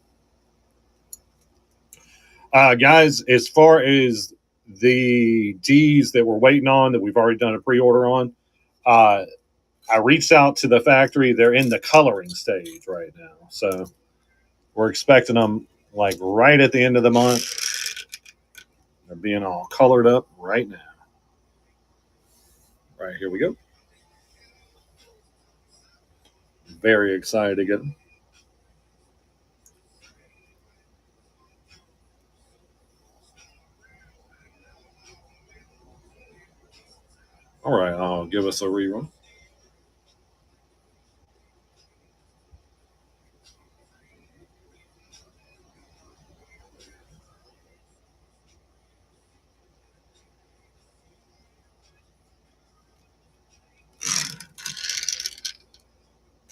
Guys, as far as the D's that we're waiting on, that we've already done a pre-order on, I reached out to the factory. They're in the coloring stage right now. So we're expecting them like right at the end of the month. They're being all colored up right now. Right, here we go. Very excited to get them. All right, I'll give us a rerun.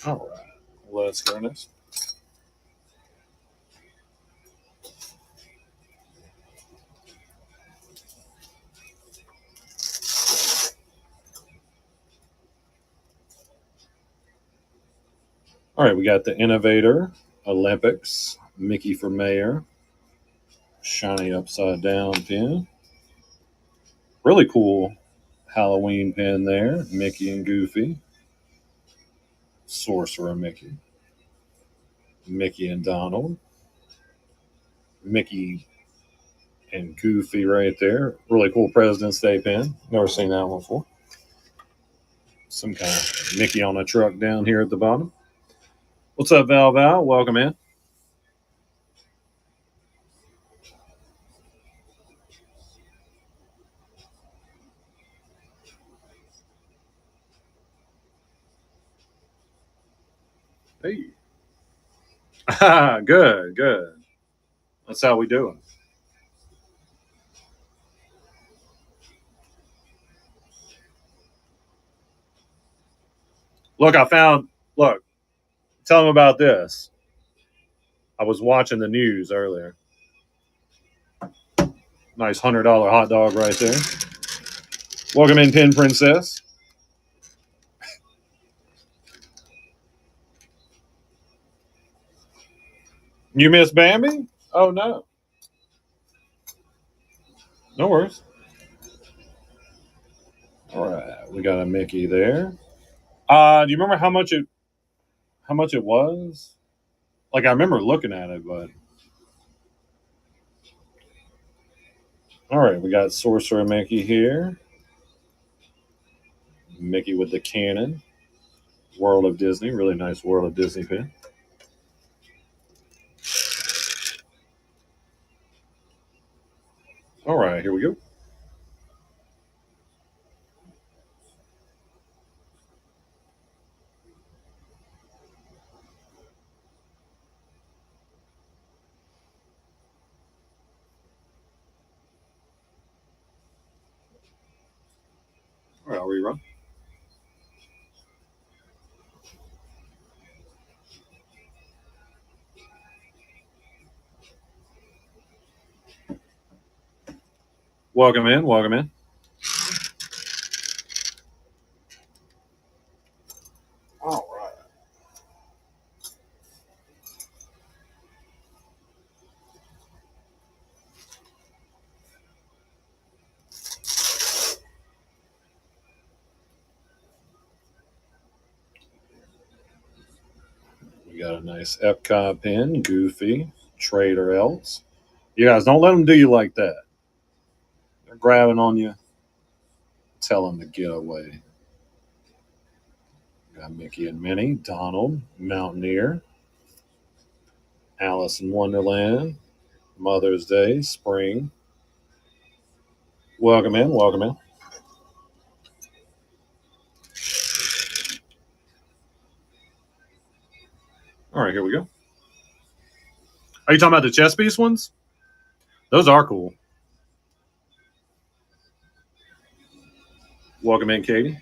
All right, let's go next. All right, we got the Innovator, Olympics, Mickey for Mayor, shiny upside down pin. Really cool Halloween pin there, Mickey and Goofy. Sorcerer Mickey, Mickey and Donald, Mickey and Goofy right there. Really cool President's Day pin. Never seen that one before. Some kind of Mickey on a truck down here at the bottom. What's up, Val Val? Welcome in. Hey. Good, good. That's how we doing. Look, tell them about this. I was watching the news earlier. Nice $100 hot dog right there. Welcome in, Pin Princess. You miss Bambi? Oh, no. No worries. All right, we got a Mickey there. Do you remember how much how much it was. Like I remember looking at it, but all right, we got Sorcerer Mickey here. Mickey with the cannon. World of Disney, really nice World of Disney pin. All right, here we go. All right, I'll rerun. Welcome in, welcome in. All right. We got a nice Epcot pin, Goofy, Trader Elves. You guys, don't let them do you like that. They're grabbing on you. Tell them to get away. Got Mickey and Minnie, Donald, Mountaineer, Alice in Wonderland, Mother's Day, Spring. Welcome in, welcome in. All right, here we go. Are you talking about the chess piece ones? Those are cool. Welcome in, Katie.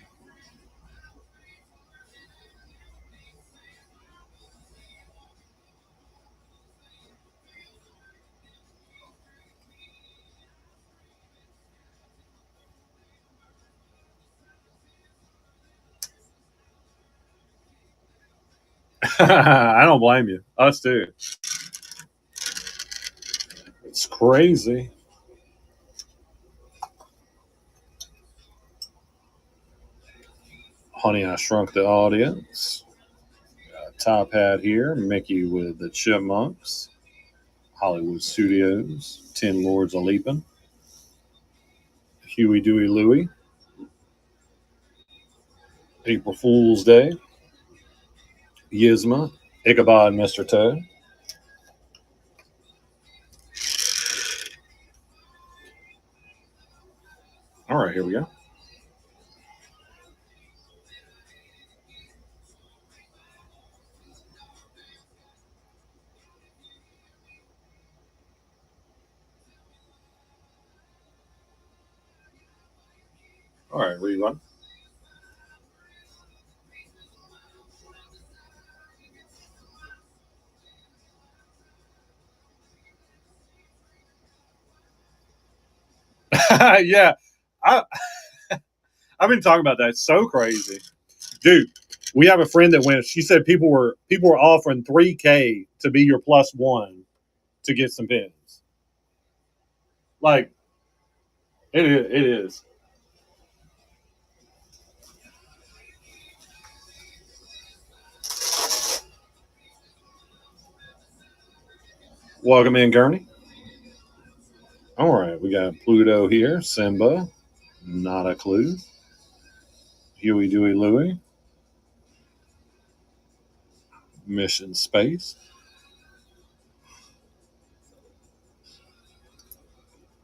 I don't blame you. Us too. It's crazy. Honey, I Shrunk the Audience. Got a top hat here. Mickey with the Chipmunks. Hollywood Studios. 10 Lords of Leaping. Huey, Dewey, Louie. April Fool's Day. Yzma. Ichabod, Mr. Toad. All right, here we go. All right, rerun. Yeah, I, I've been talking about that. It's so crazy, dude. We have a friend that went. She said people were offering $3,000 to be your plus one to get some pins. Like it is. It is. Welcome in, Gurney. All right, we got Pluto here. Simba, not a clue. Huey, Dewey, Louie. Mission Space.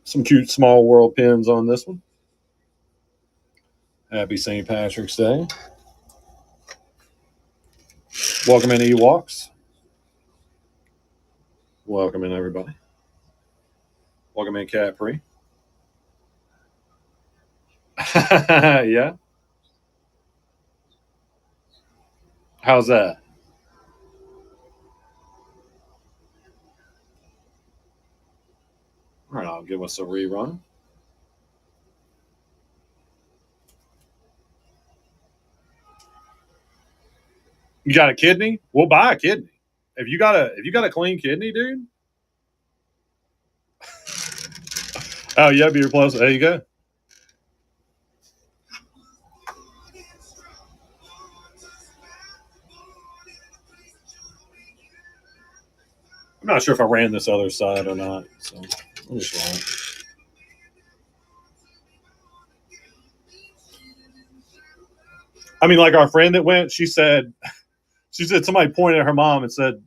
Some cute small world pins on this one. Happy St. Patrick's Day. Welcome in, Ewoks. Welcome in, everybody. Welcome in, Capri. Yeah. How's that? All right, I'll give us a rerun. You got a kidney? We'll buy a kidney. If you got a clean kidney, dude. Oh yeah, be your plus. There you go. not sure if I ran this other side or not, so I'll just run it. I mean, like our friend that went, she said somebody pointed at her mom and said,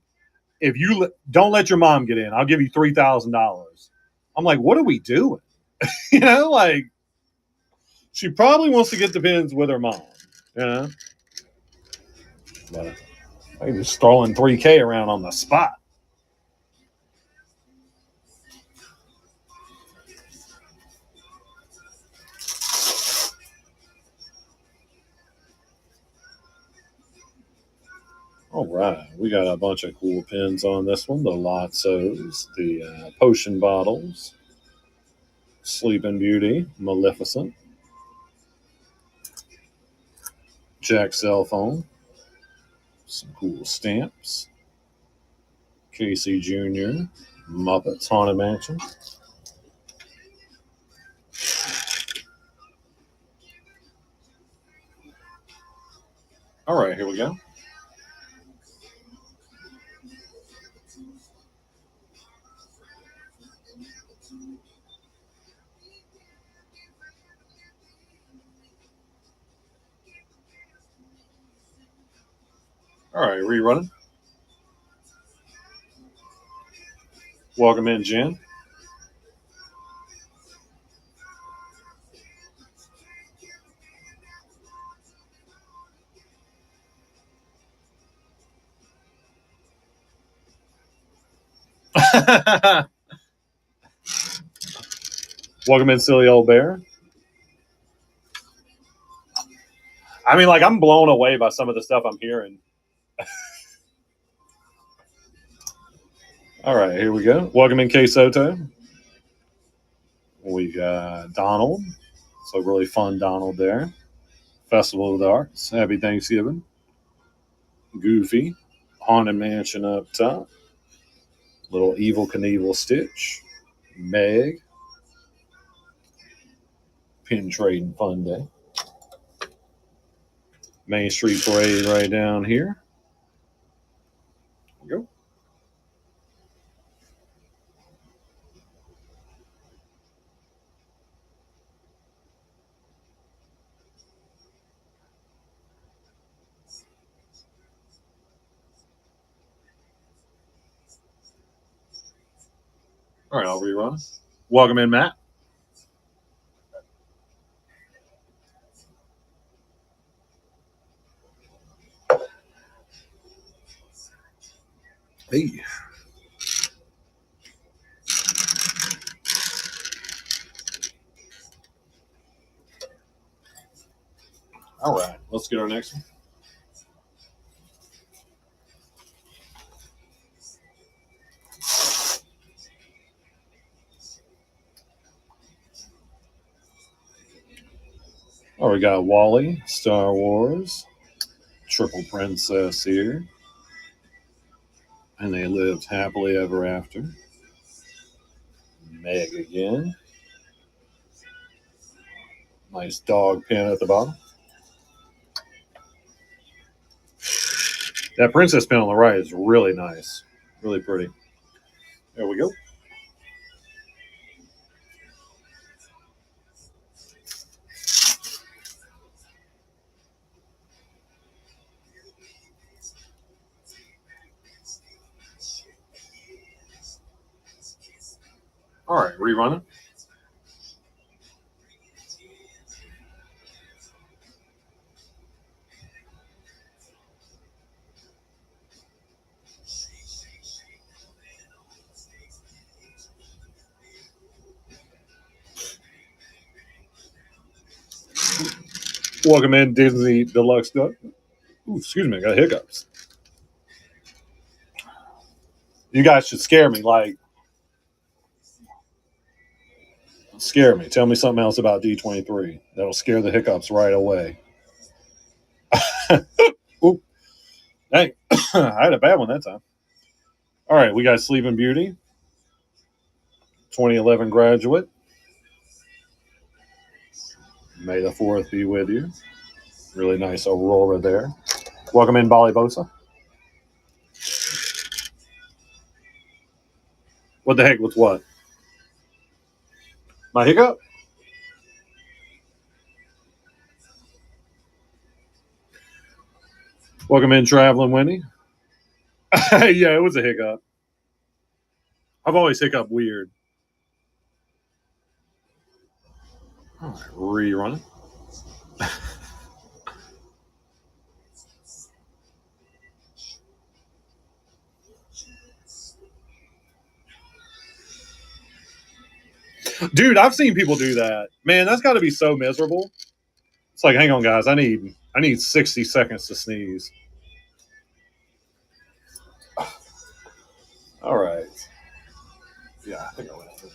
if you don't let your mom get in, I'll give you $3,000. I'm like, what are we doing? You know, like she probably wants to get the pins with her mom. You know, but I just throwing $3K around on the spot. All right, we got a bunch of cool pins on this one. The Lotsos, the potion bottles, Sleeping Beauty, Maleficent, Jack cell phone, some cool stamps, Casey Jr., Muppets Haunted Mansion. All right, here we go. All right, rerunning. Welcome in, Jen. Welcome in, silly old bear. I mean, like, I'm blown away by some of the stuff I'm hearing. All right, here we go. Welcome in, K Soto. We got Donald. So really fun Donald there. Festival of the Arts. Happy Thanksgiving. Goofy. Haunted Mansion up top. Little Evil Knievel Stitch. Meg. Pin Trading Fun Day. Main Street Parade right down here. There we go. All right, I'll rerun. Welcome in, Matt. Hey. All right, let's get our next one. Oh, we got Wally, Star Wars, Triple Princess here. And they lived happily ever after. Meg again. Nice dog pin at the bottom. That princess pin on the right is really nice. Really pretty. There we go. All right, rerunning. Welcome in, Disney Deluxe Duck. Ooh, excuse me, I got hiccups. You guys should scare me. Like, scare me. Tell me something else about D23. That'll scare the hiccups right away. Ooh. Hey, I had a bad one that time. All right, we got Sleeping Beauty, 2011 graduate. May the 4th be with you. Really nice Aurora there. Welcome in, Bali Bosa. What the heck with what? My hiccup? Welcome in, Traveling Winnie. Yeah, it was a hiccup. I've always hiccup weird. All right, rerun. Dude, I've seen people do that. Man, that's got to be so miserable. It's like, hang on, guys, I need 60 seconds to sneeze. All right. Yeah, I think I went over there.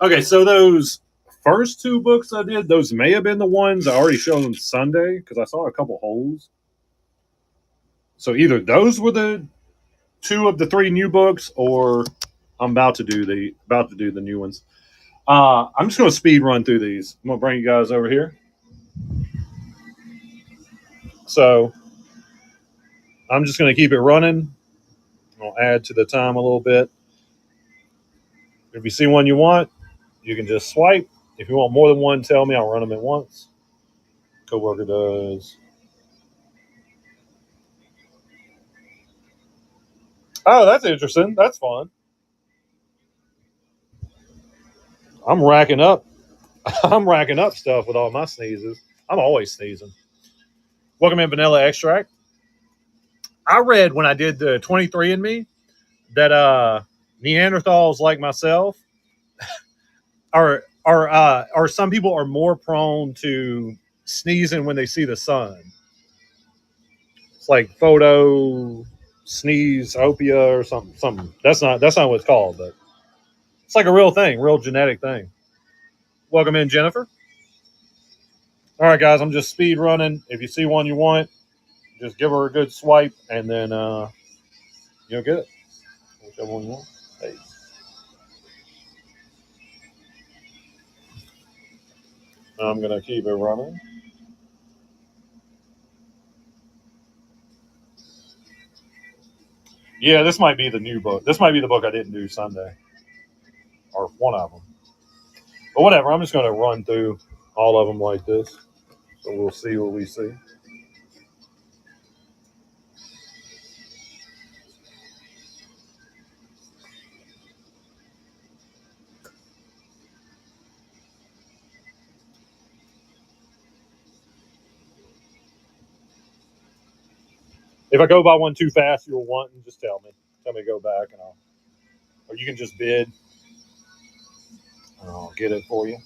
Okay, so those first two books I did, those may have been the ones I already showed on Sunday because I saw a couple holes. So either those were the two of the three new books, or I'm about to do the new ones. I'm just going to speed run through these. I'm going to bring you guys over here. So I'm just going to keep it running. I'll add to the time a little bit. If you see one you want, you can just swipe. If you want more than one, tell me. I'll run them at once. Coworker does. Oh, that's interesting. That's fun. I'm racking up. I'm racking up stuff with all my sneezes. I'm always sneezing. Welcome in, Vanilla Extract. I read when I did the 23andMe that Neanderthals like myself are some people are more prone to sneezing when they see the sun. It's like photo sneezeopia or something. Something that's not what it's called, but it's like a real thing, real genetic thing. Welcome in, Jennifer. All right, guys, I'm just speed running. If you see one you want, just give her a good swipe, and then you'll get it. Whichever one you want. Hey. I'm gonna keep it running. Yeah, this might be the new book. This might be the book I didn't do Sunday, or one of them. But whatever. I'm just gonna run through all of them like this, so we'll see what we see. If I go by one too fast, you'll want, and just tell me. Tell me to go back, and or you can just bid, and I'll get it for you.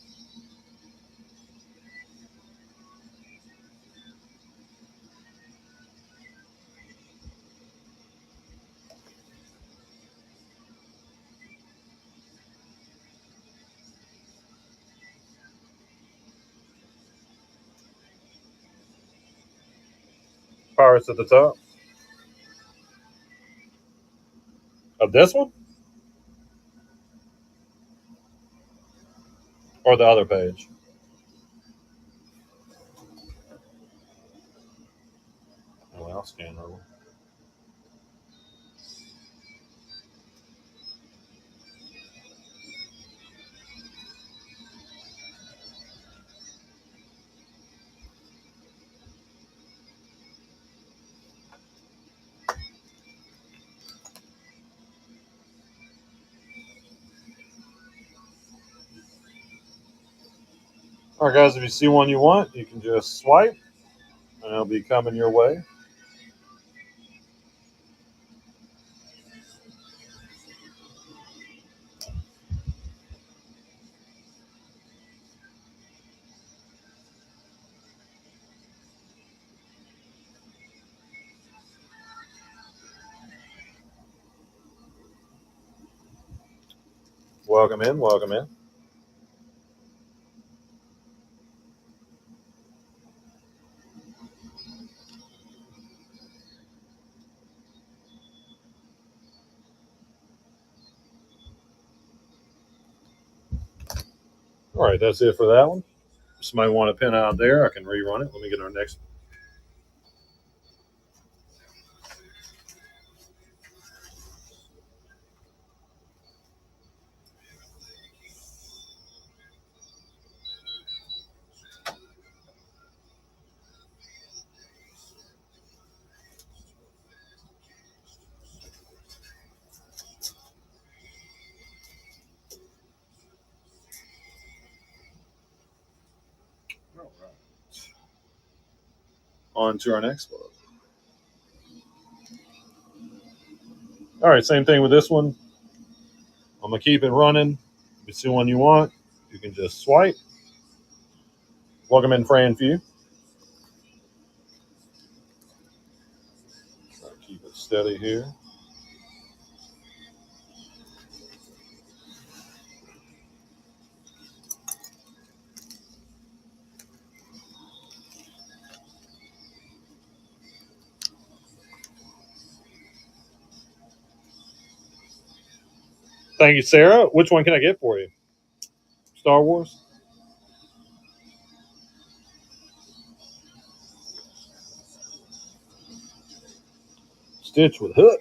Pirates at the top of this one, or the other page. Oh, I'll scan over. All right, guys, if you see one you want, you can just swipe, and it'll be coming your way. Welcome in, welcome in. All right, that's it for that one. Somebody want a pin out there, I can rerun it. Let me get our next. All right. On to our next one. All right, same thing with this one. I'm gonna keep it running. If you see one you want, you can just swipe. Plug them in Fran Few. Try to keep it steady here. Thank you, Sarah. Which one can I get for you? Star Wars? Stitch with Hook.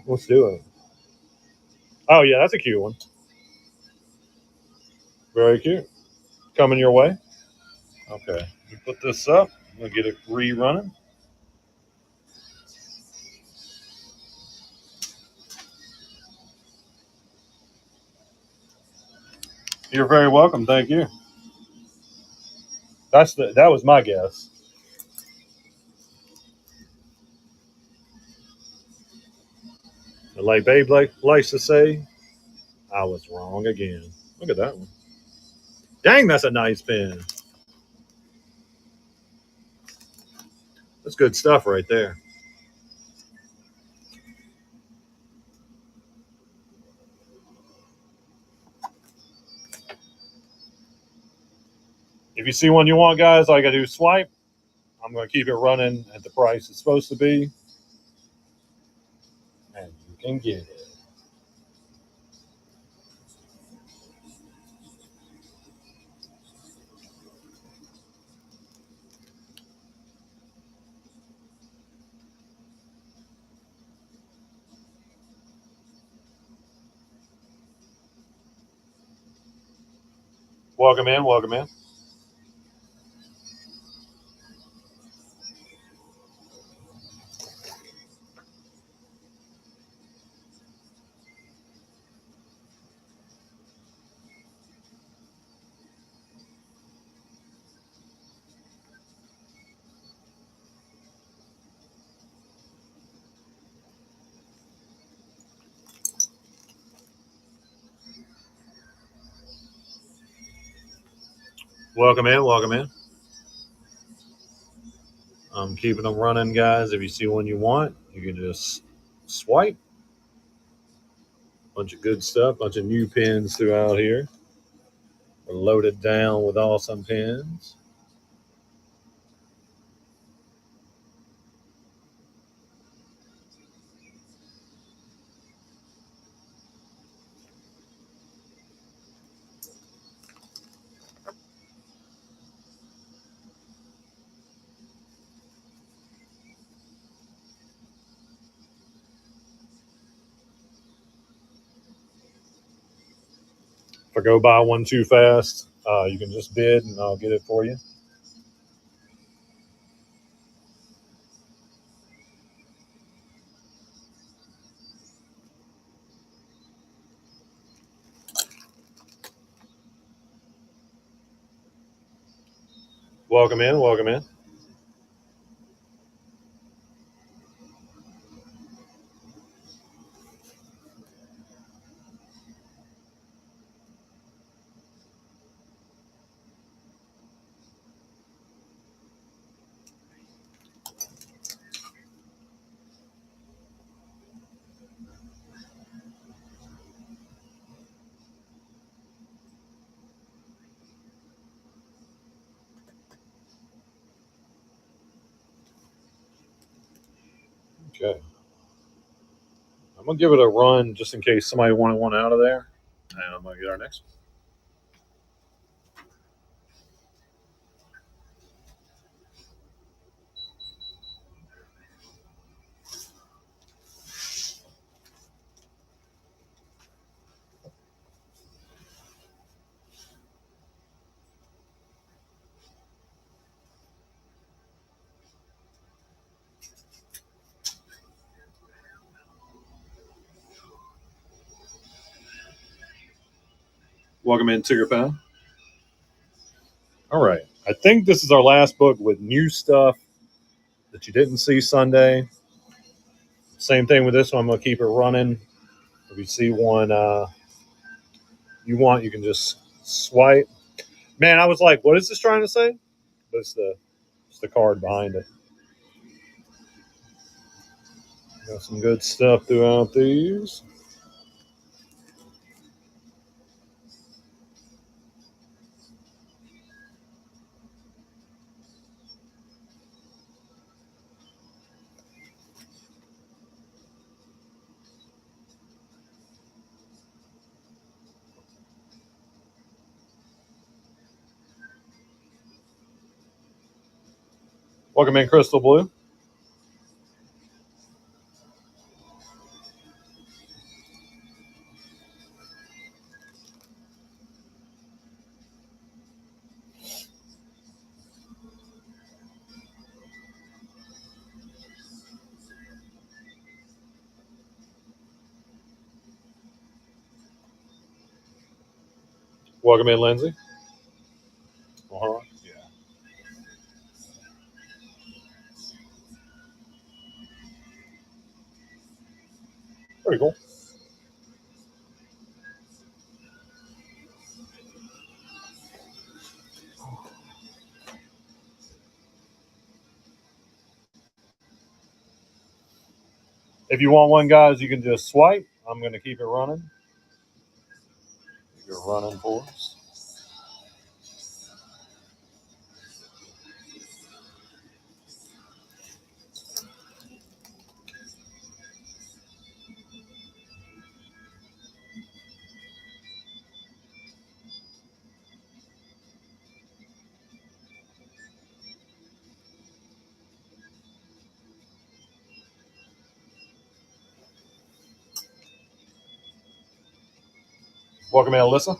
Let's do it. Oh, yeah, that's a cute one. Very cute. Coming your way. Okay. We put this up. We'll get it rerunning. You're very welcome. Thank you. That was my guess. And like Babe likes to say, I was wrong again. Look at that one. Dang, that's a nice pin. That's good stuff right there. If you see one you want, guys, all you gotta do is swipe. I'm gonna keep it running at the price it's supposed to be. And you can get it. Welcome in, welcome in. Welcome in, welcome in. I'm keeping them running, guys. If you see one you want, you can just swipe. Bunch of good stuff, bunch of new pins throughout here. We're loaded down with awesome pins. If I go buy one too fast, you can just bid and I'll get it for you. Welcome in, welcome in. Okay. I'm going to give it a run just in case somebody wanted one out of there. And I'm going to get our next one. Welcome in, Tigger Fan. All right. I think this is our last book with new stuff that you didn't see Sunday. Same thing with this one. I'm going to keep it running. If you see one you want, you can just swipe. Man, I was like, what is this trying to say? But it's the card behind it. Got some good stuff throughout these. Welcome in, Crystal Blue. Welcome in, Lindsay. Uh-huh. Yeah. Pretty cool. If you want one, guys, you can just swipe. I'm going to keep it running. You're running for us. Welcome in, Alyssa.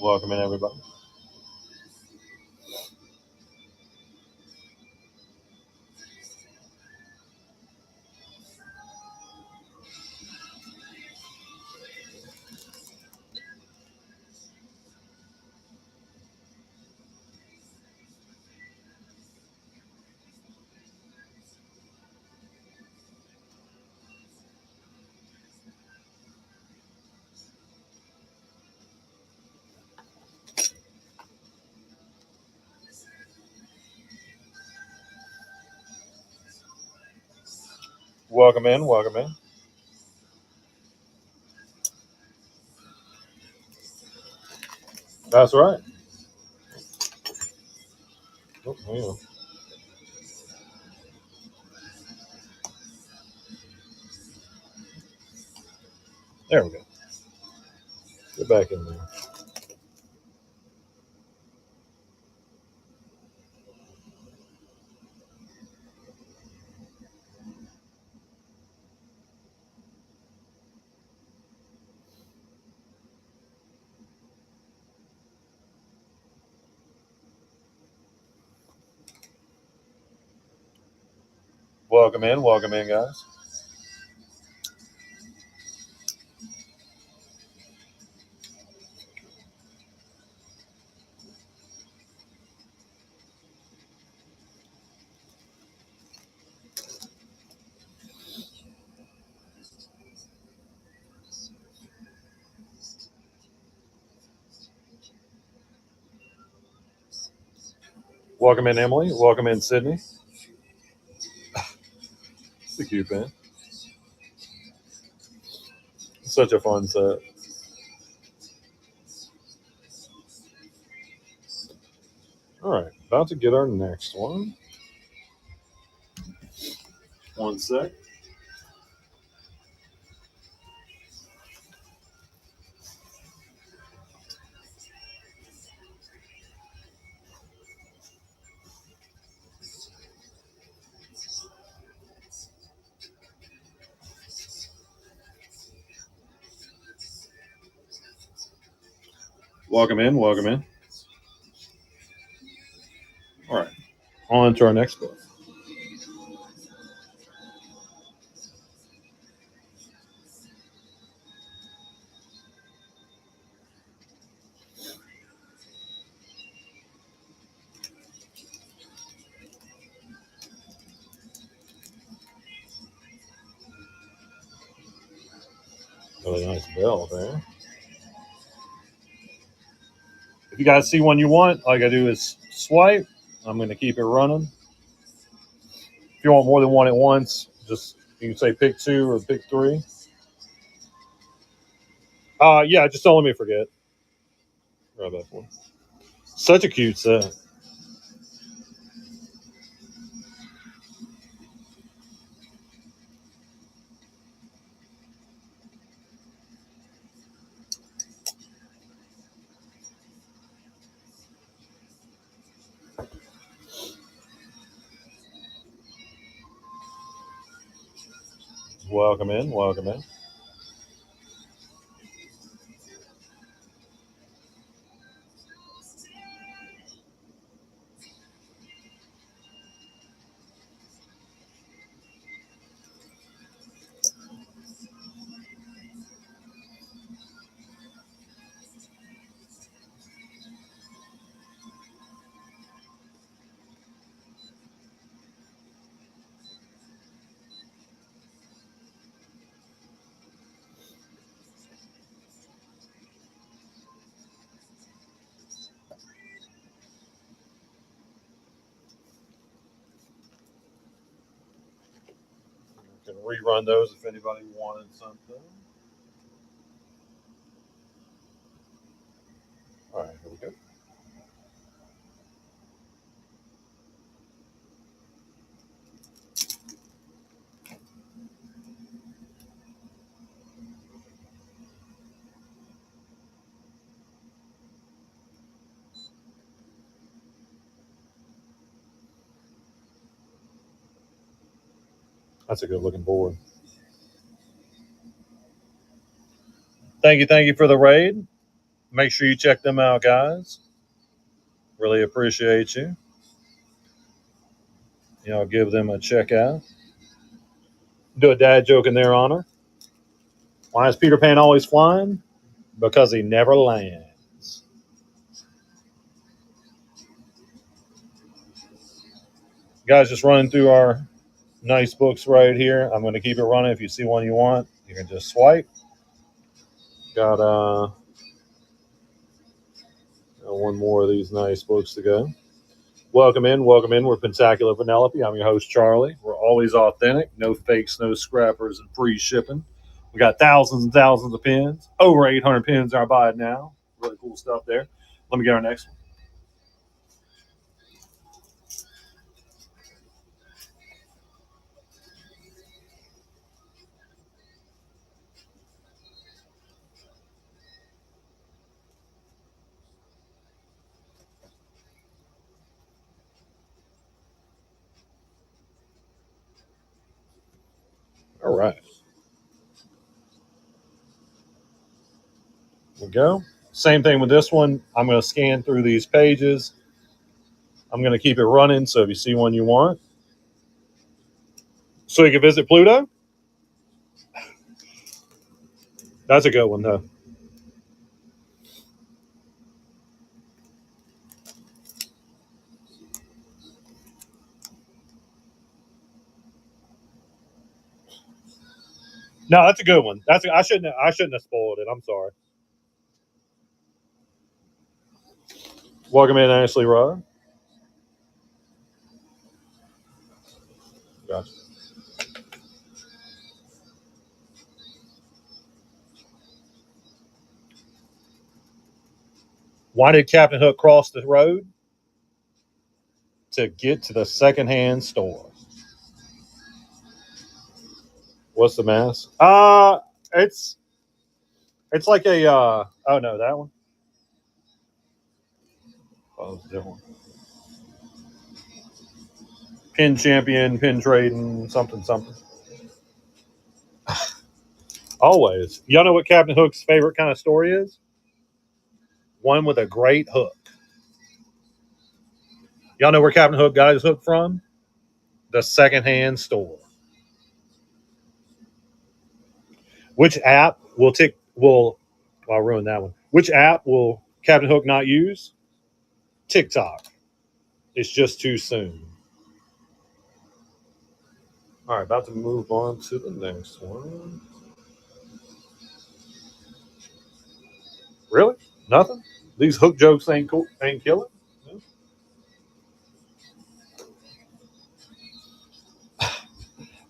Welcome in, everybody. Welcome in. Welcome in. That's right. Oh, yeah. There we go. Get back in there. Welcome in, guys. Welcome in, Emily. Welcome in, Sydney. It's a cute pen. Such a fun set. All right, about to get our next one. One sec. Welcome in. Welcome in. All right, on to our next book. Really nice bell there. If you guys see one you want, all you gotta do is swipe. I'm gonna keep it running. If you want more than one at once, just you can say pick 2 or pick 3. Yeah, just don't let me forget. Grab that one. Such a cute set. Welcome in, welcome in. You can rerun those if anybody wanted something. All right, here we go. That's a good looking board. Thank you for the raid. Make sure you check them out, guys. Really appreciate you. Give them a check out. Do a dad joke in their honor. Why is Peter Pan always flying? Because he never lands. Guys, just running through our nice books right here. I'm going to keep it running. If you see one you want, you can just swipe. Got one more of these nice books to go. Welcome in. We're Pentacular Vanellope. I'm your host, Charlie. We're always authentic, no fakes, no scrappers, and free shipping. We got thousands and thousands of pins, over 800 pins in our buy it now. Really cool stuff there. Let me get our next one. All right. There we go. Same thing with this one. I'm going to scan through these pages. I'm going to keep it running, so if you see one you want. So you can visit Pluto. That's a good one, though. No, that's a good one. I shouldn't have spoiled it. I'm sorry. Welcome in, Ashley Rod. Gotcha. Why did Captain Hook cross the road? To get to the secondhand store. What's the mask? It's like a oh no, that one. Oh, it's a different one. Pin champion, pin trading, something. Always. Y'all know what Captain Hook's favorite kind of story is? One with a great hook. Y'all know where Captain Hook got his hook from? The secondhand store. Which app I'll ruin that one. Which app will Captain Hook not use? TikTok. It's just too soon. All right, about to move on to the next one. Really? Nothing? These hook jokes ain't cool, ain't killing? No?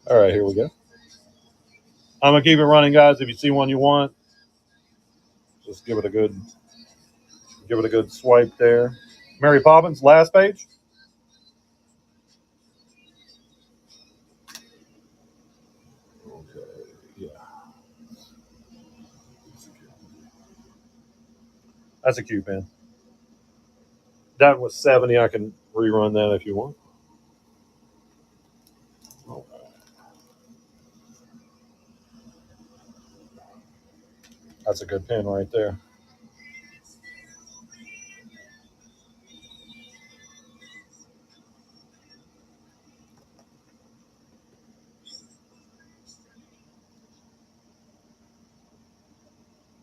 All right, here we go. I'm gonna keep it running, guys. If you see one you want, just give it a good swipe there. Mary Poppins, last page. Okay, yeah. That's a cute pen. That was 70. I can rerun that if you want. All right. That's a good pen right there.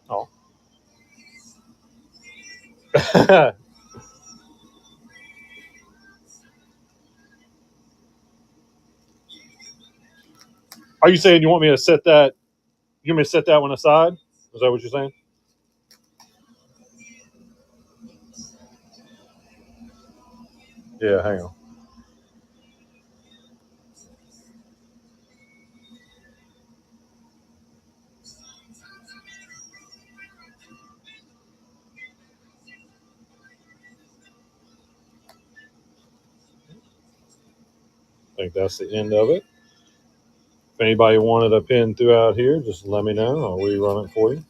Oh. Are you saying you want me to set that? You want me to set that one aside? Is that what you're saying? Yeah, hang on. I think that's the end of it. If anybody wanted a pin throughout here, just let me know. I'll rerun it for you.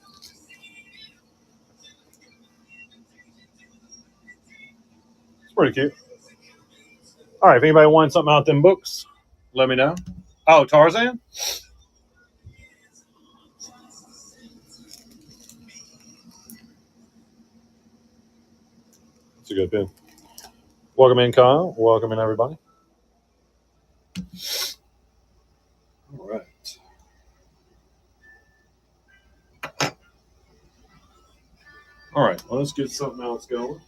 It's pretty cute. All right, if anybody wants something out them books, let me know. Oh, Tarzan? It's a good pin. Welcome in, Kyle. Welcome in, everybody. All right. All right, well, let's get something else going.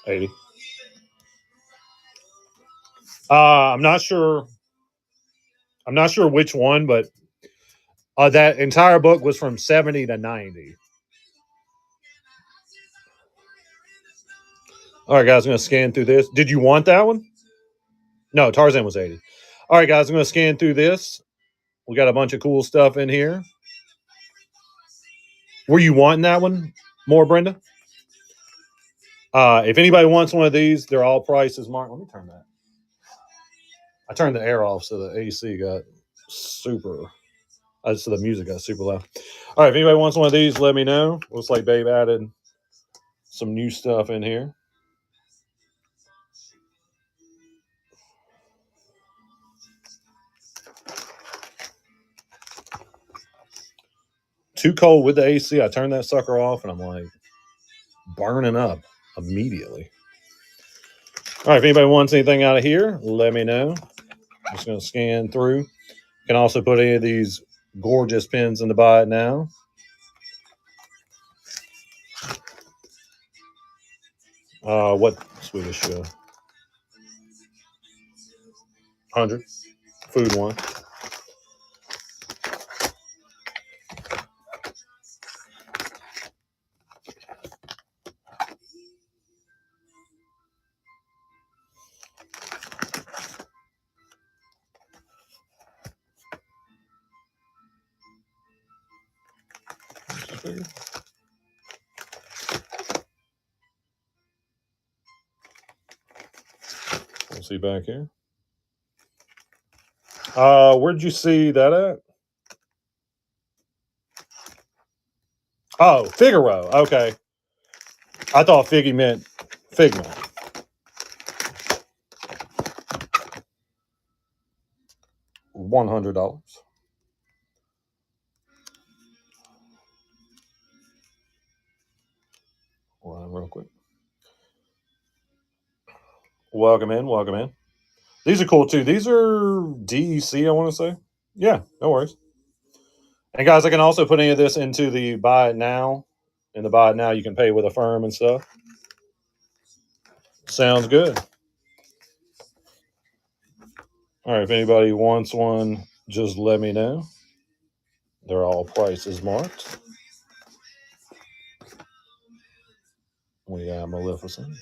$80. I'm not sure. I'm not sure which one, but that entire book was from 70 to 90. All right, guys, I'm going to scan through this. Did you want that one? No, Tarzan was 80. All right, guys, I'm going to scan through this. We got a bunch of cool stuff in here. Were you wanting that one more, Brenda? If anybody wants one of these, they're all prices marked. Let me turn that. I turned the air off so the AC got super. So the music got super loud. All right, if anybody wants one of these, let me know. Looks like Babe added some new stuff in here. Too cold with the AC. I turned that sucker off and I'm like burning up immediately. All right, if anybody wants anything out of here, let me know. I'm just going to scan through. You can also put any of these gorgeous pins in the buy it now. What Swedish 100 food one. We'll see back here. Where'd you see that at? Oh, Figaro. Okay. I thought Figgy meant Figma. $100. Welcome in. Welcome in. These are cool too. These are DEC, I want to say. Yeah, no worries. And guys, I can also put any of this into the buy it now. In the buy it now, you can pay with Affirm and stuff. Sounds good. All right, if anybody wants one, just let me know. They're all prices marked. We got Maleficent,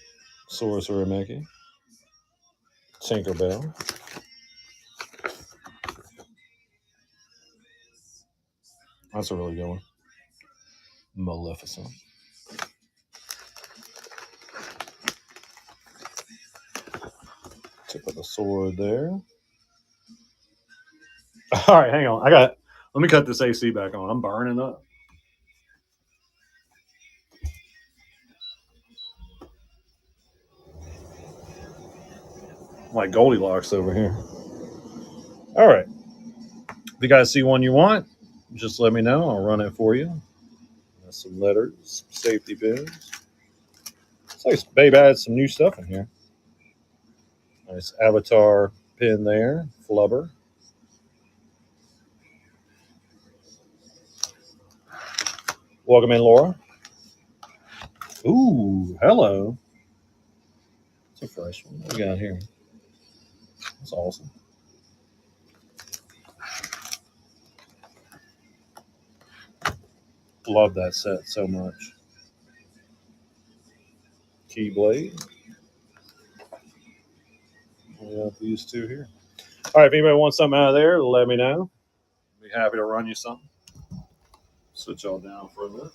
Sorcerer Mickey, Tinkerbell, that's a really good one. Maleficent. Tip of the sword there. All right, hang on. Let me cut this AC back on. I'm burning up. Like Goldilocks over here. All right. If you guys see one you want, just let me know. I'll run it for you. That's some letters, safety pins. It's like Babe added some new stuff in here. Nice avatar pin there, flubber. Welcome in, Laura. Ooh, hello. It's a fresh one. What we got here? That's awesome. Love that set so much. Keyblade. We got these two here. All right, if anybody wants something out of there, let me know. Be happy to run you something. Switch y'all down for a bit.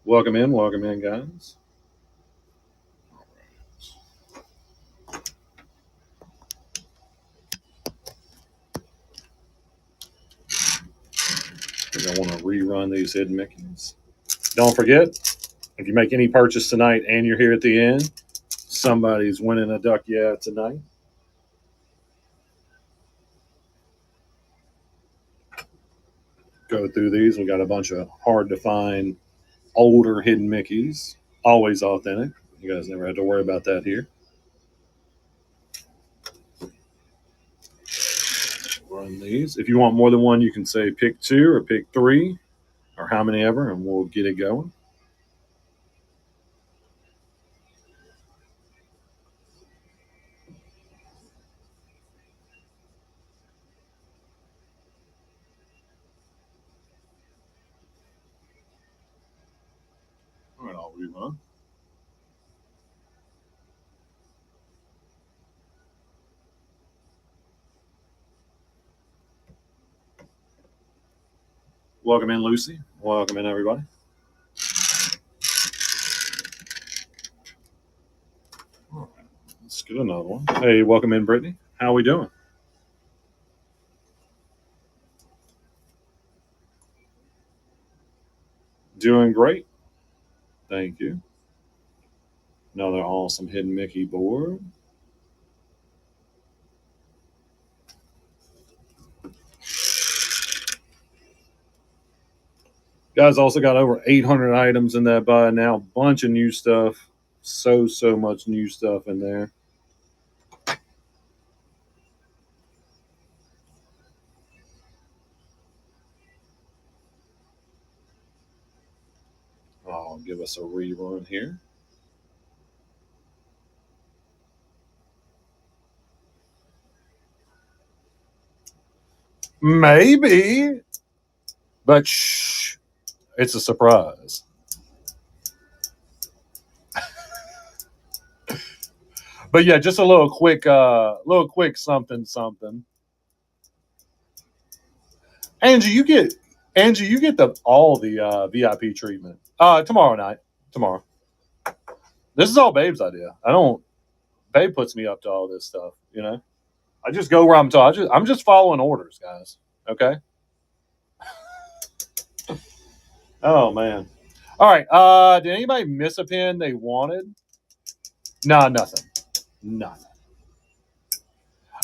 Welcome in, guys. I think I want to rerun these hidden Mickeys. Don't forget, if you make any purchase tonight and you're here at the end, somebody's winning a Duck Yeah tonight. Go through these. We got a bunch of hard to find older hidden Mickeys. Always authentic. You guys never had to worry about that here. Run these. If you want more than one, you can say pick 2 or pick 3 or how many ever, and we'll get it going. All right, I'll rerun. Welcome in, Lucy. Welcome in, everybody. All right, let's get another one. Hey, welcome in, Brittany. How are we doing? Doing great. Thank you. Another awesome hidden Mickey board. Guys, also got over 800 items in that buy now. Bunch of new stuff. So much new stuff in there. I'll give us a rerun here. Maybe. But shh. It's a surprise. But yeah, just a little quick something. Angie, you get all the VIP treatment. Tomorrow night. Tomorrow. This is all Babe's idea. Babe puts me up to all this stuff, you know. I just go where I'm told. I'm just following orders, guys. Okay. Oh man. All right. Did anybody miss a pin they wanted? No, nothing. Nothing.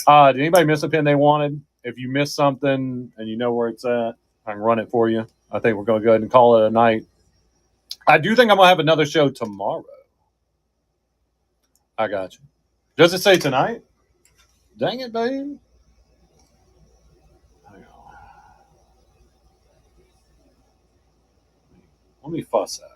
Did anybody miss a pin they wanted? If you missed something and you know where it's at, I can run it for you. I think we're going to go ahead and call it a night. I do think I'm going to have another show tomorrow. I got you. Does it say tonight? Dang it, babe. Let me fuss at her.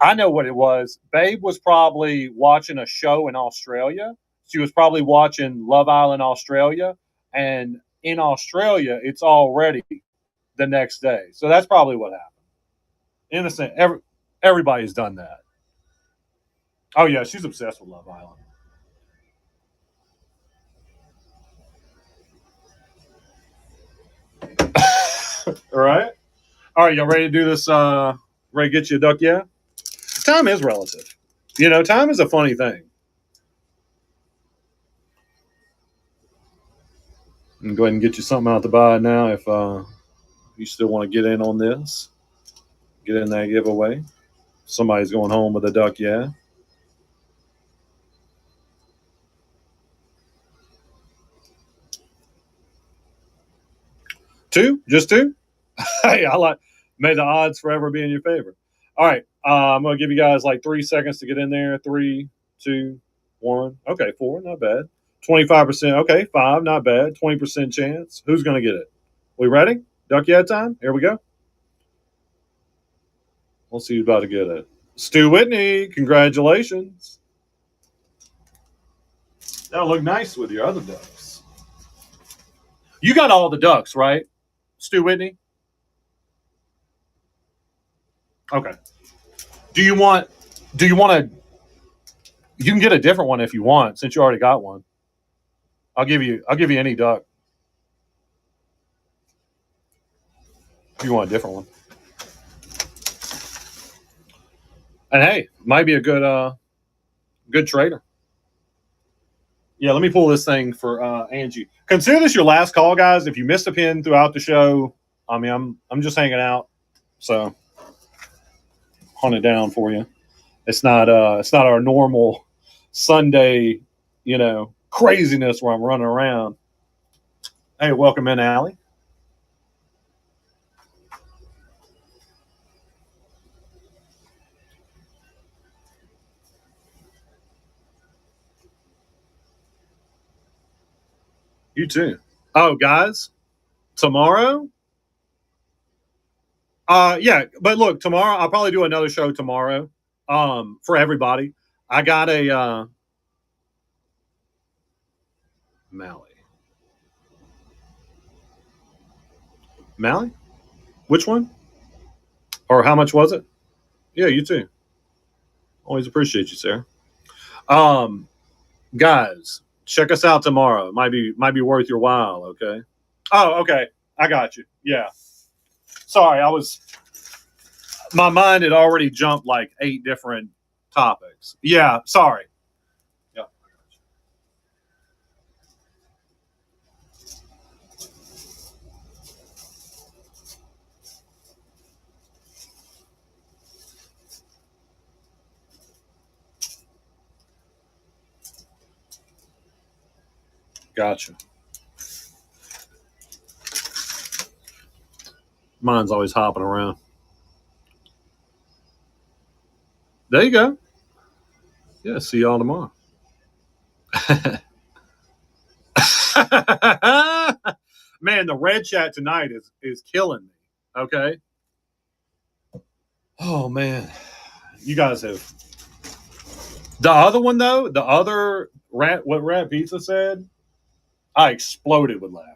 I know what it was. Babe was probably watching a show in Australia. She was probably watching Love Island Australia. And in Australia, it's already the next day. So that's probably what happened. Innocent. Everybody's done that. Oh, yeah. She's obsessed with Love Island. All right. All right. Y'all ready to do this? Ready to get you a duck? Yeah. Time is relative. You know, time is a funny thing. I'm go ahead and get you something out to buy now if you still want to get in on this. Get in that giveaway. Somebody's going home with a duck, yeah. Two? Just two? Hey, may the odds forever be in your favor. All right. I'm going to give you guys like 3 seconds to get in there. 3, 2, 1. Okay, 4. Not bad. 25%. Okay, 5. Not bad. 20% chance. Who's going to get it? We ready? Duck yeah time? Here we go. We'll see who's about to get it. Stu Whitney, congratulations. That'll look nice with your other ducks. You got all the ducks, right? Stu Whitney? Okay. Do you want to you can get a different one if you want, since you already got one. I'll give you any duck. If you want a different one. And hey, might be a good trader. Yeah, let me pull this thing for Angie. Consider this your last call, guys. If you missed a pin throughout the show, I mean, I'm just hanging out, so hunt it down for you. It's not our normal Sunday, craziness where I'm running around. Hey, welcome in, Allie. You too. Oh, guys, tomorrow? Yeah, but look, tomorrow I'll probably do another show tomorrow. For everybody. I got a Mally? Which one? Or how much was it? Yeah, you too. Always appreciate you, sir. Guys, check us out tomorrow. Might be worth your while, okay? Oh, okay. I got you. Yeah. Sorry, my mind had already jumped like 8 different topics. Yeah, sorry. Yeah. Gotcha. Mine's always hopping around. There you go. Yeah, see y'all tomorrow. Man, the red chat tonight is killing me. Okay. Oh man, you guys have. The other one though, the other what Rat Pizza said. I exploded with laughter.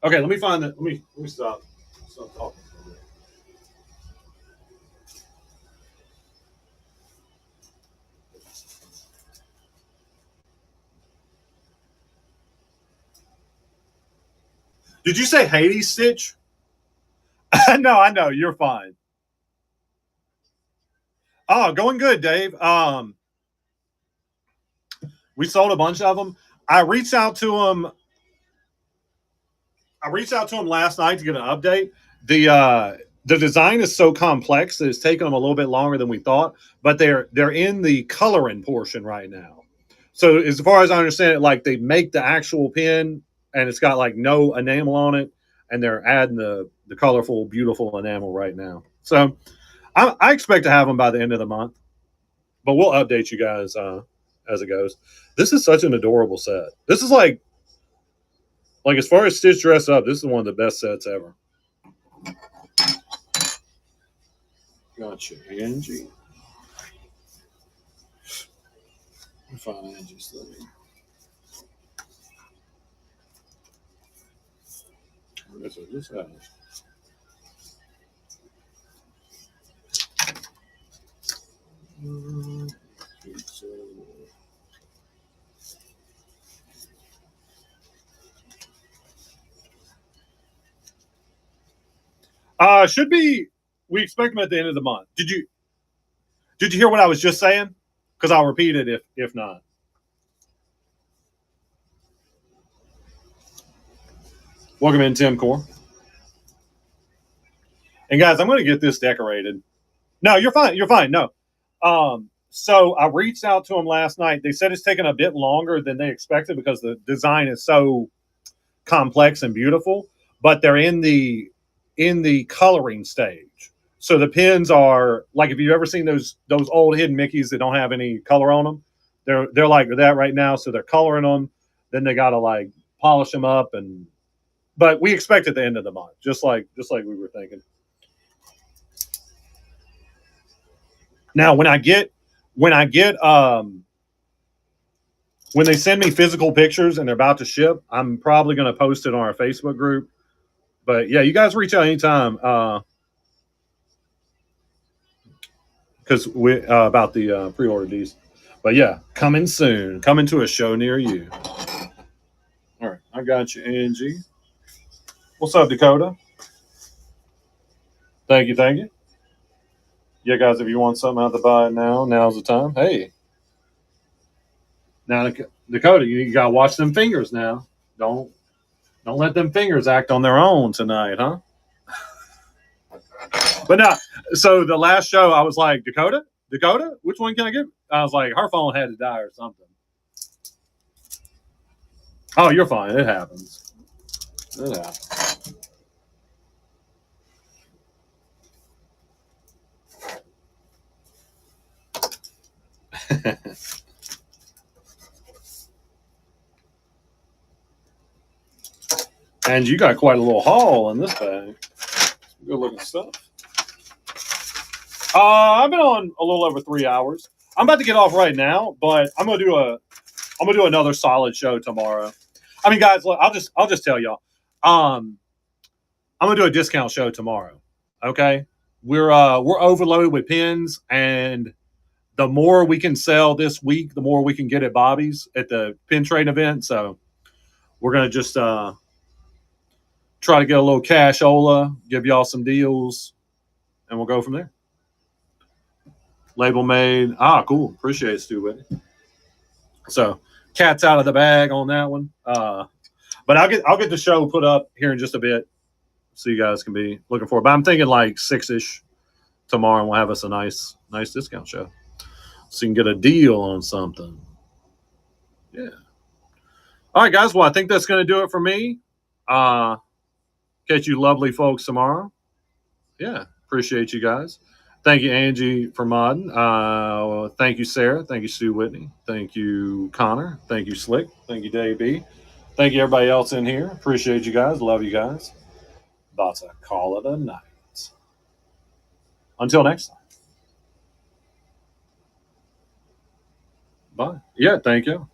Okay, let me find that. Let me stop talking. Did you say Hades, Stitch? No, I know. You're fine. Oh, going good, Dave. We sold a bunch of them. I reached out to him last night to get an update. The design is so complex that it's taken them a little bit longer than we thought, but they're in the coloring portion right now. So as far as I understand it, like they make the actual pin and it's got like no enamel on it, and they're adding the colorful, beautiful enamel right now. So I expect to have them by the end of the month, but we'll update you guys as it goes. This is such an adorable set. This is like as far as Stitch dress up, this is one of the best sets ever. Gotcha, Angie. Let me find Angie's thing. Where's this at? Should be. We expect them at the end of the month. Did you hear what I was just saying? Because I'll repeat it if not. Welcome in, Tim Core. And guys, I'm going to get this decorated. No, you're fine. You're fine. No. So I reached out to them last night. They said it's taken a bit longer than they expected because the design is so complex and beautiful, but they're in the coloring stage. So the pins are like, if you've ever seen those old hidden Mickeys that don't have any color on them, they're like that right now. So they're coloring them. Then they got to like polish them up, but we expect at the end of the month, just like we were thinking. Now, when they send me physical pictures and they're about to ship, I'm probably going to post it on our Facebook group. But yeah, you guys reach out anytime because we about the pre-order these. But yeah, coming soon, coming to a show near you. All right, I got you, Angie. What's up, Dakota? Thank you. Yeah, guys, if you want something out to buy it now, now's the time. Hey. Now, Dakota, you got to watch them fingers now. Don't let them fingers act on their own tonight, huh? But no, so the last show, I was like, Dakota, which one can I get? I was like, her phone had to die or something. Oh, you're fine. It happens. And you got quite a little haul in this bag. Good looking stuff. I've been on a little over 3 hours. I'm about to get off right now, but I'm gonna do another solid show tomorrow. I mean, guys, look, I'll just tell y'all. I'm gonna do a discount show tomorrow. Okay, we're overloaded with pins, and the more we can sell this week, the more we can get at Bobby's at the pin trade event. So we're gonna just try to get a little cashola, give y'all some deals, and we'll go from there. Label made. Cool. Appreciate it, Stu Whitney. So cat's out of the bag on that one. But I'll get the show put up here in just a bit, so you guys can be looking for it. But I'm thinking like 6-ish tomorrow, and we'll have us a nice discount show, so you can get a deal on something. Yeah. All right, guys. Well, I think that's going to do it for me. Catch you lovely folks tomorrow. Yeah. Appreciate you guys. Thank you, Angie, for modding. Thank you, Sarah. Thank you, Stu Whitney. Thank you, Connor. Thank you, Slick. Thank you, Dave B. Thank you, everybody else in here. Appreciate you guys. Love you guys. About to call it a night. Until next time. Bye. Yeah, thank you.